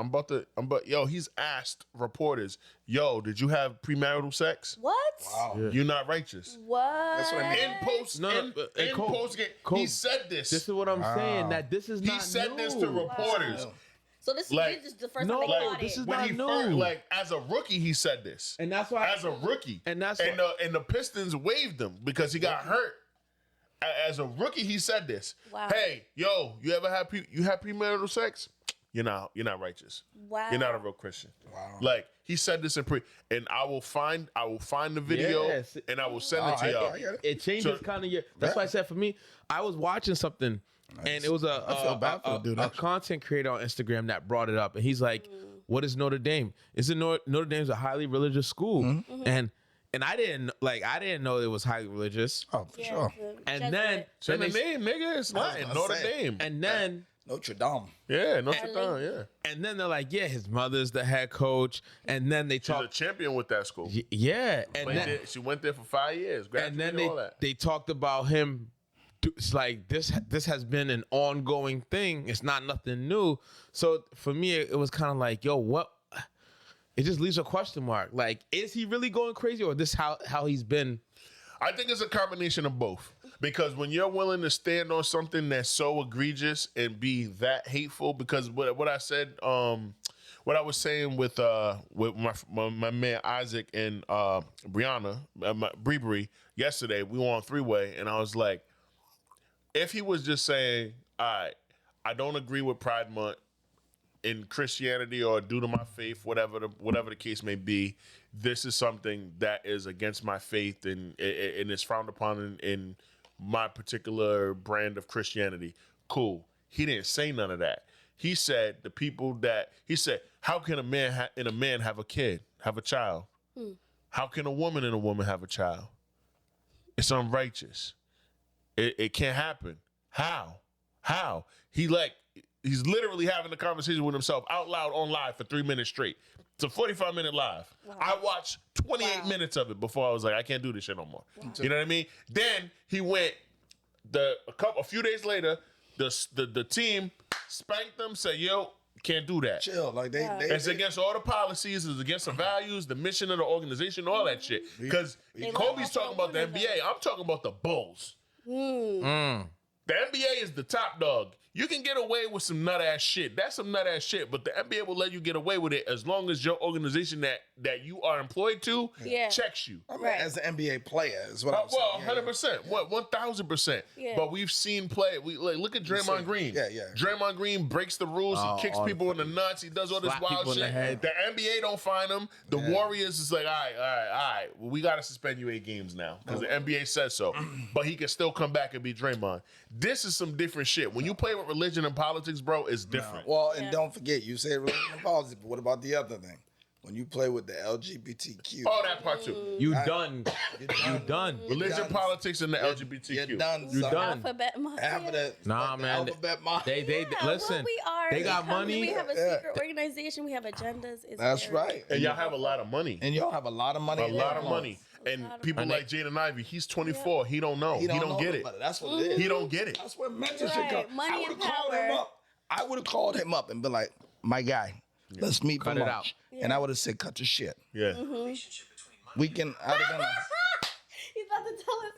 Yo, he's asked reporters, "Yo, did you have premarital sex? What? Wow. You're not righteous." What? That's what I mean. In post, No, in, but- in Cole, post game, Cole, he said this. this is what I'm saying, that this is He not said new. this to reporters. Wow. So this Like- is the first No, time they like, caught this it. is When not he new. first, like as a rookie, he said this. And that's why As a rookie, And that's and the Pistons waived him because he got hurt. As a rookie, he said this. Wow. Hey, yo, you ever had premarital sex? You're not righteous. Wow. You're not a real Christian. Wow. Like he said this and I will find the video Yes. and I will send it to y'all. I get it. it changes So- kind of your. That's why I said for me, I was watching something, and it was I feel bad for the dude, a actually. content creator on Instagram that brought it up, and he's like, "What is Notre Dame? Notre Dame's a highly religious school," and I didn't know it was highly religious, Oh, for Yeah, sure. the and Jesuit. then Send the they- name, nigga. It's not gonna Notre say. Dame. and then. Notre Dame. Yeah, Notre Dame. Yeah, And then they're like, yeah, his mother's the head coach. And then they she's a talk, champion with that school. yeah. And then, She went there for 5 years. and then Graduated, all that. they talked about him. It's like this has been an ongoing thing. It's not nothing new. So for me, it was kind of like, yo, what? It just leaves a question mark. Like, is he really going crazy, or this how he's been? I think it's a combination of both. Because when you're willing to stand on something that's so egregious and be that hateful, because what I said, what I was saying with my man Isaac and Brianna, Breebury yesterday, we were on three-way, and I was like, if he was just saying, all right, I don't agree with Pride Month in Christianity or due to my faith, whatever the case may be, this is something that is against my faith and is frowned upon in my particular brand of Christianity. Cool. He didn't say none of that. He said how can a man and a man have a kid, have a child? How can a woman and a woman have a child? It's unrighteous. It can't happen. How? He's literally having a conversation with himself out loud on live for 3 minutes straight. It's a 45-minute live. Wow. I watched 28 minutes of it before I was like, I can't do this shit no more. Wow. You know what I mean? Then he went a few days later, the team spanked them, said, yo, can't do that. Chill. Like it's against all the policies, it's against the values, the mission of the organization, all that shit. Because Kobe's talking about the NBA, I'm talking about the Bulls. The NBA is the top dog. You can get away with some nut ass shit. That's some nut ass shit, but the NBA will let you get away with it as long as your organization that you are employed to checks you. I mean, as an NBA player is what I'm saying. 100%. What 1000%. Yeah. But we've seen play. Look at Draymond Green. Yeah. Draymond Green breaks the rules. He kicks people in the nuts. He does all this wild shit. The NBA don't find him. The Warriors is like, all right. Well, we got to suspend you 8 games now because the NBA says so. But he can still come back and beat Draymond. This is some different shit. When you play with religion and politics, bro, it's different. Well, and don't forget, you say religion and politics, but what about the other thing? When you play with the LGBTQ. Oh, that part too. You done. Religion, politics, and the LGBTQ. You're done. You done. Alphabet mafia. Nah, man. Alphabet mafia. They listen. Well, we are. They got money. We have a secret organization. We have agendas. That's right. And y'all have a lot of money. And y'all have a lot of money. A lot of money. And people like Jaden Ivey, he's 24. He don't know. He don't get it. That's what it is. He don't get it. That's where mentorship comes. Money and power. I would have called him up and been like, my guy, let's meet for lunch. And I would have said, cut your shit. Yeah. We can, I would have done He's about to tell us.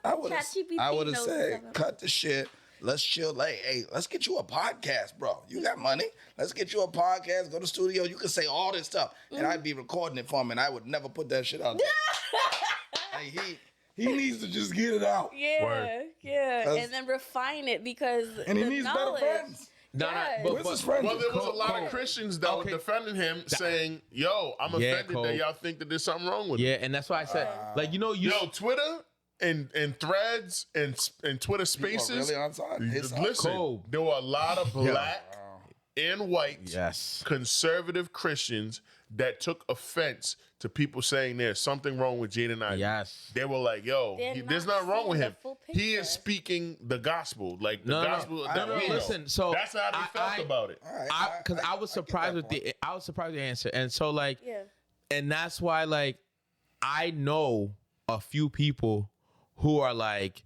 I would have said, cut the shit. Let's chill. Hey, let's get you a podcast, bro. You got money. Let's get you a podcast. Go to the studio. You can say all this stuff. And I'd be recording it for him, and I would never put that shit out there. Hey, he needs to just get it out. Yeah. And then refine it because he needs better friends. But his friends? Well, there was a lot of Christians that were defending him, saying, yo, I'm offended that y'all think that there's something wrong with it. And that's why I said, Twitter and threads and Twitter Spaces. Really on side? Listen, there were a lot of black and white conservative Christians that took offense to people saying there's something wrong with Jaden Ivey. Yes. They were like, yo, there's nothing wrong with him. He is speaking the gospel. Like the gospel that we know. Listen, so that's how they felt about it. Because I was surprised with the answer. And so and that's why I know a few people who are like,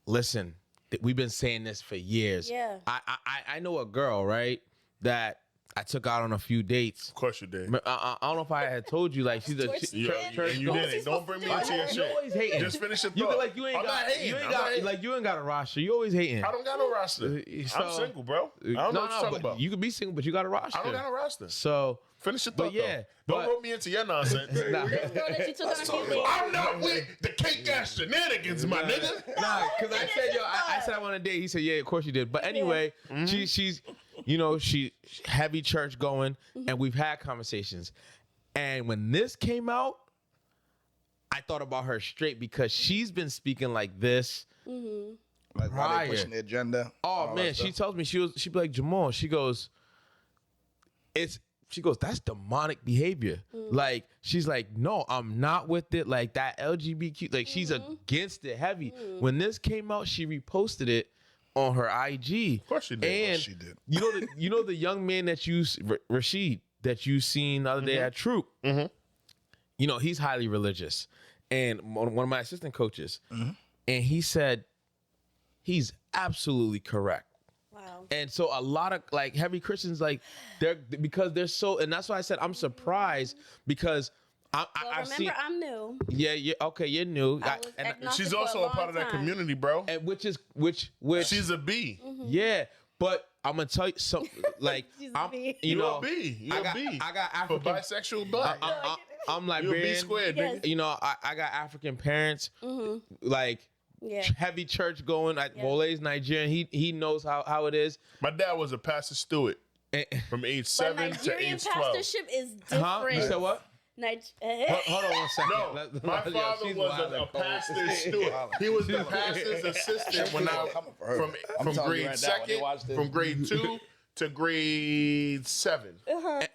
listen, we've been saying this for years. Yeah. I know a girl, right, that I took out on a few dates. Of course you did. I don't know if I had told you, she's a church. You didn't. Don't bring me into your shit. You always hating. Just finish your thought. You ain't got a roster. You always hating. I don't got no roster. I'm single, bro. I don't know what you're talking about. You could be single, but you got a roster. I don't got a roster. So finish your thought. Don't rope me into your nonsense. I'm not with the cake ass shenanigans, my nigga. Because I said I want a date. He said, yeah, of course you did. But anyway, she's she heavy church going, and we've had conversations. And when this came out, I thought about her straight because she's been speaking like this. Like why they pushing the agenda. Oh man, she tells me she'd be like, Jamal, she goes, that's demonic behavior. She's like, no, I'm not with it. Like that LGBTQ, she's against it heavy. When this came out, she reposted it on her IG. Of course she did. And she did. You know the young man that Rashid, that you seen the other day at Troop. He's highly religious, and one of my assistant coaches, and he said he's absolutely correct. Wow. And so a lot of heavy Christians because they're so, and that's why I said I'm surprised because I'm new. Yeah. Okay, you're new. She's also a part of that community, bro. And which she's a B. Yeah, but I'm gonna tell you something. She's a B. You're a B. I got African for bisexual black. I'm Liberian. You're a B squared, nigga. I got African parents. Heavy church going. Bole's Nigerian. He knows how it is. My dad was a pastor steward from age 7 to age 12. Nigerian pastorship is different. You said what? Hold on 1 second. No, my father was a pastor's steward. He was the pastor's assistant when I from grade second, from grade 2 to grade 7.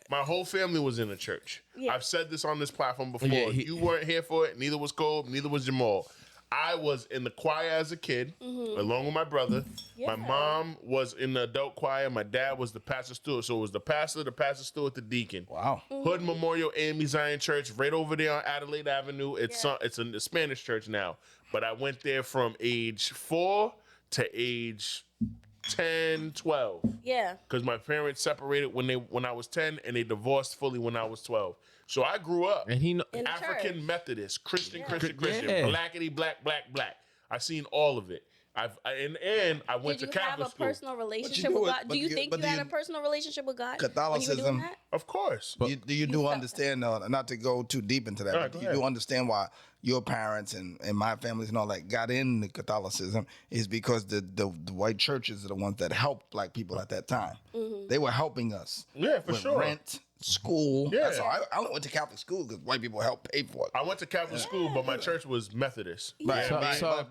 My whole family was in the church. Yeah. I've said this on this platform before. Yeah, you weren't here for it. Neither was Kobe. Neither was Jamal. I was in the choir as a kid, along with my brother. Yeah. My mom was in the adult choir. My dad was the pastor steward. So it was the pastor steward, the deacon. Wow. Hood Memorial AME Zion Church, right over there on Adelaide Avenue. It's a Spanish church now. But I went there from age 4 to age 10, 12. Yeah. Because my parents separated when I was 10 and they divorced fully when I was 12. So I grew up And he In the African church. Methodist, Christian, Yeah. Christian, Yeah. blackity, black. I seen all of it. I went Did to you have Catholic a school. personal relationship do with it- God? Do but you you- think but you do had you- a personal relationship with God? Catholicism- When you were doing that? Of course. You do understand, not to go too deep into that, All right, but go you do ahead. understand why your parents and my families and all that got into Catholicism is because the white churches are the ones that helped black people at that time. They were helping us. Yeah, for with sure. Rent, school. Yeah. That's all. I only went to Catholic school because white people helped pay for it. I went to Catholic school, but my church was Methodist. Right, So- right. so-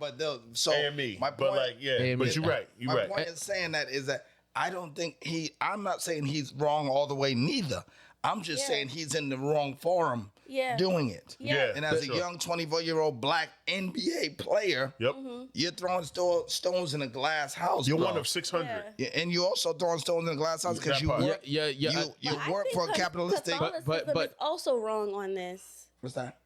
So AME. my But point, AME. but you're right. You're my right. point in saying that is that I don't think I'm not saying he's wrong all the way neither. I'm just Yeah. saying he's in the wrong forum Yeah. doing it. Yeah. And as for a sure. young 24-year-old black NBA player, Yep. you're throwing stones in a glass house. You're bro. one of 600. Yeah. Yeah, and you're also throwing stones in a glass house because That you part. work, Yeah. you But I work think for a capitalistic. Catholicism but- is also wrong on this. What's that?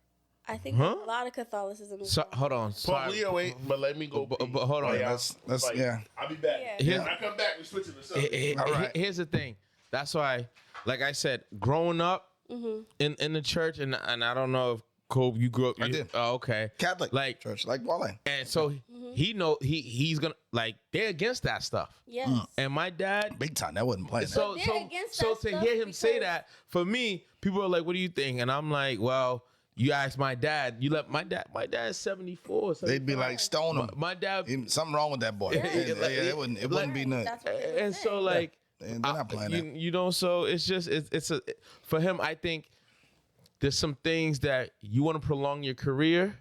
I think Huh? a lot of Catholicism is So, wrong. hold on. Paul Sorry. Leo ain't, but let me go. But pee. hold on. Like, Let's yeah. I'll be back. Yeah. When I come back, we switching to something. All right. Here's the thing. That's why, like I said, growing up in the church, and I don't know if Kobe, you grew up. I did. Oh, okay. Catholic Like, church, like Wale. and so he's gonna like they're against that stuff. Yes. And my dad. Big time. That wasn't playing. So they're so against so that to stuff hear him say because- that, for me, people are like, "What do you think?" And I'm like, "Well, you ask my dad. You let my dad. My dad's 74. They'd be like, stone him. my dad." Something wrong with that boy. Yeah. It wouldn't be nothing. That's what they would And say. so like. They're not playing that. You know, so it's just it's a for him. I think there's some things that you want to prolong your career.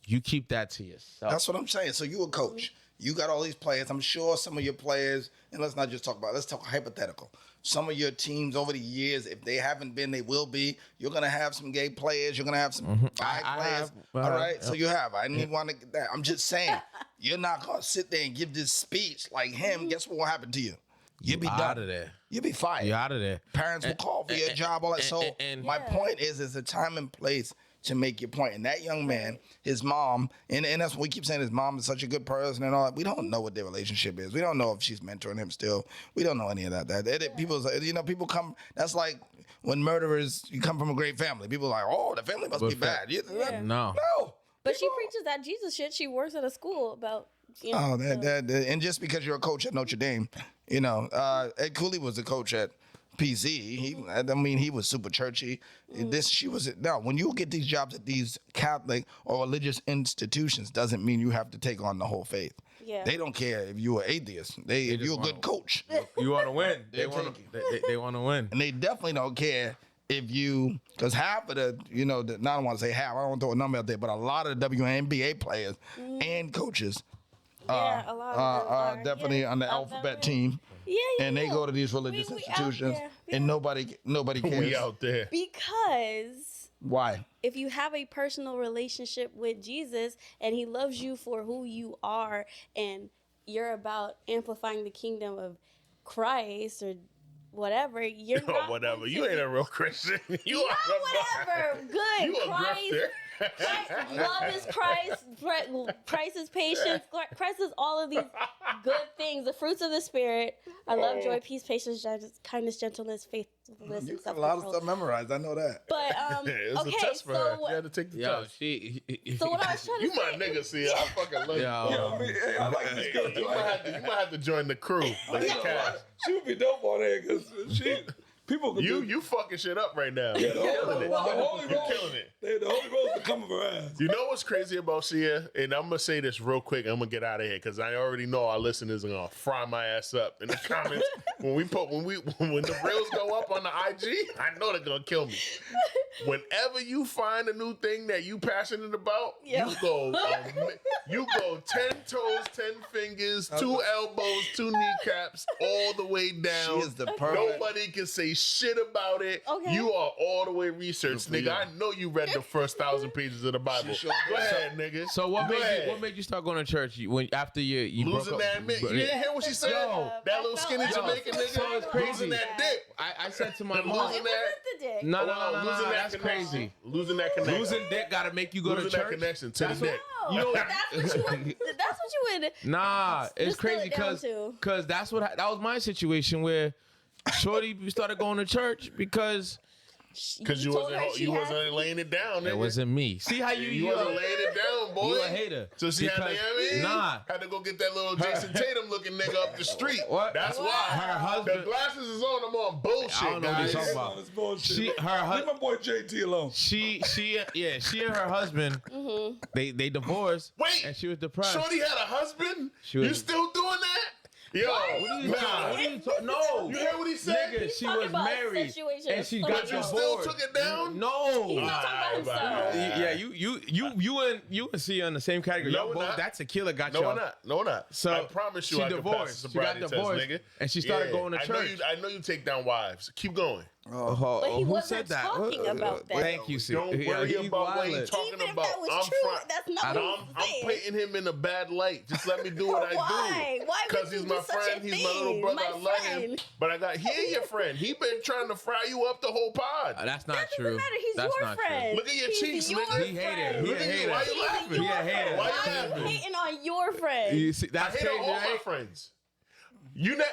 You keep that to yourself. That's what I'm saying. So you a coach. You got all these players. I'm sure some of your players, and let's not just talk about it, let's talk hypothetical. Some of your teams over the years, if they haven't been, they will be. You're gonna have some gay players. You're gonna have some bi I players. have. All right. So you have. I didn't want to get that. I'm just saying, you're not gonna sit there and give this speech like him. Guess what will happen to you? You'll be out done. of there. You'll be fired. You out of there. Parents will call for your job, all that. So and- my Yeah. point is, there's a time and place to make your point. And that young man, his mom, and that's what we keep saying, his mom is such a good person and all that. We don't know what their relationship is. We don't know if she's mentoring him still. We don't know any of that. People come, that's like when murderers, you come from a great family. People are like, oh, the family must be bad. No. No. But she preaches that Jesus shit. She works at a school about, you know. Oh, and just because you're a coach at Notre Dame, Ed Cooley was a coach at PC. He was super churchy. When you get these jobs at these Catholic or religious institutions, doesn't mean you have to take on the whole faith. Yeah. They don't care if you're an atheist. If you're a good coach, You want to win. They They'll want take to. They want to win. and they definitely don't care if you, because half of I don't want to say half. I don't want to throw a number out there, but a lot of the WNBA players and coaches Yeah, a lot of them are are, definitely yeah, on the a lot of them alphabet are. team. Yeah, yeah. And they yeah. go to these religious We out institutions, there. and nobody cares. We out there. Because Why? if you have a personal relationship with Jesus and he loves you for who you are and you're about amplifying the kingdom of Christ or whatever, you're Or not whatever. going You to- ain't a real Christian. You Yeah, are whatever. Good. You a Christ. grifter. Christ, love is Christ. Christ is patience. Christ is all of these good things, the fruits of the Spirit. I love joy, peace, patience, kindness, gentleness, faithfulness, You and got a lot of self-control. stuff memorized. I know that. But It was okay, a test for her. She had to take the Yo, test. so what I was trying to You say. my nigga, see. I fucking love you. Yo. I like this You might have to join the crew. Like the cast. She would be dope on there because People can do You fucking shit up right now. Yeah, You're killing it. the Holy You're Ghost. killing it. The Holy Ghost will come of her ass. You know what's crazy about Sia? And I'm gonna say this real quick. I'm gonna get out of here because I already know our listeners are gonna fry my ass up in the comments when the reels go up on the IG. I know they're gonna kill me. Whenever you find a new thing that you passionate about, Yeah. you go 10 toes, 10 fingers, 2 elbows, 2 kneecaps, all the way down. She is the perfect. Nobody can say shit about it. Okay. You are all the way researched, nigga. I know you read the first 1,000 pages of the Bible. Go ahead, nigga. So what made you start going to church after you losing broke up? that man? You didn't hear what she said? Yo. That little skinny Jamaican nigga. So it's crazy. Losing that dick. I said to my mom, Losing It that. wasn't the dick. no, Losing that that's connection. crazy. Losing that connection. Losing dick gotta make you go Losing to that church. connection to the dick. No, You know- that's what you would. Nah, it's Distill crazy it down to. because that's what that was my situation where Shorty started going to church because Because you told her she had wasn't to. laying it down, nigga. it wasn't me. See how You wasn't laying it down, boy. You a hater. So she had to, Because- you know what I mean? Nah. Had to go get that little Jason Tatum looking nigga up the street. What? That's What? why. Her husband- The glasses is on. I'm on bullshit, I don't know what guys. you're talking about. This bullshit. She- her Leave my boy JT alone. she and her husband they divorced. Wait. And she was depressed. Shorty had a husband? She was- You still doing that? Yo, What are you nah. talking- what are you talking- No. You heard what he said? Nigga, He's she talking was about married situation. and she But got But you divorced. still took it down? No. He's not talking about himself. Yeah, you and see on the same category. No, Y'all we're both not. that tequila got No, y'all. we're not. No, we're not. So I promise you she I can pass divorced. the She got sobriety test, divorced, nigga. and she started going to church. I know you take down wives. Keep going. But he who wasn't said that? talking about that. Thank you, Sue. Don't worry about what he's he's talking Even if about. that was I'm true, front. that's not what I'm he's saying. putting him in a bad light. Just let me do what I do. Why? Why would Because you he's do my such a friend. He's my little thing? brother. My I love him. friend. But he ain't your friend. He been trying to fry you up the whole pod. That's not That true. doesn't matter. He's That's your not friend. Look at your He's cheeks, your nigga. He hated. friend. He Look at you. hated. Why you laughing? He a hater. Why you Why are you laughing? hating on your friend? You see, I that's hate crazy, on all my right? friends. You not.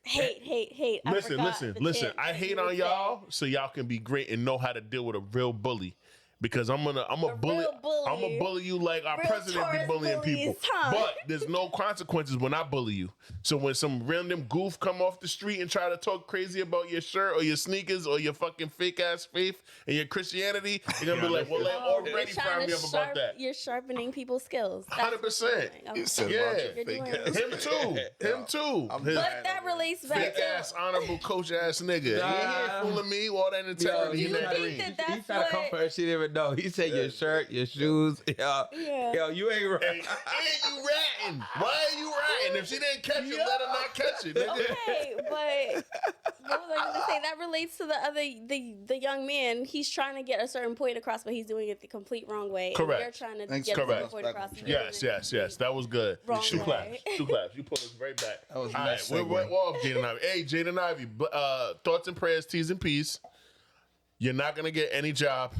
Hate. I Listen. forgot the Listen. chant I hate you on said. y'all so y'all can be great and know how to deal with a real bully. Because I'm a bully. real bully. I'm gonna bully you like our Real president be Taurus bullying bullies, people. huh? But there's no consequences when I bully you. So when some random goof come off the street and try to talk crazy about your shirt or your sneakers or your fucking fake ass faith and your Christianity, you're gonna be like, well, they already You're fire trying me to up about that. You're sharpening people's skills. That's what 100%. you're doing. Okay. said Yeah. about your You're fake doing ass. it. Him too. Him too. I'm His But that relates back fake to. ass honorable coach ass nigga. He ain't fooling me. All that integrity you in that think green. that He that's tried to what? comfort her. She didn't even know. He said your shirt, your shoes. Yeah. Yo, you ain't right. Hey, you ratting? Why are you ratting? If she didn't catch it, let her not catch it, nigga. Okay, but what was I gonna say? That relates to the young man. He's trying to get a certain point across, but he's doing it the complete wrong way. Correct. And you're trying to Thanks, get a certain correct. point across. and Yes, you're doing it yes. That was good. Wrong Two way. claps. Two claps. You pulled us right back. That was All nice right, we're segue. off, Jaden Ivy. Hey, Jaden Ivy. Thoughts and prayers, T's and P's. You're not gonna get any job.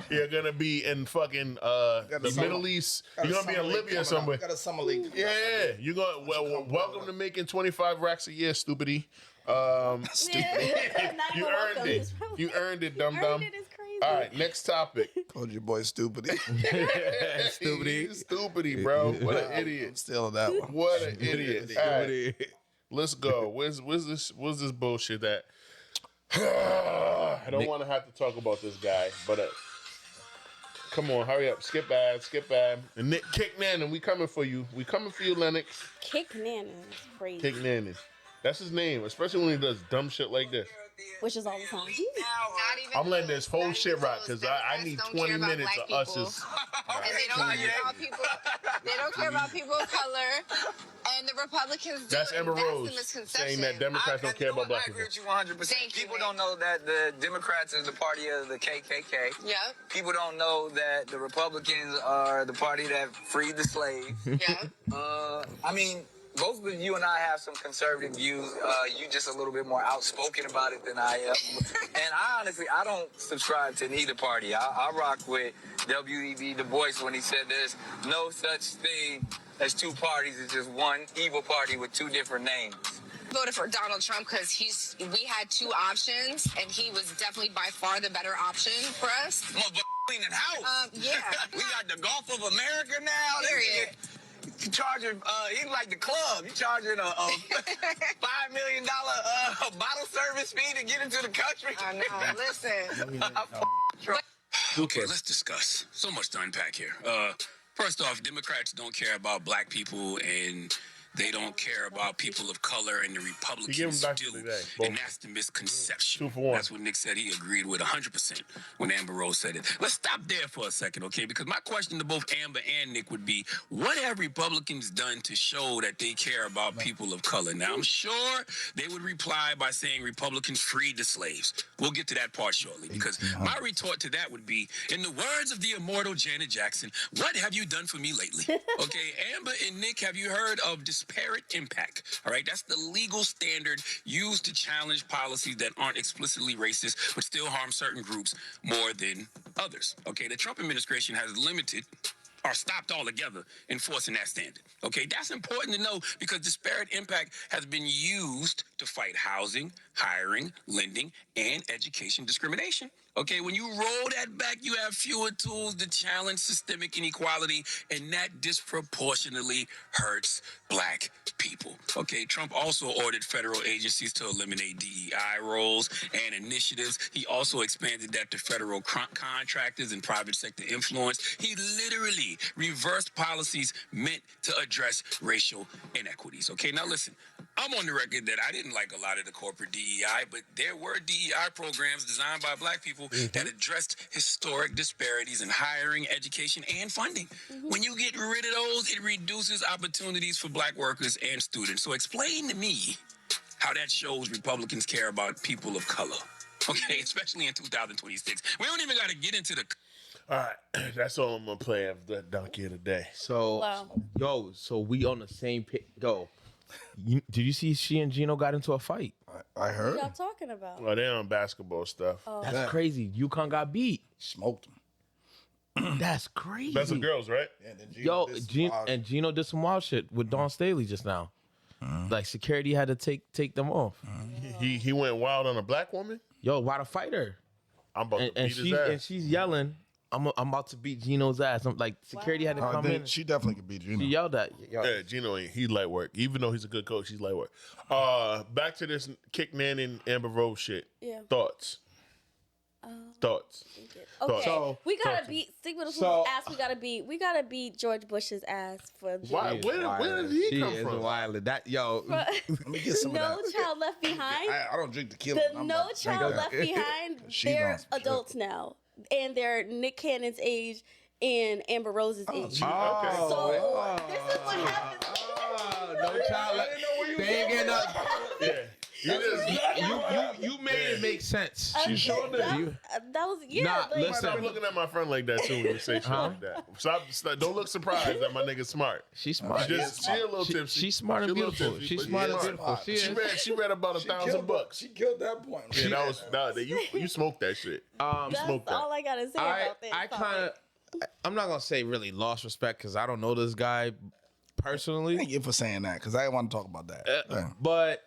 You're gonna be in fucking the summer- Middle East. Got a You're gonna be in summer league Libya coming somewhere. up. Got a summer league. Yeah, you're going. Well, welcome to making 25 racks a year, stupidity. Yeah. Not You even earned welcome. it. It's probably- You earned it, dum Earned dum. it is crazy. All right, next topic. Told your boy stupid. Stupidity. Stupidity, bro. What an I'm idiot. still on that one. What an idiot. All right, let's go. Where's this bullshit that? I don't want to have to talk about this guy, but come on, hurry up. Skip ad. And Nick, kick Nannon. We coming for you. We coming for you, Lennox. Kick Nana is crazy. Kick Nannon. That's his name, especially when he does dumb shit like this. Which is all the time. I'm letting this whole shit rock because I need 20 minutes of us just. And they don't care about people. They don't care about people of color. And the Republicans do. That's Amber and that's the Rose misconception. saying that Democrats don't care about black I agree people. with you 100%. Thank you, People man. don't know that the Democrats is the party of the KKK. Yep. People don't know that the Republicans are the party that freed the slaves. Yep. I mean, both of you and I have some conservative views. You just a little bit more outspoken about it than I am. And I don't subscribe to neither party. I rock with W.E.B. Du Bois when he said there's no such thing as two parties. It's just one evil party with two different names. Voted for Donald Trump because we had two options, and he was definitely by far the better option for us. Cleaning house. Yeah. We got the Gulf of America now. Period. You charging, he like the club. You charging a $5 million bottle service fee to get into the country. I know. Listen. Okay, let's discuss. So much to unpack here. First off, Democrats don't care about black people, and they don't care about people of color, and the Republicans do. And that's the misconception. That's what Nick said. He agreed with 100% when Amber Rose said it. Let's stop there for a second, okay? Because my question to both Amber and Nick would be, what have Republicans done to show that they care about people of color? Now, I'm sure they would reply by saying Republicans freed the slaves. We'll get to that part shortly, because my retort to that would be, in the words of the immortal Janet Jackson, what have you done for me lately? Okay, Amber and Nick, have you heard of disparate impact? All right, that's the legal standard used to challenge policies that aren't explicitly racist but still harm certain groups more than others. Okay, the Trump administration has limited or stopped altogether enforcing that standard. Okay, that's important to know because disparate impact has been used to fight housing, hiring, lending, and education discrimination. Okay, when you roll that back, you have fewer tools to challenge systemic inequality, and that disproportionately hurts black people. Okay, Trump also ordered federal agencies to eliminate DEI roles and initiatives. He also expanded that to federal contractors and private sector influence. He literally reversed policies meant to address racial inequities. Okay, now listen, I'm on the record that I didn't like a lot of the corporate DEI, but there were DEI programs designed by black people that addressed historic disparities in hiring, education, and funding. When you get rid of those, it reduces opportunities for black workers and students. So explain to me how that shows Republicans care about people of color. Okay, especially in 2026. We don't even got to get into the... All right, that's all I'm going to play of the donkey of the day. So, so we on the same page. Go. Did you see she and Gino got into a fight? I heard. What y'all talking about? Well, they're on basketball stuff. Oh. That's crazy. UConn got beat. Smoked him. That's crazy. That's the girls, right? Yo, Gino did some wild shit with Dawn Staley just now. Like security had to take them off. He went wild on a black woman? Yo, why to fight her? I'm about to beat his ass. And she's yelling, I'm about to beat Gino's ass. I'm like, security had to come in. She definitely could beat Gino. She yelled at. Yeah, Gino, he's light work. Even though he's a good coach, he's light work. Back to this Kick Nan and Amber Rose shit. Yeah. Thoughts? Thoughts? Okay, So- we gotta beat. Stick with So- ass. We gotta beat George Bush's ass for. Why? Where did he come from? Wild. That Let me get some No of that. Child Left Behind. I don't drink tequila. The No Child Left Behind. She They're knows for sure. adults now, and they're Nick Cannon's age and Amber Rose's age. Okay. So this is what happens. No child. They ain't getting up. Yeah. You made it make sense. She sure did. That was Nah, like, listen. Stop looking at my friend like that too when you say shit like that. Stop, don't look surprised that my nigga's smart. She's smart. She a little tipsy. She's smart and She a little beautiful. tipsy, She's but smart and beautiful. She read about 1,000 books. She killed that point. Yeah, you smoked that shit. That's smoked that. all I gotta say about this. I'm not gonna say really lost respect because I don't know this guy personally. Thank you for saying that because I didn't want to talk about that. Yeah. But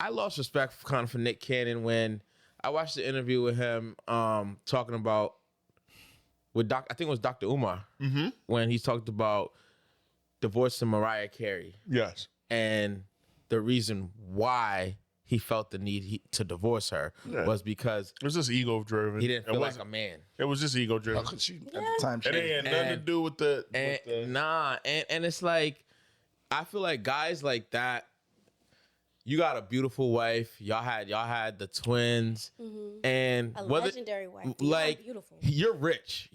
I lost respect for Nick Cannon when I watched the interview with him talking about I think it was Dr. Umar when he talked about divorcing Mariah Carey. Yes. And the reason why he felt the need to divorce her was because it was just ego driven. he didn't feel like a man. It was just ego driven. At the time, It ain't had nothing to do with the. And it's like I feel like guys like that. You got a beautiful wife. Y'all had the twins, and a legendary wife. Like beautiful. You're rich,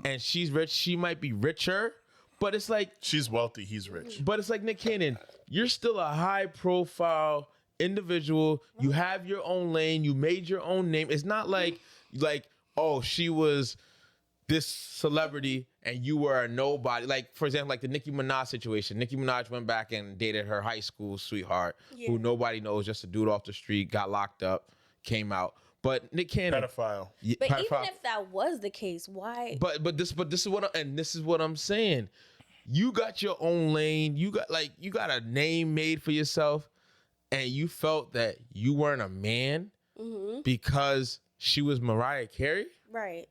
and she's rich. She might be richer, but it's like she's wealthy. He's rich. But it's like Nick Cannon. You're still a high profile individual. You have your own lane. You made your own name. It's not like oh, she was this celebrity and you were a nobody. Like, for example, like the Nicki Minaj situation. Nicki Minaj went back and dated her high school sweetheart who nobody knows, just a dude off the street, got locked up, came out. But Nick Cannon, pedophile. But even if that was the case, why? But this is what I'm saying. You got your own lane. You got a name made for yourself, and you felt that you weren't a man because she was Mariah Carey. Right.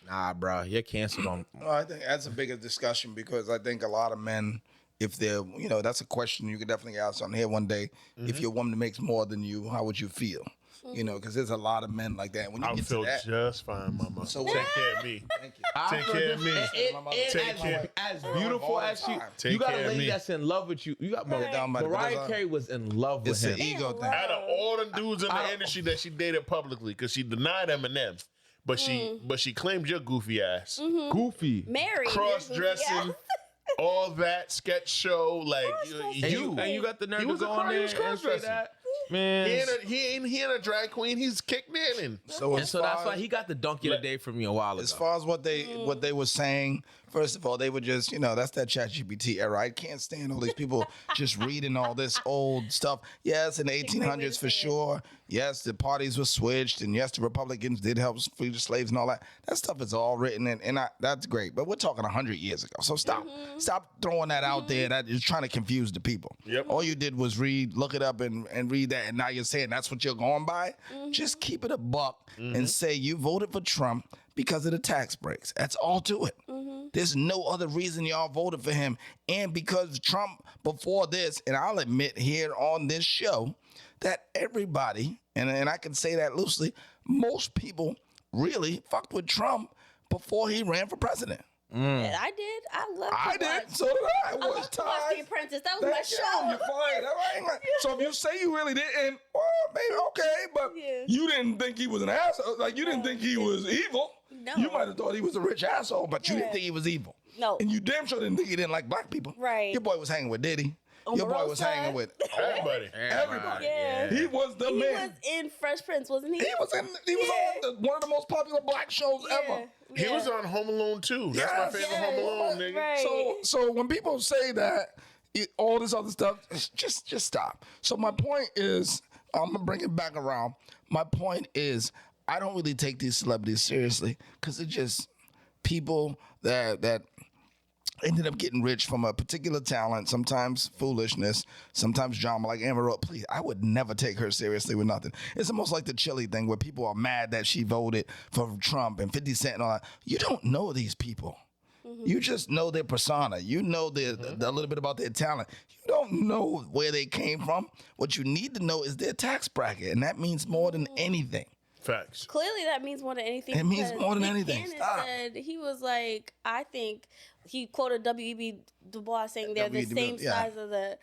Nah, bro, you're canceled on. Well, I think that's a bigger discussion because I think a lot of men, if they're, that's a question you could definitely ask on here one day. If your woman makes more than you, how would you feel? Because there's a lot of men like that. When you I get feel to that, just fine, mama. So Take care of me. thank you. Take care of me. Take care. As beautiful as she, Take you got care a of lady me. that's in love with you. You got Mariah Carey was in love with It's him. an ego thing. Out of all the dudes in the industry that she dated publicly, because she denied Eminem, but she claimed your goofy ass, Goofy, Mary, cross dressing, all that sketch show, like and you got the nerve he to was go a on there cross and say dressing. that. Man, He ain't a drag queen. He's kicked in. So and so that's why he got the donkey of the day from me a while ago. As far as what they were saying, first of all, they were just, that's that ChatGPT era. I can't stand all these people just reading all this old stuff. Yes, in the 1800s for sure. Yes, the parties were switched, and yes, the Republicans did help free the slaves and all that. That stuff is all written, and that's great. But we're talking 100 years ago, so stop throwing that out there. That is trying to confuse the people. Yep. All you did was look it up, and read that, and now you're saying that's what you're going by. Just keep it a buck and say you voted for Trump because of the tax breaks. That's all to it. There's no other reason y'all voted for him. And because Trump before this, and I'll admit here on this show, that everybody, and I can say that loosely, most people really fucked with Trump before he ran for president. Yeah, I did. I loved I did. So did I. I loved to watch The Apprentice. That was my show. You're fine. All right. So if you say you really didn't, well, maybe okay, but you didn't think he was an asshole. Like, you didn't think he was evil. No. You might have thought he was a rich asshole, but you didn't think he was evil. No. And you damn sure didn't think he didn't like black people. Right. Your boy was hanging with Diddy. Your boy was hanging with Everybody. everybody. Yeah. He was the He man. was in Fresh Prince, wasn't he? He was on one of the most popular black shows ever. He was on Home Alone too. That's my favorite Home Alone, nigga. Right. So when people say that, all this other stuff, just stop. So my point is, I'm gonna bring it back around. My point is, I don't really take these celebrities seriously because they're just people that ended up getting rich from a particular talent, sometimes foolishness, sometimes drama. Like Amber Rose, please, I would never take her seriously with nothing. It's almost like the Chili thing where people are mad that she voted for Trump and 50 Cent and all that. You don't know these people. You just know their persona. You know a little bit about their talent. You don't know where they came from. What you need to know is their tax bracket, and that means more than anything. Facts. Clearly, that means more than anything. It means because more than Nick anything. Cannon Stop. said he was like, I think he quoted W.E.B. Du Bois saying they're the W.E.B. same yeah. size of the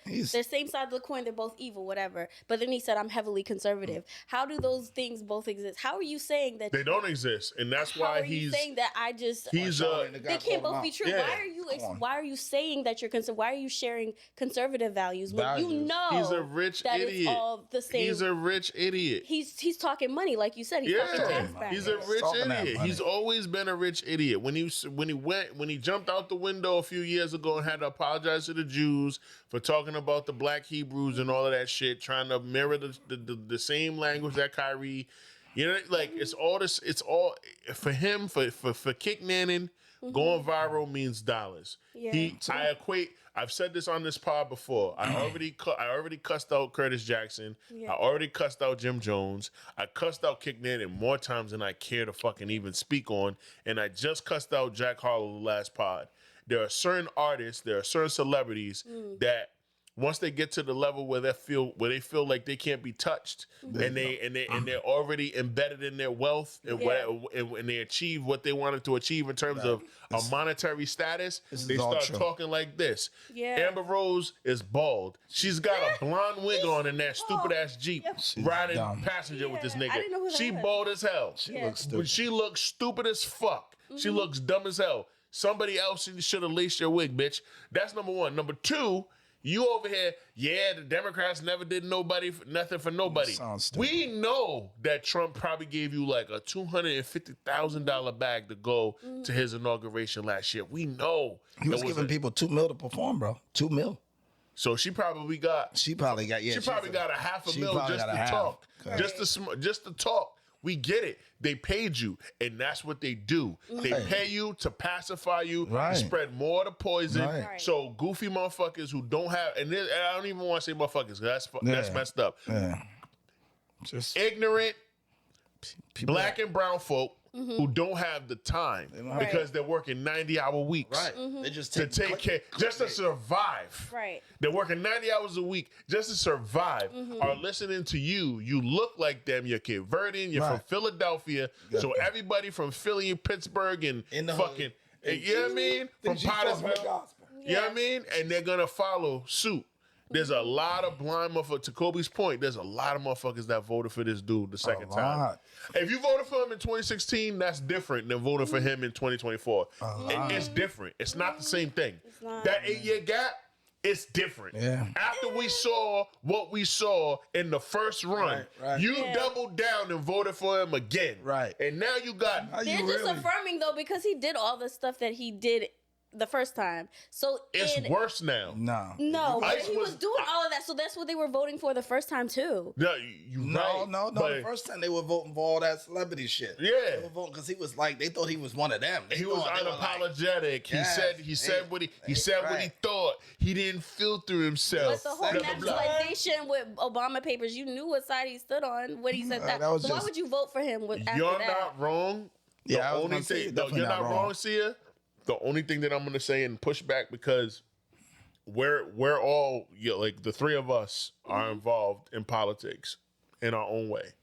same side of the coin. They're both evil, whatever. But then he said, I'm heavily conservative. How do those things both exist? How are you saying that They don't exist, and that's how why are you saying that I just he's they can't both be true. Yeah. Why are you saying that you're conservative? Why are you sharing conservative values when you know he's a rich that idiot. it's all the same? He's a rich idiot. He's talking money, like you said. He's talking tax brackets. He's a rich idiot. He's always been a rich idiot. When he jumped out the window a few years ago and had to apologize to the Jews for talking about the black Hebrews and all of that shit, trying to mirror the same language that Kyrie, like it's all this. It's all for him. For Kick Nannon, going viral means dollars. Yeah. I've said this on this pod before. I already cussed out Curtis Jackson. Yeah. I already cussed out Jim Jones. I cussed out Kick Nannon more times than I care to fucking even speak on. And I just cussed out Jack Harlow the last pod. There are certain artists, there are certain celebrities that once they get to the level where they feel like they can't be touched, and they're already embedded in their wealth and they achieve what they wanted to achieve in terms of a monetary status, they start talking like this. Yeah. Amber Rose is bald. She's got a blonde wig on in that stupid ass Jeep riding passenger with this nigga. I didn't know who that she was. bald as hell. She looks stupid. But she looks stupid as fuck. She looks dumb as hell. Somebody else should have laced your wig, bitch. That's number one. Number two, you over here, the Democrats never did nothing for nobody. We know that Trump probably gave you like a $250,000 bag to go to his inauguration last year. We know. He was giving people $2 million to perform, bro. $2 million. So she probably got. She probably got. Yeah, she probably got a $500,000 just to talk. Just to talk. We get it. They paid you, and that's what they do. They pay you to pacify you, to spread more of the poison. Right. So goofy motherfuckers who don't have, and I don't even want to say motherfuckers, 'cause that's messed up. Yeah. Just Ignorant, black and brown folk who don't have the time because they're working 90-hour weeks. They just to take care, just to survive. Right. They're working 90 hours a week just to survive. Are listening to you. You look like them. You're Cape Verdean. You're from Philadelphia. So everybody from Philly and Pittsburgh and fucking, you know what I mean? From Pottersville. You know what I mean? And they're going to follow suit. There's a lot of blind motherfuckers. To Kobe's point, there's a lot of motherfuckers that voted for this dude the second time. If you voted for him in 2016, that's different than voting for him in 2024. It's different. It's not the same thing. That 8-year gap, it's different. Yeah. After we saw what we saw in the first run, you doubled down and voted for him again. Right. And now you got... They're just affirming, though, because he did all the stuff that he did the first time. So it's worse now. No, but he was doing all of that, so that's what they were voting for the first time too. No, no. The first time they were voting for all that celebrity shit. Yeah, they were voting because he was like, they thought he was one of them. He was unapologetic. He said what he thought. He didn't filter himself. But the whole nationalization with Obama papers, you knew what side he stood on when he said that. So why would you vote for him? You're not wrong. You're not wrong, Sia. The only thing that I'm gonna say and push back, because we're all like the three of us are involved in politics in our own way.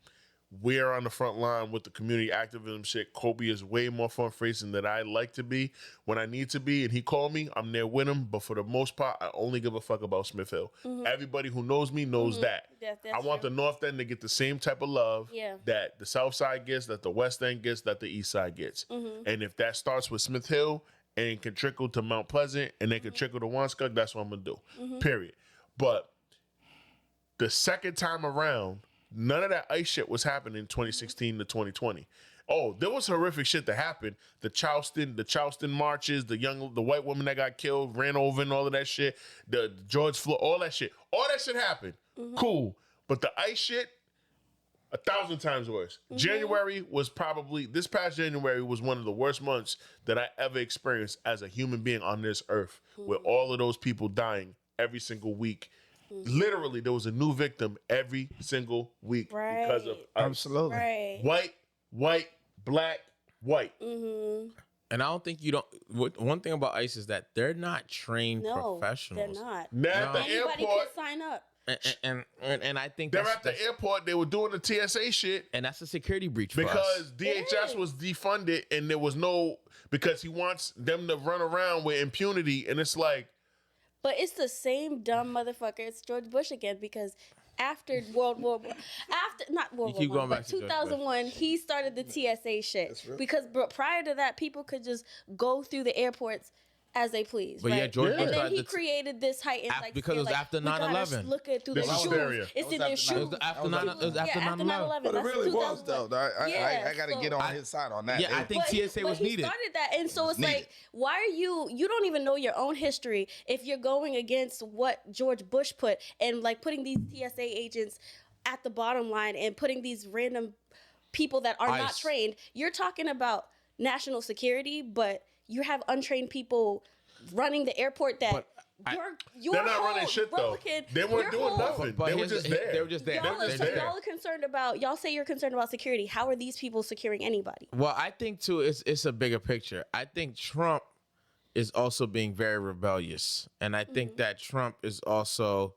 We're on the front line with the community activism shit. Kobe is way more front facing than I like to be when I need to be, and he called me. I'm there with him, but for the most part, I only give a fuck about Smith Hill. Everybody who knows me knows that. I want the North End to get the same type of love that the South Side gets, that the West End gets, that the East Side gets. And if that starts with Smith Hill and can trickle to Mount Pleasant and then can trickle to Wanskuck, that's what I'm gonna do. Period. But the second time around, none of that ICE shit was happening in 2016 to 2020. Oh, there was horrific shit that happened. The Charleston marches, the white woman that got killed, ran over and all of that shit. The George Floyd, all that shit happened. Cool. But the ICE shit, 1,000 times worse. January was this past January was one of the worst months that I ever experienced as a human being on this earth, with all of those people dying every single week. Literally, there was a new victim every single week because of absolutely white, black, white. And I don't think one thing about ICE is that they're not trained professionals. They're not. Now at the Anybody airport, can sign up. And I think they're at the airport. They were doing the TSA shit, and that's a security breach because DHS was defunded, and there was because he wants them to run around with impunity, and it's like. But it's the same dumb motherfucker. It's George Bush again, because after World War, not World War I, but 2001, he started the TSA shit. Because prior to that, people could just go through the airports as they please. But right? George Bush and then he created this heightened because it was after 9/11. Look at through their shoes. It's in their shoes. It was after 9/11. But it really was though. I got to get on his side on that. Yeah, I think TSA was needed. He started that, and so it's like, why are you don't even know your own history if you're going against what George Bush put, and like putting these TSA agents at the bottom line and putting these random people that are not trained. You're talking about national security, but you have untrained people running the airport that they're not running shit though. They weren't doing nothing. They were just there. They were just there. Y'all are concerned about. Y'all say you're concerned about security. How are these people securing anybody? Well, I think too, it's a bigger picture. I think Trump is also being very rebellious, and I think that Trump is also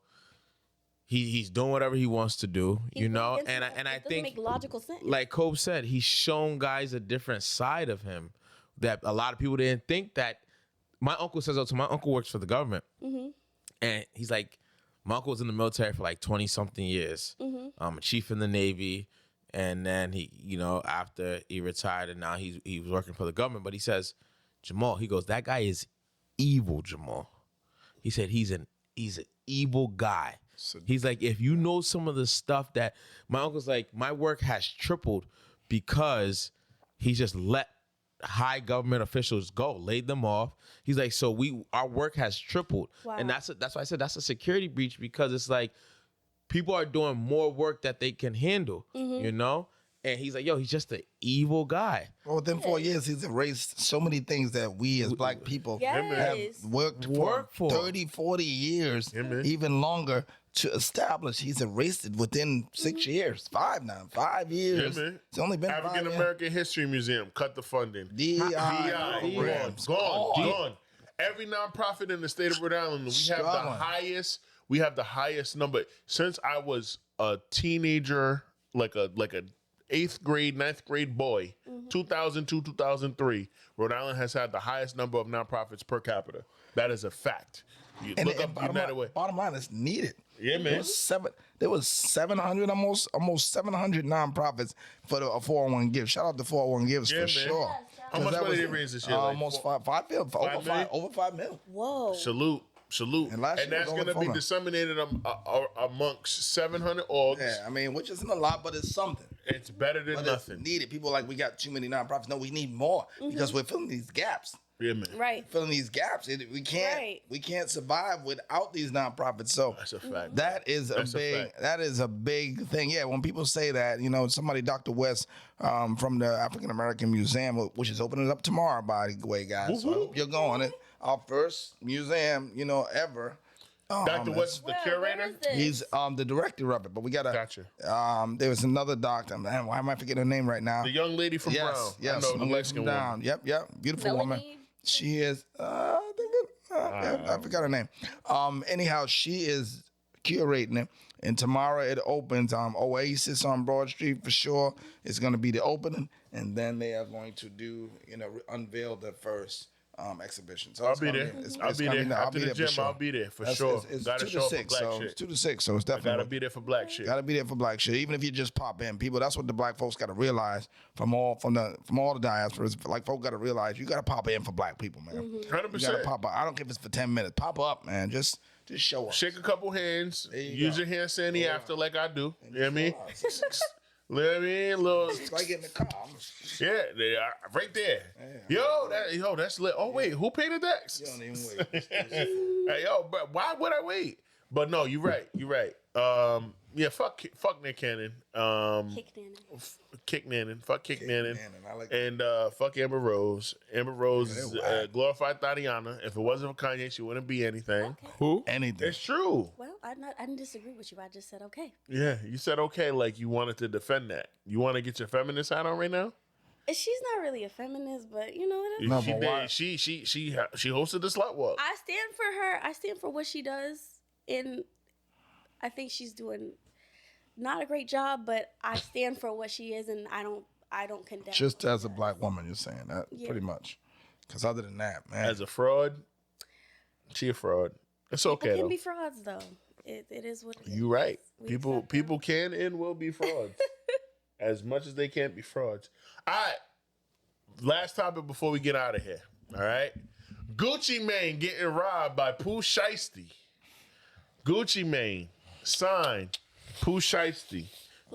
he's doing whatever he wants to do, and I think make logical sense. Like Kobe said, he's shown guys a different side of him that a lot of people didn't think that. My uncle says, my uncle works for the government. And he's like, my uncle was in the military for like 20 something years. A chief in the Navy. And then he, after he retired and now he was working for the government. But he says, Jamal, he goes, that guy is evil, Jamal. He said, he's an evil guy. He's like, if you know some of the stuff that my uncle's like, my work has tripled because he just let high government officials laid them off. He's like, so our work has tripled. Wow. And that's why I said that's a security breach, because it's like people are doing more work that they can handle, And he's like, he's just an evil guy. Well, within 4 years, he's erased so many things that we as black people have worked for 30, 40 years, even longer, to establish he's erased it within 6 years. 5 years. Yeah, man. It's only been African American History Museum cut the funding. DEI programs. Gone. Every nonprofit in the state of Rhode Island, we have the highest number since I was a teenager, like a 8th grade, 9th grade boy. 2002, 2003, Rhode Island has had the highest number of nonprofits per capita. That is a fact. You look up United Way. Bottom line, it's needed. Yeah, man. There was 700, almost 700 nonprofits for the 401 gift. Shout out to 401 gifts for sure. How much money did they raise this year? Almost over 5 mil. Whoa. Salute. And that's going to be disseminated amongst 700 orgs. Yeah, I mean, which isn't a lot, but it's something. It's better than nothing. It's needed. People are like, we got too many nonprofits. No, we need more because we're filling these gaps. Yeah, man. Right. Filling these gaps. We can't survive without these nonprofits. So that's a fact. That is a big thing. Yeah, when people say that, somebody, Dr. West from the African American Museum, which is opening up tomorrow, by the way, guys. So I hope you're going. Our first museum, ever. Dr. West is the curator? He's the director of it, but we got there was another doctor. Man, why am I forgetting her name right now? The young lady from Brown. Yes, I know, the Mexican woman. Yep. Beautiful woman. She is, I forgot her name. Anyhow, she is curating it. And tomorrow it opens. Oasis on Broad Street for sure. It's going to be the opening. And then they are going to unveil the first exhibition. So I'll be there. I'll be there. After the gym, I'll be there for sure. It's gotta 2 show to up 6, for black so shit. it's 2 to 6, so it's definitely Gotta be there for black shit. Gotta be there for black shit. Even if you just pop in, people. That's what the black folks gotta realize from all the diasporas. Like, folk gotta realize you gotta pop in for black people, man. 100%. You gotta pop up. I don't care if it's for 10 minutes. Pop up, man. Just show up. Shake a couple hands. Use your hand sandy after, like I do. You know what I mean? Little. It's like in the car. Yeah, they are right there. Yo, that's lit. Oh wait, who painted that? You don't even wait. Hey, but why would I wait? But no, you're right. Fuck Nick Cannon. Kick Nannon. Fuck Kick Nannon. And fuck Amber Rose. Amber Rose is glorified Tatiana. If it wasn't for Kanye, she wouldn't be anything. Okay. Who? Anything. It's true. Well, I didn't disagree with you. I just said okay. Yeah, you said okay like you wanted to defend that. You want to get your feminist hat on right now? She's not really a feminist, but you know what? No, she did. She hosted the slut walk. I stand for her. I stand for what she does, and I think she's doing not a great job. But I stand for what she is, and I don't condemn. Just as a black woman, you're saying that pretty much. Because other than that, man, as a fraud, she a fraud. It's okay. People can be frauds, though. It is what it is. You're right. People can and will be frauds. As much as they can't be frauds. All right. Last topic before we get out of here. All right. Gucci Mane getting robbed by Pooh Shiesty. Gucci Mane signed Pooh Shiesty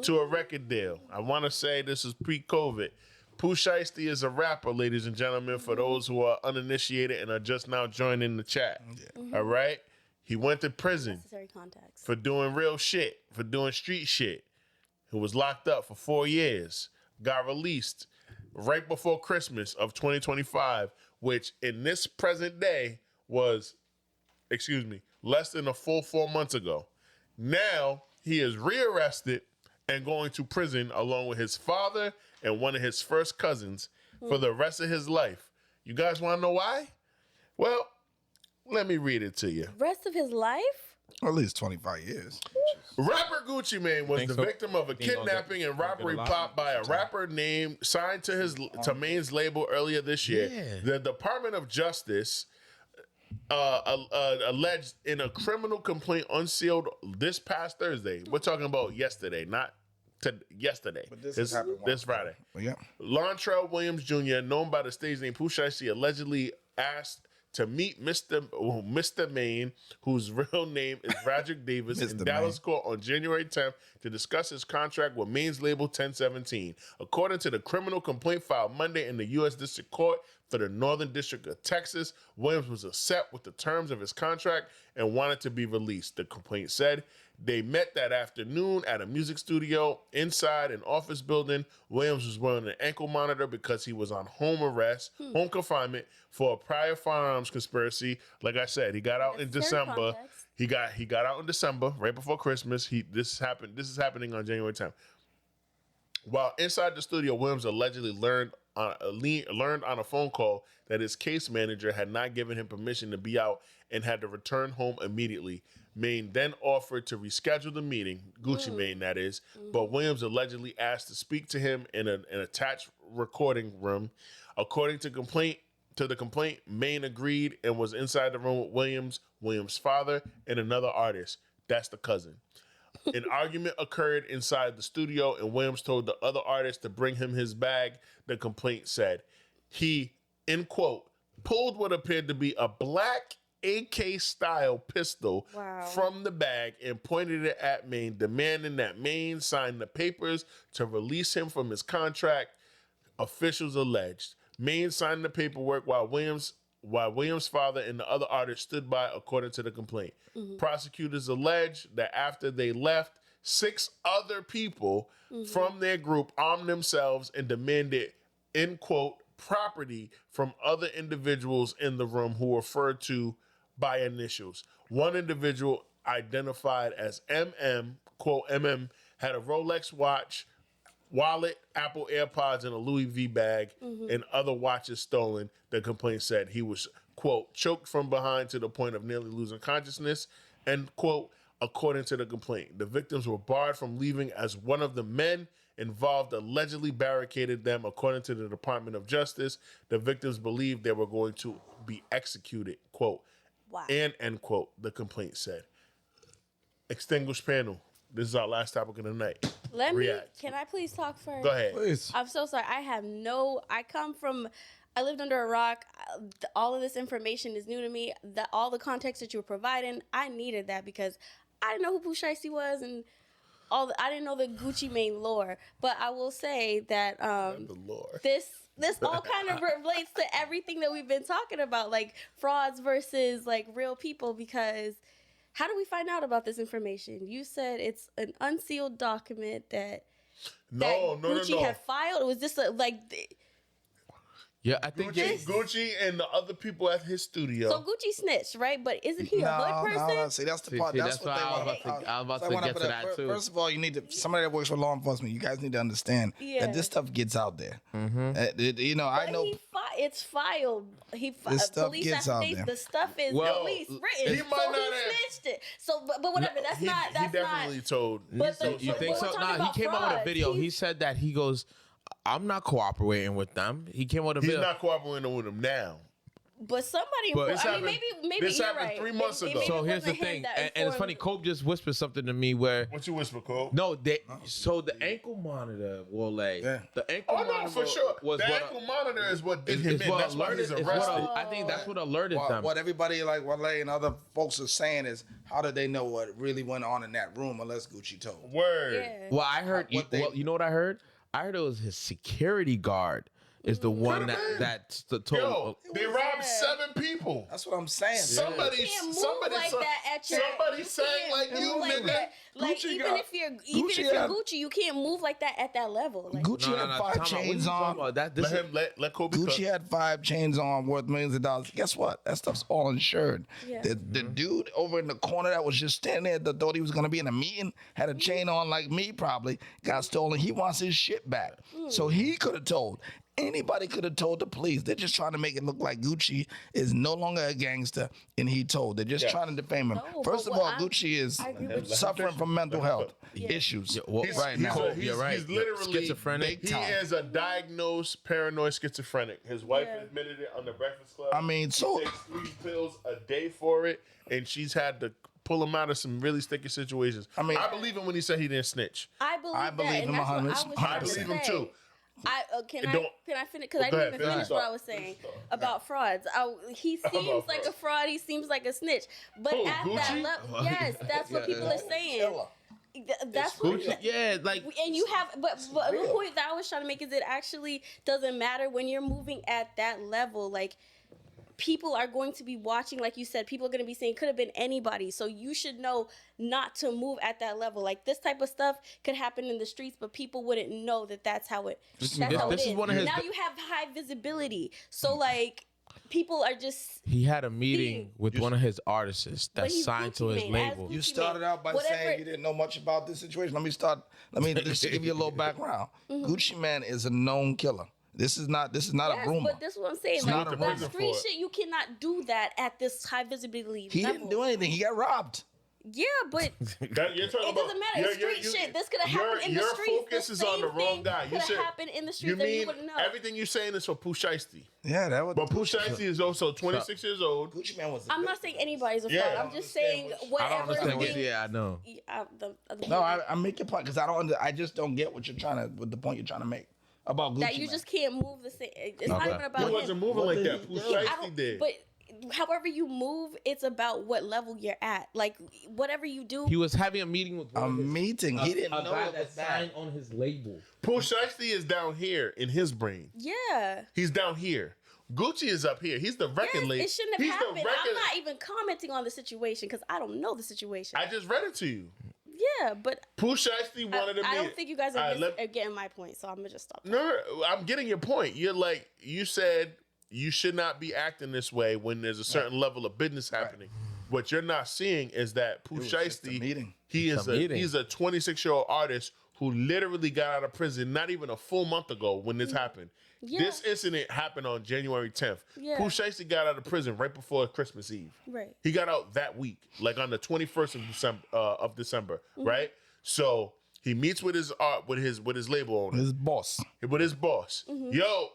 to a record deal. I want to say this is pre-COVID. Pooh Shiesty is a rapper, ladies and gentlemen, for those who are uninitiated and are just now joining the chat. All right. He went to prison for doing real shit, for doing street shit. He was locked up for 4 years, got released right before Christmas of 2025, which in this present day was, less than a full 4 months ago. Now he is rearrested and going to prison along with his father and one of his first cousins for the rest of his life. You guys want to know why? Well, let me read it to you. Rest of his life? Or at least 25 years. Rapper Gucci Mane was the victim of a kidnapping and robbery plot by a rapper signed to Mane's label earlier this year. Yeah. The Department of Justice alleged in a criminal complaint unsealed this past Thursday. We're talking about yesterday, not yesterday. But this Friday. Yeah. Lontrell Williams Jr., known by the stage name Pooh Shiesty, allegedly asked to meet Mr. Mane, whose real name is Roderick Davis, in Dallas court on January 10th to discuss his contract with Mane's label 1017. According to the criminal complaint filed Monday in the U.S. District Court for the Northern District of Texas, Williams was upset with the terms of his contract and wanted to be released. The complaint said they met that afternoon at a music studio inside an office building. Williams was wearing an ankle monitor because he was on home confinement for a prior firearms conspiracy. Like I said, he got out in December. He got out in December, right before Christmas. This is happening on January 10th. While inside the studio, Williams allegedly learned on a phone call that his case manager had not given him permission to be out and had to return home immediately. Maine then offered to reschedule the meeting, Gucci Mane that is, but Williams allegedly asked to speak to him in an attached recording room. According to the complaint, Mane agreed and was inside the room with Williams' father, and another artist. That's the cousin. An argument occurred inside the studio, and Williams told the other artist to bring him his bag. The complaint said he, in quote, pulled what appeared to be a black AK-style pistol from the bag and pointed it at Mane, demanding that Mane sign the papers to release him from his contract, officials alleged. Mane signed the paperwork while Williams' father and the other artist stood by, according to the complaint. Prosecutors allege that after they left, 6 other people from their group armed themselves and demanded, in quote, property from other individuals in the room who were referred to by initials. One individual, identified as MM, quote, MM, had a Rolex watch, wallet, Apple AirPods, and a Louis V bag, and other watches stolen. The complaint said he was, quote, choked from behind to the point of nearly losing consciousness, and, quote, according to the complaint. The victims were barred from leaving as one of the men involved allegedly barricaded them, according to the Department of Justice. The victims believed they were going to be executed, quote, and end quote, the complaint said. Extinguished panel. This is our last topic of the night. Can I please talk first? Go ahead. Please. I'm so sorry. I lived under a rock. All of this information is new to me. All the context that you were providing, I needed that because I didn't know who Pooh Shiesty was and I didn't know the Gucci Mane lore. But I will say that The lore. this all kind of relates to everything that we've been talking about, like frauds versus like real people, because how do we find out about this information? You said it's an unsealed document that Gucci had filed. Was this Yeah, I think Gucci and the other people at his studio. So Gucci snitched, right? But isn't he a hood person? No. See, that's the part. That's what they want. I was about to get to that too. First of all, you need to somebody that works for law enforcement. You guys need to understand that this stuff gets out there. I know. It's filed. This stuff police gets out there. The stuff is police written. He might not have snitched it. So, but whatever. That's not. He definitely told. You think so? Nah, he came out with a video. He said that he goes, I'm not cooperating with them. He came out with a video. He's not cooperating with them now. But somebody, maybe this you're happened right. 3 months ago. So here's the thing, and it's funny. Kobe just whispered something to me where. What you whisper, Kobe? No, so the ankle monitor, the ankle monitor for sure. The ankle monitor is what did him in. That's why he's arrested. I think that's what alerted them. What everybody like Wale and other folks are saying is, how did they know what really went on in that room unless Gucci told? Word. Yeah. Well, I heard. You know what I heard? I heard it was his security guard is the one that told. Yo, they robbed 7 people. That's what I'm saying. Somebody sang like you, nigga. Like even if you're Gucci, you can't move like that at that level. Like, Gucci had 5 chains on. Let Kobe. Gucci had 5 chains on worth millions of dollars. Guess what? That stuff's all insured. Yeah. The dude over in the corner that was just standing there that thought he was gonna be in a meeting, had a chain on like me probably, got stolen. He wants his shit back. So he could have told. Anybody could have told the police. They're just trying to make it look like Gucci is no longer a gangster, and he told. They're just trying to defame him. No, First of all, Gucci is suffering from mental health issues right now. He's literally schizophrenic. He is a diagnosed paranoid schizophrenic. His wife admitted it on the Breakfast Club. I mean, he takes 3 pills a day for it, and she's had to pull him out of some really sticky situations. I believe him when he said he didn't snitch. I believe him 100%. I believe him too. Can I finish? Because I didn't even finish what I was saying about frauds. He seems like a fraud. He seems like a snitch. But at that level, yes, that's what people are saying. That's what. And you have, but the point that I was trying to make is it actually doesn't matter when you're moving at that level. Like, people are going to be watching, like you said. People are going to be saying, could have been anybody. So you should know not to move at that level. Like, this type of stuff could happen in the streets, but people wouldn't know that that's how it is. This is one of his. Now you have high visibility. So, like, people are just. He had a meeting with one of his artists that's signed to his label. You started out by saying you didn't know much about this situation. Let me just give you a little background. Gucci Mane is a known killer. This is not a rumor. But this is what I'm saying. It's Like, not a that rumor. street shit, you cannot do that at this high visibility He level. didn't do anything. He got robbed. Yeah, but You're talking it doesn't matter. It's street shit. This could have happened in the streets. Your focus is on the wrong guy. Could have happened in the streets you that mean you wouldn't know. everything you're saying is for Pooh Shiesty. Yeah, that was. But Pooh Shiesty is also 26 years old. Gucci Mane was. I'm not saying anybody's a fraud. I'm just saying whatever. I don't understand what. Yeah, I know. No, I make your point because I just don't get what you're the point you're trying to make about Gucci that you Mane. just can't move the same. It's not even about He wasn't moving like that. Pooh Shiesty did. But however you move, it's about what level you're at. Like whatever you do. He was having a meeting with He didn't know guy it that was bad. signed on his label. Pooh Shiesty is down here in his brain. Yeah. He's down here. Gucci is up here. He's the record label. It shouldn't have happened. I'm not even commenting on the situation because I don't know the situation. I just read it to you. Yeah, but Pooh Shiesty wanted to meet. I don't think you guys are getting my point, so I'm gonna just stop. No, I'm getting your point. You're like, you said you should not be acting this way when there's a certain level of business happening. What you're not seeing is that Pooh Shiesty, he's a 26-year-old artist who literally got out of prison not even a full month ago when this happened. Yeah. This incident happened on January 10th. Yeah. Pooh Shiesty got out of prison right before Christmas Eve. Right. He got out that week, like on the 21st of December, right? So he meets with his label owner, His boss. with his boss. Yo,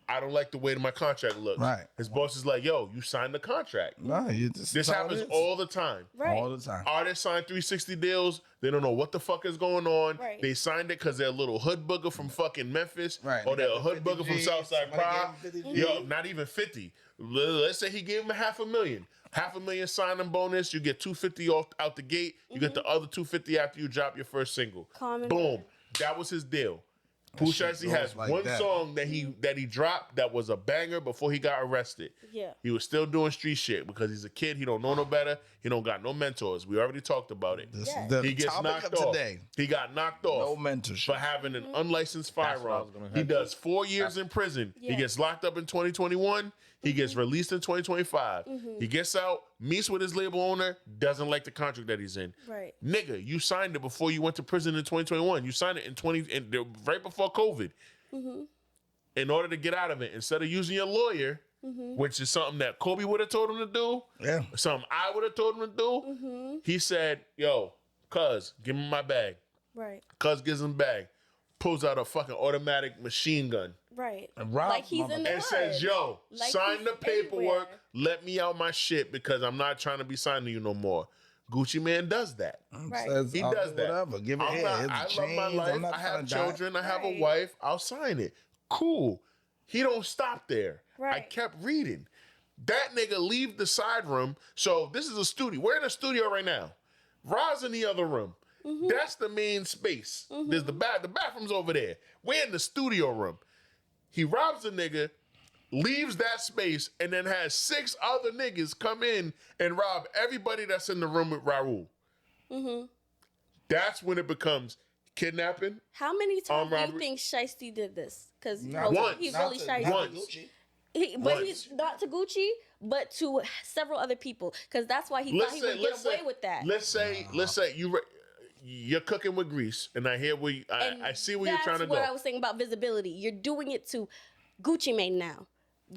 I don't like the way my contract looks. Right. His boss is like, yo, you signed the contract. No, This happens all the time. Right. All the time. Artists sign 360 deals. They don't know what the fuck is going on. Right. They signed it because they're a little hood booger from fucking Memphis. Right. Or They they're a got hood the booger 50 from Southside G's. Pride. Somebody gave him 50 Yo, G's. not even 50. Let's say he gave him $500,000. $500,000 signing bonus. You get $250 out the gate. You get the other $250 after you drop your first single. Common Boom. man. That was his deal. Pooh Shiesty goes has like one that. song that he dropped that was a banger before he got arrested. Yeah. He was still doing street shit because he's a kid. He don't know no better. He don't got no mentors. We already talked about it. This Yeah. is the He gets topic knocked of off. today. He got knocked off No mentorship. for having an unlicensed what I firearm. was gonna He have. does 4 years in prison. Yeah. He gets locked up in 2021. He gets released in 2025. He gets out, meets with his label owner, doesn't like the contract that he's in. Right. Nigga, you signed it before you went to prison in 2021. You signed it right before COVID. In order to get out of it, instead of using your lawyer, which is something that Kobi would have told him to do, Yeah. something I would have told him to do, he said, yo, cuz, give me my bag. Right. Cuz gives him bag. Pulls out a fucking automatic machine gun. Right. Rob Like he's in the And hood. says, yo, Like sign he's the paperwork. everywhere. Let me out my shit because I'm not trying to be signed to you no more. Gucci Mane does that. Right. Says, He I'll does do that. Whatever. Give it I'm here. not- Here's the I love chains. my I'm life. not I have trying to die. children. I have a Right. wife. I'll sign it. Cool. He don't stop there. I Right. kept reading. That nigga leave the side room. So this is a studio. We're in a studio right now. Ra's in the other room. That's the main space. There's the bathroom's over there. We're in the studio room. He robs a nigga, leaves that space, and then has 6 other niggas come in and rob everybody that's in the room with Raul. That's when it becomes kidnapping. How many times do you robbery. think Shiesty did this? Because Once. he's Not really to- Shiesty. not to Once. Gucci. But Once. he's not to Gucci, but to several other people. Because that's why he thought he would get away with that. Let's say you're cooking with grease, and I hear where I see where you're trying to That's what go. I was saying about visibility. You're doing it to Gucci Mane now.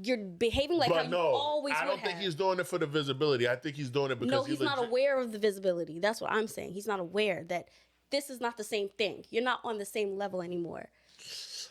You're behaving like how But you no, always I would don't think have. he's doing it for the visibility. I think he's doing it because No, he's not legit- aware of the visibility. That's what I'm saying. He's not aware that this is not the same thing. You're not on the same level anymore.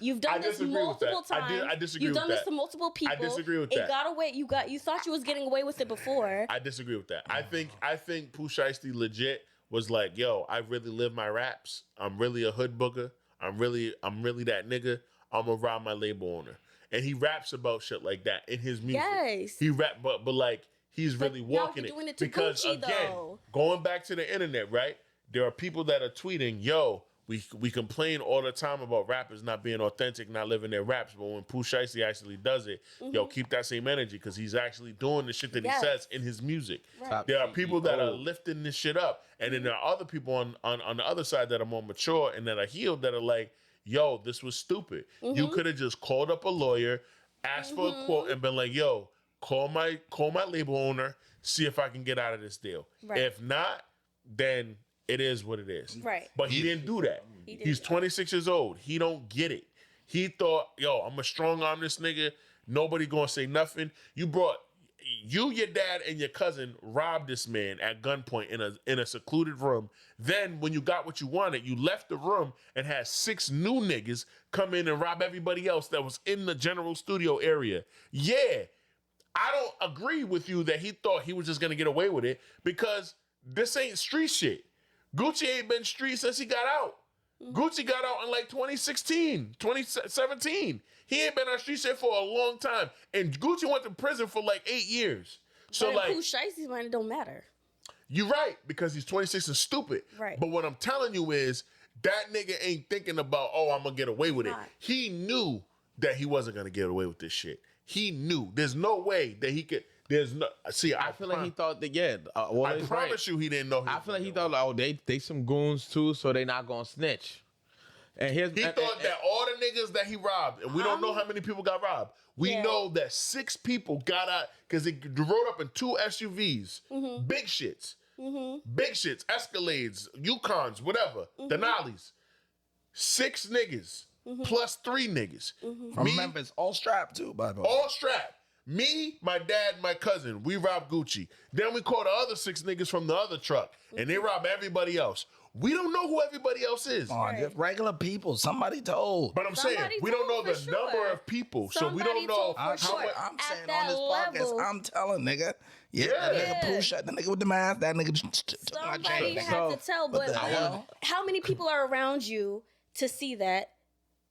You've done this disagree with that. multiple times. I disagree You've with done this that. to multiple people. disagree with it that. got away. You thought you was getting away with it before. I disagree with that. I think Pooh Shiesty legit was like, yo, I really live my raps. I'm really a hood booger. I'm really that nigga. I'm gonna rob my label owner. And he raps about shit like that in his music. Yes. He rap, but like he's really now walking you're it. doing it to Because Gucci, again, though. going back to the internet, right? There are people that are tweeting, yo, we complain all the time about rappers not being authentic, not living their raps, but when Pooh Shiesty actually does it, yo, keep that same energy because he's actually doing the shit that Yes. he says in his music. Right. There are people that are lifting this shit up, and then there are other people on the other side that are more mature and that are healed that are like, yo, this was stupid. You could have just called up a lawyer, asked for a quote, and been like, yo, call my label owner, see if I can get out of this deal. Right. If not, then it is what it is. Right. But he didn't do that. He's 26 years old. He don't get it. He thought, yo, I'm a strong arm this nigga. Nobody gonna say nothing. You, your dad, and your cousin robbed this man at gunpoint in a secluded room. Then, when you got what you wanted, you left the room and had 6 new niggas come in and rob everybody else that was in the general studio area. Yeah, I don't agree with you that he thought he was just gonna get away with it, because this ain't street shit. Gucci ain't been street since he got out. Gucci got out in like 2016, 2017. He ain't been on street shit for a long time. And Gucci went to prison for like 8 years. So but like, Pooh Shicey's mind, it don't matter. You're right, because he's 26 and stupid. Right. But what I'm telling you is that nigga ain't thinking about, oh, I'm gonna get away with it. He knew that he wasn't gonna get away with this shit. He knew. There's no way that he could. There's no. See, I feel like he thought that. Yeah. Well, I promise you, he didn't know. I feel like he thought, like, oh, they some goons too, so they not gonna snitch. And he thought that all the niggas that he robbed, and we don't know how many people got robbed. We know that 6 people got out because they rode up in 2 SUVs, big shits, Escalades, Yukons, whatever, Denali's. 6 niggas plus 3 niggas. Remember, it's all strapped too, by the way. All strapped. Me, my dad, my cousin, we robbed Gucci. Then we called the other 6 niggas from the other truck, and they robbed everybody else. We don't know who everybody else is. Oh, just regular people. Somebody told. But I'm saying, we don't know the number of people. So we don't know how much. I'm saying on this podcast, I'm telling, nigga. Yeah, that nigga Pooh shot, that nigga with the mask, that nigga took my chain. Somebody had to tell, but how many people are around you to see that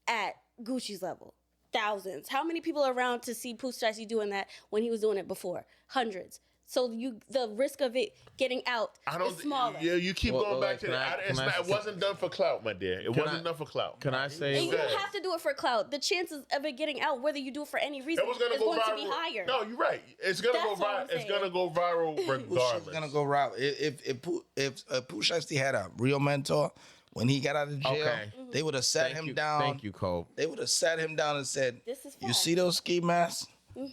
at Gucci's level? Thousands. How many people are around to see Pooh Shicey doing that when he was doing it before? Hundreds. So the risk of it getting out is smaller. Yeah, you keep going back to that. It wasn't done for clout, my dear. It wasn't done for clout. Can I say? And you don't have to do it for clout. The chances of it getting out, whether you do it for any reason, is going to be higher. No, you're right. It's going to go viral. It's going to go viral regardless. It's going to go viral. If Pooh Shicey had a real mentor, when he got out of jail, they would have sat him down. Thank you, Cole. They would have sat him down and said, "You see those ski masks?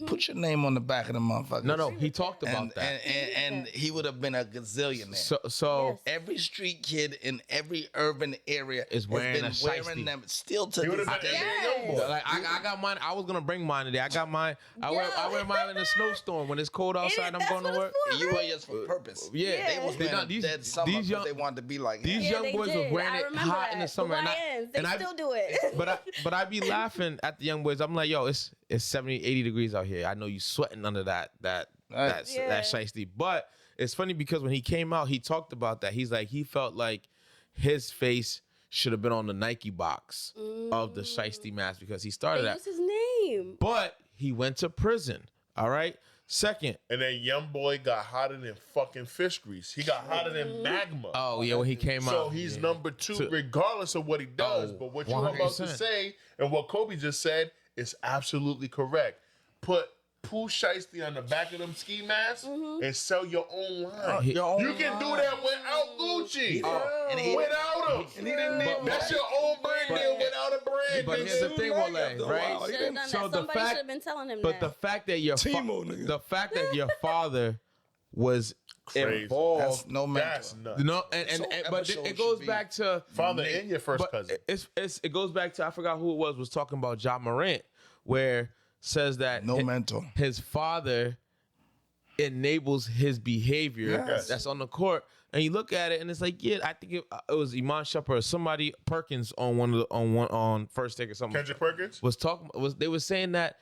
Put your name on the back of the motherfucker." No, he talked about that. And he would have been a gazillionaire. So every street kid in every urban area is wearing them still to this day. Like I got mine. I was gonna bring mine today. I got mine. I wear mine in a snowstorm when it's cold outside. I'm going to work. You wear yours for purpose. Yeah, they was wearing dead summer because they wanted to be like these young boys was wearing it hot in the summer. They still do it. But I be laughing at the young boys. I'm like, yo, it's 70, 80 degrees out here. I know you sweating under that shiesty. But it's funny because when he came out, he talked about that. He's like, he felt like his face should have been on the Nike box of the shiesty mask because he started that. What's his name? But he went to prison. All right. Second. And then young boy got hotter than fucking fish grease. He got hotter than magma. Oh, yeah, when he came out. So he's number 2 regardless of what he does. But what you're about to say and what Kobe just said is absolutely correct. Put Pooh Shicey on the back of them ski masks and sell your own line. You can do that without Gucci. Without him. And he didn't need that's your own brand deal without a brand. But here's the thing, Wale, right? So the fact, should have been telling him but that. the fact that your your father was involved, that's no mentor. That's nuts. No, but it goes back to father and your first cousin. It goes back to I forgot who it was talking about Ja Morant, where says that mentor. His father enables his behavior that's on the court, and you look at it and it's like, yeah, I think it was Iman Shumpert or somebody Perkins on First Take or something. Kendrick Perkins they were saying that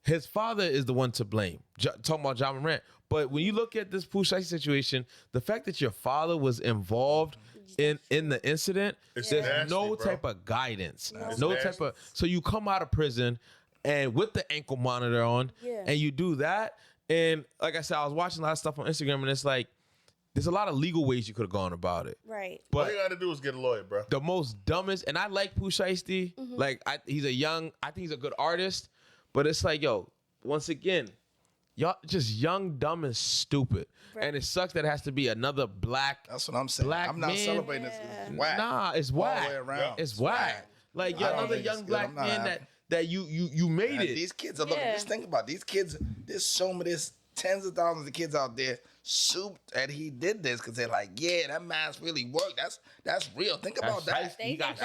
his father is the one to blame. Talking about Ja Morant. But when you look at this Pooh Shicey situation, the fact that your father was involved in the incident, there's nasty, no bro. type of guidance. Nasty. So you come out of prison and with the ankle monitor on and you do that. And like I said, I was watching a lot of stuff on Instagram and it's like, there's a lot of legal ways you could have gone about it. Right. But all you gotta do is get a lawyer, bro. The most dumbest, and I like Pooh Shicey. Like I think he's a good artist, but it's like, yo, once again, y'all just young, dumb, and stupid. Right. And it sucks that it has to be another black. That's what I'm saying. I'm not celebrating this. It's whack. Nah, it's all whack. the way around. It's whack. Like another young black man that you made it. These kids are looking. Just think about it. These kids. There's so many. There's tens of thousands of kids out there souped that he did this because they're like, yeah, that mask really worked. That's real. Think about that. He got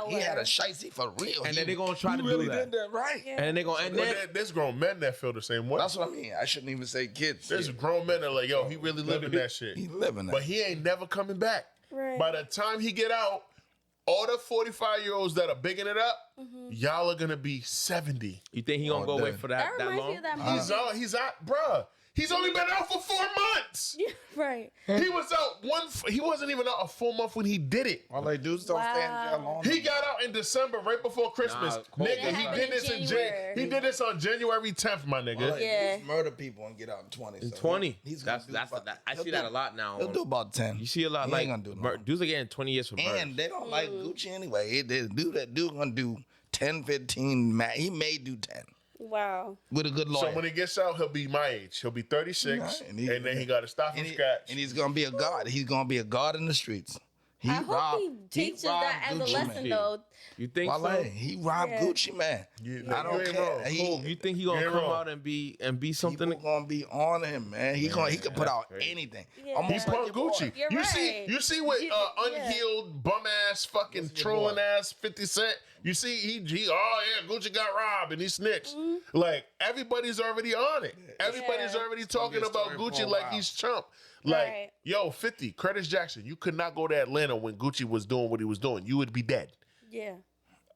He had a shicey for real. And then they're gonna try to really do that. did that right. Yeah. And then they're gonna and then There's grown men that feel the same way. That's what I mean. I shouldn't even say kids. There's grown men that are like, yo, he really living that shit. He living that. But he ain't never coming back. Right. By the time he get out, all the 45-year-olds that are bigging it up, y'all are gonna be 70. you think he gonna go away for That that reminds long? me of that movie. He's out, bruh. He's only been out for 4 months. Right. He was out he wasn't even out a full month when he did it. All they dudes don't stay in jail long. He got out in December, right before Christmas. Kobe Nigga, he got did out this in in January. He did this on January 10th, my nigga. All Yeah. dudes murder people and get out in 20. In so 20. He's gonna do about- I he'll see do- that a lot now. He'll do about 10. You see a lot He like ain't gonna do no more. dudes are getting 20 years for murder. And they don't like Gucci anyway. They do that dude gonna do 10, 15. He may do 10 Wow. with a good lawyer. So when he gets out, he'll be my age. He'll be 36, Right, and then he got to start from scratch. And he's gonna be a god. He's gonna be a god in the streets. I hope he teaches that as a Gucci, lesson, man. though. You think Wale, so? he robbed Yeah. Gucci, man. I don't ain't care. wrong. You think he gonna You're come wrong. out and be something? People gonna be on him, man. He could put out anything. Yeah. Almost He like punk your boy. Gucci. You're right. You see what Yeah. unhealed bum ass fucking trolling ass 50 Cent. You see he Gucci got robbed and he snitched. Like everybody's already on it. Everybody's Yeah. already talking be a about story for Gucci a like while. he's chump. Like Right. yo 50 Curtis Jackson, you could not go to Atlanta when Gucci was doing what he was doing. You would be dead. Yeah.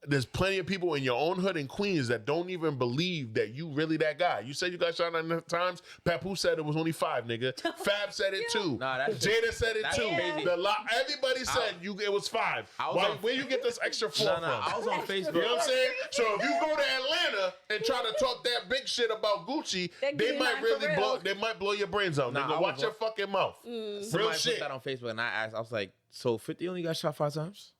There's plenty of people in your own hood in Queens that don't even believe that you really that guy. You said you got shot 9 times. Papoose said it was only 5, nigga. Fab said it too. Nah, that's Jada said it that's too. crazy. Everybody said it was 5. Where you get this extra 4 from? I was on Facebook. You know what I'm saying? So if you go to Atlanta and try to talk that big shit about Gucci, They give they you might 9 really for blow. real. They might blow your brains out, Nah, I nigga. was Watch your on- fucking mouth. Somebody Real put shit, that on Facebook, and I asked, I was like, so 50 only got shot 5 times?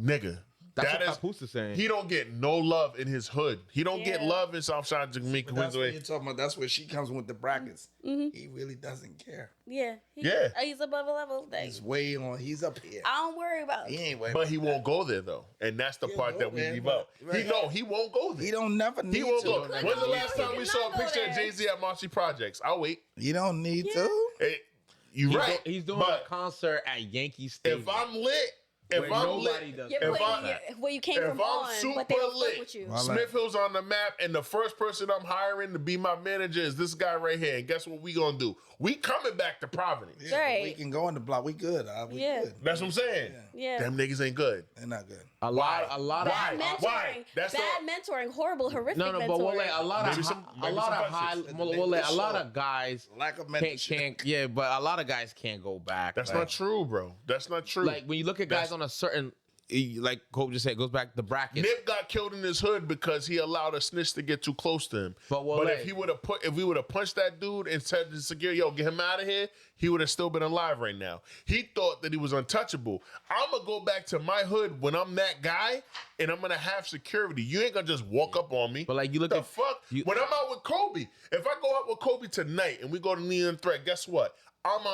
nigga. That's That what is- Papoose is saying. He don't get no love in his hood. He don't get Yeah. love in Southside Jamaica, But that's what Queensway. you're talking about. That's where she comes with the brackets. He really doesn't care. Yeah. Yeah. He's above a level. He's way on. He's up here. I don't worry about He ain't way. But he won't go there though, and that's the He'll part go that we there, leave but- out. He won't go there. He don't never need He won't to. go. Could When's the go. last time He we could saw a not go picture of there. Jay-Z at Marcy Projects? I'll wait. You don't need to. You He's right. He's doing but a concert at Yankee Stadium. if I'm lit, if where I'm nobody lit, does You're if putting I- where you came if from I'm on, super but they don't fuck lit, with you. Smith Hill's on the map, and the first person I'm hiring to be my manager is this guy right here. And guess what we gonna do? We coming back to Providence. Yeah, Right. We can go in the block. We good. We Yeah. good. That's what I'm saying. Yeah. Them niggas ain't good. They're not good. a lot of Bad mentoring. Why? That's Bad mentoring. Horrible, horrific no, mentoring. but Wale, a lot Maybe of some- a maybe lot some of high, fences. Wale, a lot of guys Lack of can't, mentorship. yeah, but a lot of guys can't go back. That's Like- not true, bro. That's not true. Like when you look at guys That's- on a certain, like Kobe just said, it goes back to the bracket. Nip got killed in his hood because he allowed a snitch to get too close to him. But Wale- if we would have punched that dude and said to security, "Yo, get him out of here," he would have still been alive right now. He thought that he was untouchable. I'm gonna go back to my hood when I'm that guy, and I'm gonna have security. You ain't gonna just walk up on me. But like you look the at fuck when I'm out with Kobe. If I go out with Kobe tonight and we go to Neon Threat, guess what? I'm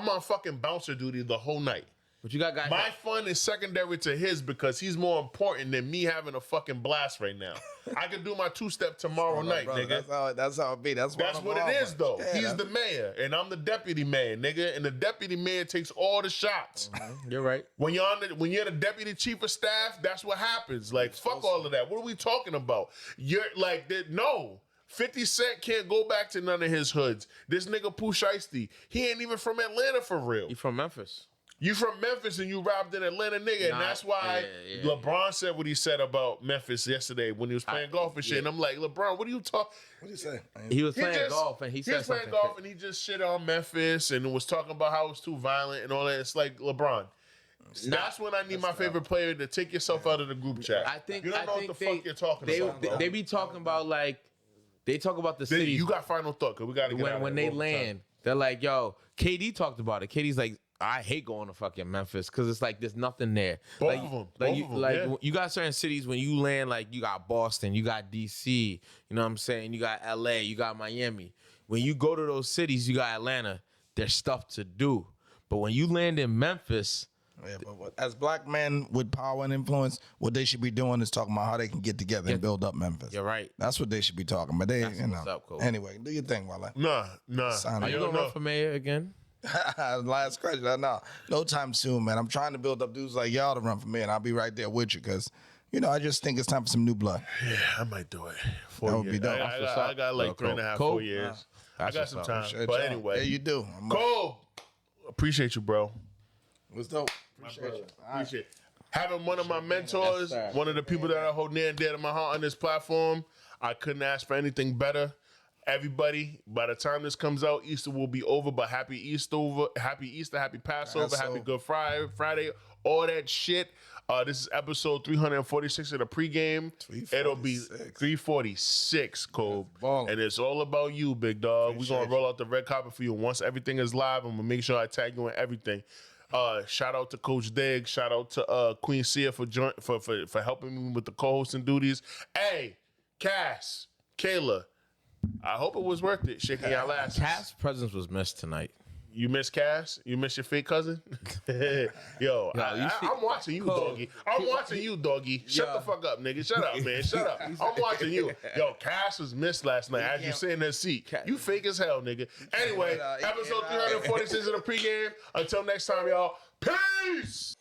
on fucking bouncer duty the whole night. But you got guys. My fun is secondary to his because he's more important than me having a fucking blast right now. I could do my 2-step tomorrow night, Brother, nigga. That's how it be. That's What it is, though. He's the mayor, and I'm the deputy mayor, nigga. And the deputy mayor takes all the shots. You're right. When you're the deputy chief of staff, that's what happens. Like, fuck all of that. What are we talking about? You're like, no. 50 Cent can't go back to none of his hoods. This nigga Pooh Shiesty, he ain't even from Atlanta for real. You from Memphis? You from Memphis and you robbed an Atlanta nigga, and that's why LeBron said what he said about Memphis yesterday when he was playing golf and shit. And I'm like, LeBron, what are you talking? What do you say? He was playing golf and he said was playing something. golf and he just shit on Memphis and was talking about how it was too violent and all that. It's like LeBron. That's when I need my favorite player to take yourself out of the group chat. I think you don't know what the fuck you're talking about. Bro. They be talking about like they talk about the Then cities. you got final thought because we got to get when they land. They're like, yo, KD talked about it. KD's like, I hate going to fucking Memphis because it's like there's nothing there. Both like, of them. Like, Both you, of them, like yeah. you got certain cities when you land, like you got Boston, you got DC, you know what I'm saying? You got LA, you got Miami. When you go to those cities, you got Atlanta, there's stuff to do. But when you land in Memphis, Yeah, but as black men with power and influence, what they should be doing is talking about how they can get together and build up Memphis. You're right. That's what they should be talking. But they, That's what's up, Kobe. Anyway, do your thing, Wale. Nah. Are you gonna run for mayor again? Last question. No time soon, man. I'm trying to build up dudes like y'all to run for mayor, and I'll be right there with you because, I just think it's time for some new blood. Yeah, I might do it. That would be dope. I got like 3.5, 4 years. I got some time. But anyway. Yeah, you do. Cole, appreciate you, bro. What's dope? Appreciate it. Having one of my mentors, one of the people that I hold near and dear to my heart on this platform, I couldn't ask for anything better. Everybody, by the time this comes out, Easter will be over, but happy Easter, happy Passover, happy Good Friday, all that shit. This is episode 346 of the pregame. It'll be 346, Kobe. And it's all about you, big dog. We're going to roll out the red carpet for you. Once everything is live, I'm going to make sure I tag you in everything. Shout out to Coach Digg. Shout out to Queen Sia for helping me with the co-hosting duties. Hey, Cass, Kayla, I hope it was worth it. Shaking y'all asses. Cass' presence was missed tonight. You miss Cass? You miss your fake cousin? Yo, I'm watching you, doggy. I'm watching you, doggy. Shut the fuck up, nigga. Shut up, man. Shut up. I'm watching you. Yo, Cass was missed last night as you sit in that seat. You fake as hell, nigga. Anyway, episode 346 of the pregame. Until next time, y'all. Peace!